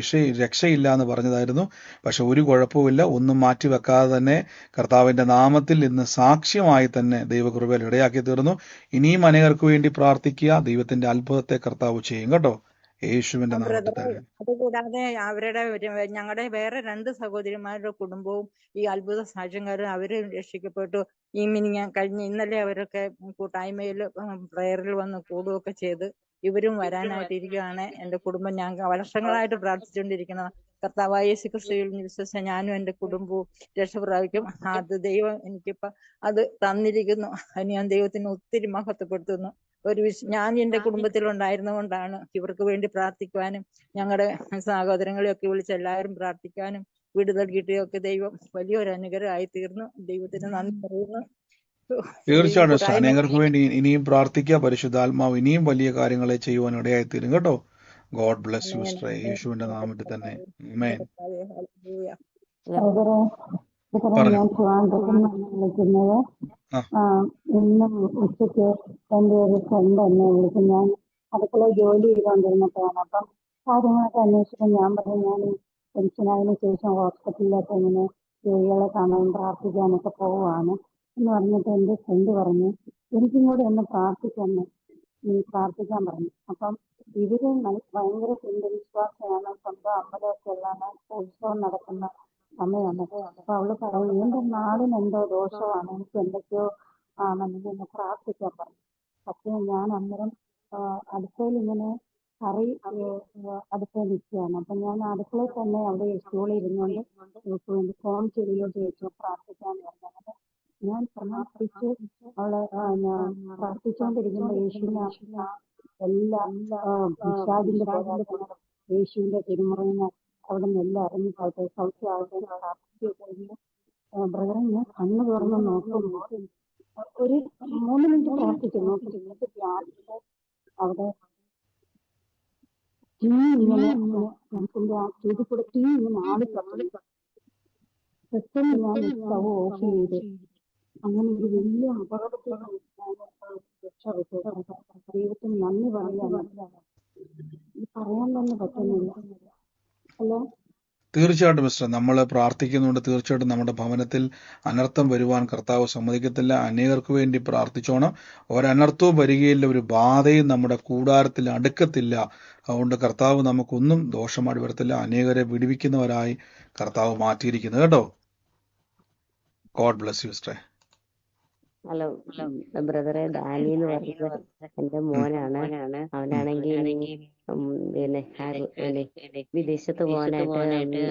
രക്ഷയില്ല എന്ന് പറഞ്ഞതായിരുന്നു. പക്ഷെ ഒരു കുഴപ്പവുമില്ല. ഒന്നും മാറ്റി വെക്കാതെ തന്നെ കർത്താവിന്റെ നാമത്തിൽ ഇന്ന് സാക്ഷ്യമായി തന്നെ ദൈവകൃപയിൽ ഇടയാക്കി തീർന്നു. ഇനിയും അനേകർക്ക് വേണ്ടി പ്രാർത്ഥിക്കുക. ദൈവത്തിന്റെ അത്ഭുതത്തെ കർത്താവ് ചെയ്യും കേട്ടോ, യേശുവിന്റെ നാമത്തിൽ തന്നെ. അതുകൂടാതെ ഞങ്ങളുടെ വേറെ 2 സഹോദരിമാരുടെ കുടുംബവും ഈ അത്ഭുത സാക്ഷ്യക്കാരും അവര് രക്ഷിക്കപ്പെട്ടു. ഇന്നലെ അവരൊക്കെ കൂട്ടായ്മയിൽ പ്രയറിൽ വന്ന് കൂടുകയൊക്കെ ചെയ്ത് ഇവരും വരാനായിട്ടിരിക്കുകയാണ്. എന്റെ കുടുംബം ഞാൻ വർഷങ്ങളായിട്ട് പ്രാർത്ഥിച്ചുകൊണ്ടിരിക്കുന്ന കർത്താവായ യേശു ക്രിസ്തുവിൽ വിശ്വസിച്ച ഞാനും എന്റെ കുടുംബവും രക്ഷപ്രാപിക്കും. അത് ദൈവം എനിക്കിപ്പോ അത് തന്നിരിക്കുന്നു. അതിന് ഞാൻ ദൈവത്തിന് ഒത്തിരി മഹത്വപ്പെടുത്തുന്നു. ഞാൻ എന്റെ കുടുംബത്തിൽ ഉണ്ടായിരുന്നുകൊണ്ടാണ് ഇവർക്ക് വേണ്ടി പ്രാർത്ഥിക്കുവാനും ഞങ്ങളുടെ സഹോദരങ്ങളെയൊക്കെ വിളിച്ച് എല്ലാവരും പ്രാർത്ഥിക്കാനും വിടുതൽ കിട്ടിയൊക്കെ ദൈവം വലിയൊരു അനുഗ്രഹമായി തീർന്നു. ദൈവത്തിന് നന്ദി പറയുന്നു. തീർച്ചയായിട്ടും അനേകർക്ക് വേണ്ടി ഇനിയും പ്രാർത്ഥിക്കുക. പരിശുദ്ധാത്മാവ് ഇനിയും വലിയ കാര്യങ്ങളെ ചെയ്യുവാൻ ഇടയായി തീരും കേട്ടോ. ഗോഡ് ബ്ലെസ് യു സിസ്റ്റർ, യേശുവിന്റെ നാമത്തിൽ തന്നെ ആമേൻ. ഞാൻ ട്രിവാൻഡ്രത്തിൽ വിളിക്കുന്നത്. ഇന്ന് ഉച്ചയ്ക്ക് എൻ്റെ ഒരു ഫ്രണ്ട് എന്നെ വിളിക്കും. ഞാൻ അടുക്കള ജോലി ചെയ്തുകൊണ്ടിരുന്നപ്പോഴാണ്. അപ്പം കാര്യങ്ങളൊക്കെ അന്വേഷിക്കാൻ ഞാൻ പറഞ്ഞു ഞാൻ പെൻഷനായതിനു ശേഷം ഹോസ്പിറ്റലിലൊക്കെ ഇങ്ങനെ രോഗികളെ കാണാൻ പ്രാർത്ഥിക്കാനൊക്കെ പോവുകയാണ് എന്ന് പറഞ്ഞിട്ട് എൻ്റെ ഫ്രണ്ട് പറഞ്ഞു എനിക്കും കൂടെ ഒന്ന് പ്രാർത്ഥിക്കാൻ പറഞ്ഞു. അപ്പം ഇവര് ഭയങ്കര ഹിന്ദുവിശ്വാസിയാണ്. സ്വന്തം അമ്പലമൊക്കെ ഉള്ളതാണ്. ഉത്സവം നടക്കുന്ന സമയമാണ്. അപ്പൊ അവള് പറയും എന്റെ നാടിന് എന്തോ ദോഷമാണ്, എനിക്ക് എന്തൊക്കെയോ ആണെന്ന് ഒന്ന് പ്രാർത്ഥിക്കാൻ പറഞ്ഞു. പക്ഷെ ഞാൻ അന്നേരം അടുക്കളയിൽ ഇങ്ങനെ കറി അടുക്കളയിൽ നിൽക്കുകയാണ്. അപ്പൊ ഞാൻ അടുക്കളയിൽ തന്നെ അവിടെ സ്റ്റൂളിൽ ഇരുന്നുകൊണ്ട് ഫോൺ ചെവിയിലോട്ട് വെച്ചു പ്രാർത്ഥിക്കാന്ന് പറഞ്ഞു. അങ്ങനെ ഞാൻ പ്രാർത്ഥിച്ച് അവളെ പ്രാർത്ഥിച്ചുകൊണ്ടിരിക്കുമ്പോൾ യേശുവിനെ എല്ലാ പിശാചിന്റെ പോരാട്ടങ്ങളും യേശുവിന്റെ തിരുമുറയിന് അവിടെ നിന്ന് എല്ലാം ഇറങ്ങിപ്പോട്ടെ, സൗഖ്യമാകട്ടെ പ്രാർത്ഥിച്ചു കഴിഞ്ഞ് ബ്രദറെ ഞാൻ കണ്ണു തുറന്ന് നോക്കുമ്പോൾ ഒരു 3 മിനിറ്റ് പ്രാർത്ഥിച്ചു നോക്കിയിട്ട് ഗ്യാസിന്റെ അവിടെ തീ ഇങ്ങനെ നമുക്കിന്റെ ആ ചെയ്തി കൂടെ തീ ഇങ്ങനെ ആളിക്കപ്പി. പെട്ടെന്ന് ഞാൻ സ്റ്റവ് ഓഫ് ചെയ്ത് അങ്ങനെ ഒരു വലിയ അപകടത്തിൽ രക്ഷപ്പെട്ടു. ദൈവത്തിന് നന്ദി പറയാൻ തന്നെ പറ്റുന്നില്ല. ഹലോ. തീർച്ചയായിട്ടും മിസ്റ്റർ, നമ്മൾ പ്രാർത്ഥിക്കുന്നുണ്ട്. തീർച്ചയായിട്ടും നമ്മുടെ ഭവനത്തിൽ അനർത്ഥം വരുവാൻ കർത്താവ് സമ്മതിക്കത്തില്ല. അനേകർക്ക് വേണ്ടി പ്രാർത്ഥിച്ചോണം. ഒരനർത്ഥവും വരികയില്ല, ഒരു ബാധയും നമ്മുടെ കൂടാരത്തിൽ അടുക്കത്തില്ല. അതുകൊണ്ട് കർത്താവ് നമുക്കൊന്നും ദോഷമായിട്ട് വരത്തില്ല. അനേകരെ വിടുവിക്കുന്നവരായി കർത്താവ് മാറ്റിയിരിക്കുന്നു കേട്ടോ. God bless you sister. Hello ബ്രദറെ, ഡാനി എന്ന് പറയുന്നത് എന്റെ മോനാണ്. അവനാണെങ്കിൽ പിന്നെ വിദേശത്ത് പോകാനായിട്ട്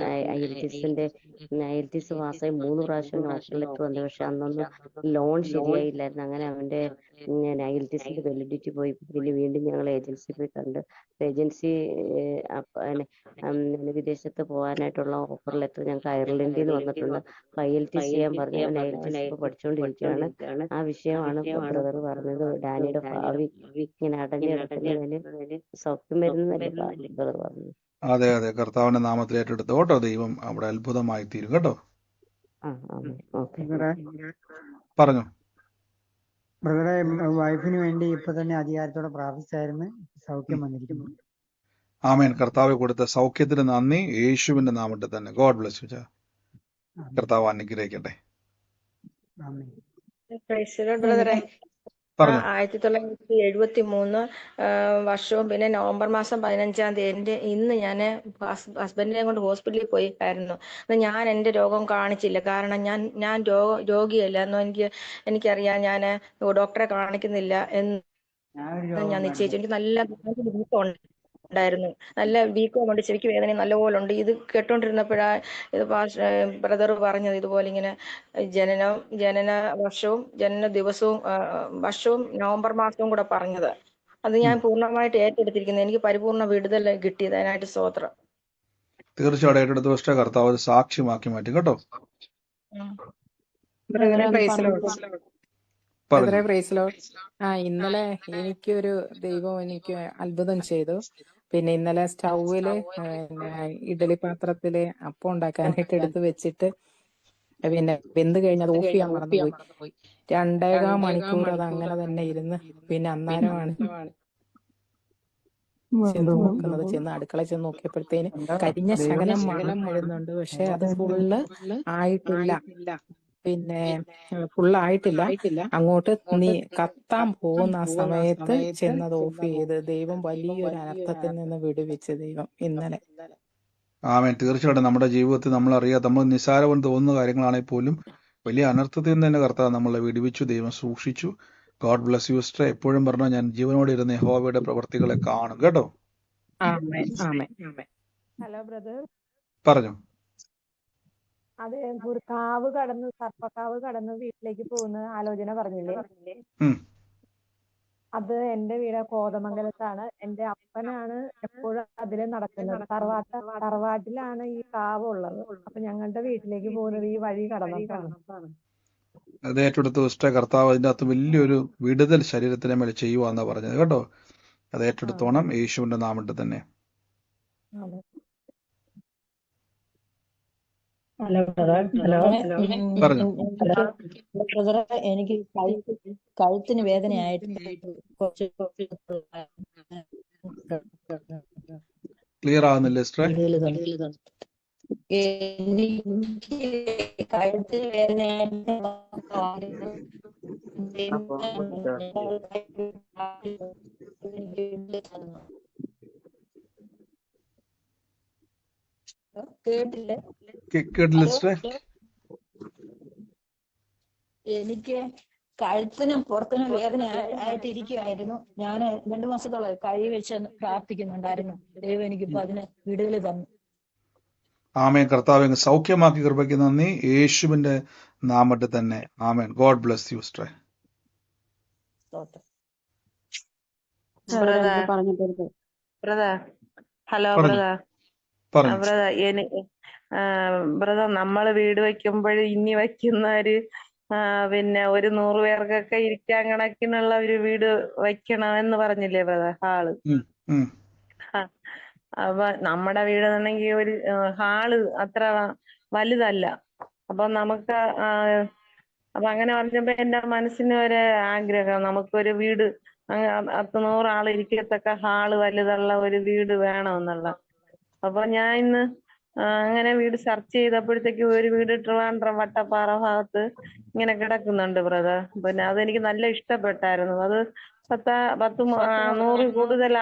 ഐഎൽടിഎസ് പാസ്സായി 3 പ്രാവശ്യം ഓഫർ ലെറ്റർ വന്നു. പക്ഷെ അന്നൊന്നും ലോൺ ശരിയായില്ലായിരുന്നു. അങ്ങനെ അവന്റെ ഐഎൽടിഎസിന്റെ വാലിഡിറ്റി പോയി. പിന്നെ വീണ്ടും ഞങ്ങൾ ഏജൻസി പോയി കണ്ട് ഏജൻസി വിദേശത്ത് പോകാനായിട്ടുള്ള ഓഫർ ലെറ്റർ ഞങ്ങൾക്ക് അയർലൻഡിൽ നിന്ന് വന്നിട്ടുണ്ട്. IELTS ചെയ്യാൻ പറഞ്ഞു. അവൻ IELTS പഠിച്ചുകൊണ്ടിരിക്കുകയാണ്. ആ വിഷയമാണ് ബ്രദർ പറഞ്ഞത്. ഡാനിയുടെ ഭാവി ഇങ്ങനെ അടഞ്ഞു കിടക്കുന്നതിന് സൗഖ്യം വരുന്നതല്ലേ ബ്രദർ പറഞ്ഞു. അതെ അതെ, കർത്താവിന്റെ നാമത്തിൽ ഏറ്റെടുത്തു കേട്ടോ. ദൈവം അവിടെ അത്ഭുതമായി തീരും കേട്ടോ. പറഞ്ഞു ബ്രദറെ, വൈഫിന് വേണ്ടി ഇപ്പൊ തന്നെ അധികാരത്തോടെ പ്രാർത്ഥിച്ചായിരുന്നു. സൗഖ്യം വന്നിരിക്കുന്നു. ആമേൻ. കർത്താവ് കൊടുത്ത സൗഖ്യത്തിന് നന്ദി, യേശുവിന്റെ നാമത്തിൽ തന്നെ. God bless you. കർത്താവ് അനുഗ്രഹിക്കട്ടെ. പറഞ്ഞോ. 1973 വർഷവും പിന്നെ നവംബർ മാസം 15-ാം തീയതി ഇന്ന് ഞാൻ ഹസ്ബൻഡിനെ കൊണ്ട് ഹോസ്പിറ്റലിൽ പോയിട്ടായിരുന്നു. ഞാൻ എൻ്റെ രോഗം കാണിച്ചില്ല, കാരണം ഞാൻ രോഗിയല്ല എന്നോ എനിക്കറിയാം, ഞാൻ ഡോക്ടറെ കാണിക്കുന്നില്ല എന്ന് ഞാൻ നിശ്ചയിച്ചു. എനിക്ക് നല്ല ഉണ്ടായിരുന്നു, നല്ല വീക്കം കൊണ്ട് ചെവിക്ക് വേദന നല്ലപോലെ ഉണ്ട്. ഇത് കേട്ടോണ്ടിരുന്നപ്പോഴാ ഇത് ബ്രദർ പറഞ്ഞത് ഇതുപോലെ ഇങ്ങനെ ജനന വർഷവും ജനന ദിവസവും വർഷവും നവംബർ മാസവും കൂടെ പറഞ്ഞത്. അത് ഞാൻ പൂർണ്ണമായിട്ട് ഏറ്റെടുത്തിരിക്കുന്നത്. എനിക്ക് പരിപൂർണ്ണ വിടുതൽ കിട്ടിയത്, അതിനായിട്ട് സ്തോത്രം. തീർച്ചയായിട്ടും ഏറ്റെടുത്ത കർത്താവ് അത് സാക്ഷ്യമാക്കി മാറ്റും കേട്ടോ. ഇന്നലെ എനിക്കൊരു ദൈവം എനിക്ക് അത്ഭുതം ചെയ്തു. പിന്നെ ഇന്നലെ സ്റ്റൗവില് ഇഡലി പാത്രത്തില് അപ്പം ഉണ്ടാക്കാനായിട്ട് എടുത്ത് വെച്ചിട്ട് പിന്നെ വെന്ത് കഴിഞ്ഞ് അത് ഓഫ് ചെയ്യാൻ മറന്നുപോയി. 2.25 മണിക്കൂർ അത് അങ്ങനെ തന്നെ ഇരുന്ന് പിന്നെ അന്നേരമാണ് ചെന്ന് അടുക്കള ചെന്ന് നോക്കിയപ്പോഴത്തേന് കരിഞ്ഞ ശകലം മണം വരുന്നുണ്ട്. പക്ഷെ അത് ഫുള്ള് ആയിട്ടില്ല, പിന്നെ ഫുള്ളായിട്ടില്ല. അങ്ങോട്ട് കത്താൻ പോകുന്ന ആ സമയത്ത് ചെന്നത് ഓഫ് ചെയ്ത് ദൈവം വലിയൊരു അനർത്ഥത്തിൽ നിന്ന് വിടുവിച്ച് ദൈവം ഇന്നലെ. ആമേൻ. തീർച്ചയായിട്ടും നമ്മുടെ ജീവിതത്തിൽ നമ്മൾ അറിയാത്ത, നമ്മൾ നിസ്സാരമെന്ന് തോന്നുന്ന കാര്യങ്ങളാണെങ്കിൽ പോലും വലിയ അനർത്ഥത്തിൽ നിന്ന് തന്നെ കർത്താവ് നമ്മളെ വിടുവിച്ചു, ദൈവം സൂക്ഷിച്ചു. God bless you sister. എപ്പോഴും പറഞ്ഞാൽ ഞാൻ ജീവനോടെ ഇരുന്ന് യഹോവയുടെ പ്രവർത്തികളെ കാണും കേട്ടോ. ഹലോ ബ്രദർ, പറഞ്ഞു. അതെ, ഒരു സർപ്പക്കാവ് കടന്ന് വീട്ടിലേക്ക് പോകുന്ന ആലോചന പറഞ്ഞില്ലേ, അത് എന്റെ വീട് കോതമംഗലത്താണ്. എന്റെ അപ്പനാണ് എപ്പോഴും അതില് നടക്കുന്നത്. തറവാട്ടിലാണ് ഈ കാവ് ഉള്ളത്. അപ്പൊ ഞങ്ങളുടെ വീട്ടിലേക്ക് പോകുന്നത് ഈ വഴി കടന്നിട്ടാണ്. അത് ഏറ്റെടുത്ത് സിസ്റ്റർ, കർത്താവ് അതിൻ്റെ അകത്ത് വലിയൊരു വിടുതൽ ശരീരത്തിനെ മേലെ ചെയ്യുവാന്നാ പറഞ്ഞത് കേട്ടോ. അത് ഏറ്റെടുത്തോണം യേശുവിന്റെ നാമത്തിൽ തന്നെ. എനിക്ക് കഴുത്തിന് വേദനയായിട്ട് ക്ലിയർ ആവുന്നില്ല സിസ്റ്റർ? എനിക്ക് കഴുത്തിന് വേദനയായിട്ട് കേട്ടില്ലേ? എനിക്ക് കഴുത്തിനും പുറത്തിനും വേദന ആയിട്ടിരിക്കുവായിരുന്നു. ഞാൻ 2 മാസത്തോളം കഴി വെച്ച് പ്രാർത്ഥിക്കുന്നുണ്ടായിരുന്നു. ദൈവം എനിക്കിപ്പോ അതിന് വിടുതൽ തന്നു. ആമേൻ. കർത്താവ് സൗഖ്യമാക്കി കൃപയ്ക്ക് നന്ദി, യേശുവിന്റെ നാമത്തിൽ തന്നെ. ആമേൻ. God bless you sister. Hello brother, നമ്മള് വീട് വെക്കുമ്പോൾ ഇനി വെക്കുന്നവര് പിന്നെ ഒരു 100 പേർക്കൊക്കെ ഇരിക്കാൻ കണക്കിനുള്ള ഒരു വീട് വെക്കണമെന്ന് പറഞ്ഞില്ലേ ബ്രദർ, ഹാള്. അപ്പൊ നമ്മുടെ വീടെന്നുണ്ടെങ്കിൽ ഒരു ഹാള് അത്ര വലുതല്ല. അപ്പൊ നമുക്ക് അപ്പൊ അങ്ങനെ പറഞ്ഞപ്പോ എന്റെ മനസ്സിന് ഒരു ആഗ്രഹം, നമുക്കൊരു വീട് 100 ആൾ ഇരിക്കത്തക്ക ഹാള് വലുതുള്ള ഒരു വീട് വേണമെന്നുള്ള. അപ്പൊ ഞാൻ ഇന്ന് അങ്ങനെ വീട് സെർച്ച് ചെയ്തപ്പോഴത്തേക്ക് ഒരു വീട് ട്രിവാൻഡ്രം വട്ടപ്പാറ ഭാഗത്ത് ഇങ്ങനെ കിടക്കുന്നുണ്ട് ബ്രദർ. പിന്നെ അതെനിക്ക് നല്ല ഇഷ്ടപ്പെട്ടായിരുന്നു. അത് 100 കൂടുതൽ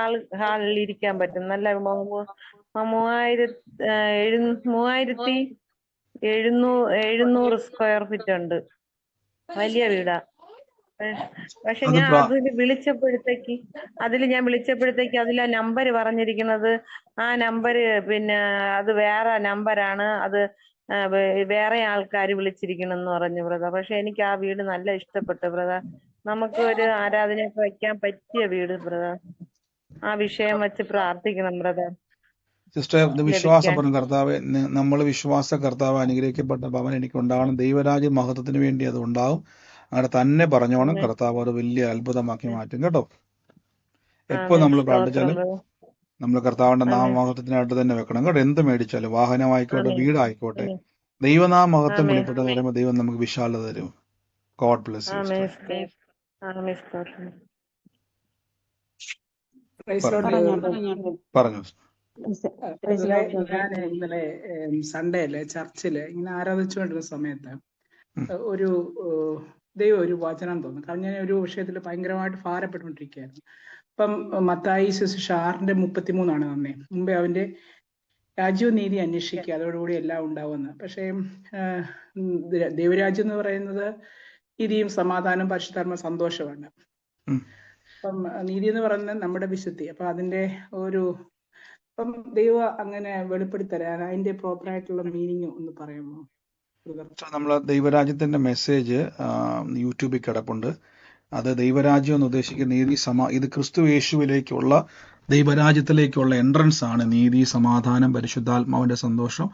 ഹാളിൽ ഇരിക്കാൻ പറ്റും. നല്ല 3700 സ്ക്വയർ ഫീറ്റ് ഉണ്ട്. വലിയ വീടാ. പക്ഷെ ഞാൻ അതിൽ വിളിച്ചപ്പോഴത്തേക്ക് അതിൽ ആ നമ്പർ പറഞ്ഞിരിക്കുന്നത്, ആ നമ്പര് പിന്നെ അത് വേറെ നമ്പരാണ്, അത് വേറെ ആൾക്കാർ വിളിച്ചിരിക്കണെന്ന് പറഞ്ഞു ബ്രദർ. പക്ഷെ എനിക്ക് ആ വീട് നല്ല ഇഷ്ടപ്പെട്ടു ബ്രദർ. നമുക്ക് ഒരു ആരാധനയൊക്കെ വെക്കാൻ പറ്റിയ വീട് ബ്രദർ. ആ വിഷയം വെച്ച് പ്രാർത്ഥിക്കണം ബ്രദർ. സിസ്റ്റർ, വിശ്വാസം പറഞ്ഞു കർത്താവ്, നമ്മൾ വിശ്വാസ കർത്താവ് അനുഗ്രഹിക്കപ്പെട്ട ഭവൻ എനിക്ക് ഉണ്ടാവണം, ദൈവരാജ്യ മഹത്വത്തിന് വേണ്ടി അത് ഉണ്ടാവും. അങ്ങനെ തന്നെ പറഞ്ഞോണം. കർത്താവ് അത് വലിയ അത്ഭുതമാക്കി മാറ്റും കേട്ടോ. എപ്പോ നമ്മൾ പ്രാർത്ഥിച്ചാലും നമ്മൾ കർത്താവിന്റെ നാമമഹത്വത്തിനായിട്ട് തന്നെ വെക്കണം കേട്ടോ. എന്ത് മേടിച്ചാലും, വാഹനമായിക്കോട്ടെ, വീടായിക്കോട്ടെ, ദൈവനാമഹത്വം വെളിപ്പെട്ട് പറയുമ്പോൾ ദൈവം നമുക്ക് വിശാലത തരും. God bless U. പറഞ്ഞു. ഞാൻ ഇന്നലെ സൺഡേയില് ചർച്ചില് ഇങ്ങനെ ആരാധിച്ചുകൊണ്ടിരുന്ന സമയത്ത് ഒരു ദൈവം ഒരു വചനം തോന്നുന്നു. കാരണം ഞാൻ ഒരു വിഷയത്തിൽ ഭയങ്കരമായിട്ട് ഭാരപ്പെട്ടുകൊണ്ടിരിക്കുകയായിരുന്നു. ഇപ്പം മത്തായി സുവിശേഷം 6:33 തന്നെ, മുമ്പേ അവന്റെ രാജ്യവും നീതി അന്വേഷിക്കുക, അതോടുകൂടി എല്ലാം ഉണ്ടാവുമെന്ന്. പക്ഷേ ദൈവരാജ്യം എന്ന് പറയുന്നത് നീതിയും സമാധാനം പരിശുദ്ധാത്മ സന്തോഷമാണ്. അപ്പം നീതി എന്ന് പറയുന്നത് നമ്മുടെ വിശുദ്ധി. അപ്പൊ അതിന്റെ അപ്പം ദൈവം അങ്ങനെ വെളിപ്പെടുത്തരാൻ അതിന്റെ പ്രോപ്പറായിട്ടുള്ള മീനിങ് ഒന്ന് പറയാമോ? നമ്മളെ ദൈവരാജ്യത്തിന്റെ മെസ്സേജ് യൂട്യൂബിൽ കിടപ്പുണ്ട്. അത് ദൈവരാജ്യം എന്ന് ഉദ്ദേശിക്കുന്ന നീതി ഇത് ക്രിസ്തു യേശുവിലേക്കുള്ള ദൈവരാജ്യത്തിലേക്കുള്ള എൻട്രൻസ് ആണ്. നീതി, സമാധാനം, പരിശുദ്ധാത്മാവിന്റെ സന്തോഷം.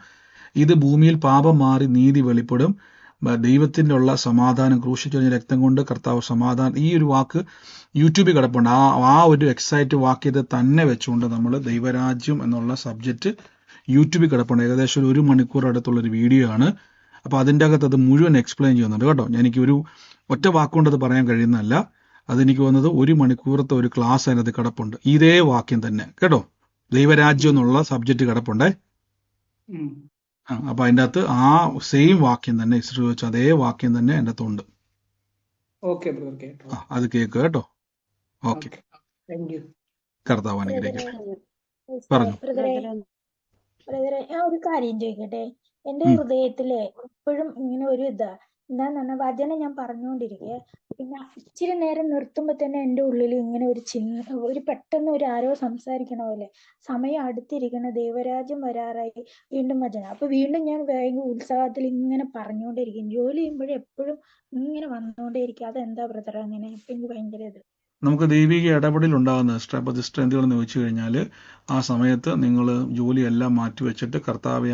ഇത് ഭൂമിയിൽ പാപം മാറി നീതി വെളിപ്പെടും. ദൈവത്തിന്റെ ഉള്ള സമാധാനം, ക്രൂശിച്ചൊരിഞ്ഞ രക്തം കൊണ്ട് കർത്താവ് സമാധാനം. ഈ ഒരു വാക്ക് യൂട്യൂബിൽ കിടപ്പുണ്ട്. ആ ഒരു എക്സൈറ്റ് വാക്യത്തെ തന്നെ വെച്ചുകൊണ്ട് നമ്മൾ ദൈവരാജ്യം എന്നുള്ള സബ്ജക്റ്റ് യൂട്യൂബിൽ കിടപ്പുണ്ട്. ഏകദേശം 1 മണിക്കൂർ അടുത്തുള്ളൊരു വീഡിയോ ആണ്. അപ്പോൾ അതിൻ്റെ അകത്ത് അത് മുഴുവൻ എക്സ്പ്ലെയിൻ ചെയ്യുന്നുണ്ട് കേട്ടോ. എനിക്ക് ഒരു ഒറ്റ വാക്കുകൊണ്ട് അത് പറയാൻ കഴിയുന്നതല്ല. അതെനിക്ക് വന്നത് 1 മണിക്കൂറത്തെ ഒരു ക്ലാസ് അതിനകത്ത് കിടപ്പുണ്ട്. ഇതേ വാക്യം തന്നെ കേട്ടോ, ദൈവരാജ്യം എന്നുള്ള സബ്ജക്റ്റ് കിടപ്പുണ്ടേ. അപ്പൊ അതിൻ്റെ അകത്ത് ആ സെയിം വാക്യം തന്നെ, ഇസ്രോ വെച്ച അതേ വാക്യം തന്നെ അതിൻ്റെ അകത്തുണ്ട്. അത് കേൾക്കുക കേട്ടോ. ഓക്കെ, കർത്താവ് അനുഗ്രഹിക്കട്ടെ. പറഞ്ഞു. ബ്രദറെ, ഞാൻ ഒരു കാര്യം ചോദിക്കട്ടെ. എന്റെ ഹൃദയത്തില് എപ്പോഴും ഇങ്ങനെ ഒരു എന്താന്ന് പറഞ്ഞാൽ വചനം ഞാൻ പറഞ്ഞുകൊണ്ടിരിക്കുക, പിന്നെ ഇച്ചിരി നേരം നിർത്തുമ്പോ തന്നെ എന്റെ ഉള്ളിൽ ഇങ്ങനെ ഒരു പെട്ടെന്ന് ആരോ സംസാരിക്കണ പോലെ, സമയം അടുത്തിരിക്കണ, ദൈവരാജ്യം വരാറായി, വീണ്ടും വചനം. അപ്പൊ വീണ്ടും ഞാൻ ഭയങ്കര ഉത്സാഹത്തിൽ ഇങ്ങനെ പറഞ്ഞുകൊണ്ടിരിക്കും. ജോലി ചെയ്യുമ്പോഴും എപ്പോഴും ഇങ്ങനെ വന്നുകൊണ്ടേയിരിക്കും. അതെന്താ ബ്രദർ അങ്ങനെ? അപ്പൊ എനിക്ക് ഭയങ്കര നമുക്ക് ദൈവിക ഇടപെടൽ ഉണ്ടാകുന്ന പ്രതിഷ്ഠ എന്തുകളെന്ന് ചോദിച്ചു കഴിഞ്ഞാൽ, ആ സമയത്ത് നിങ്ങൾ ജോലിയെല്ലാം മാറ്റിവെച്ചിട്ട് കർത്താവെ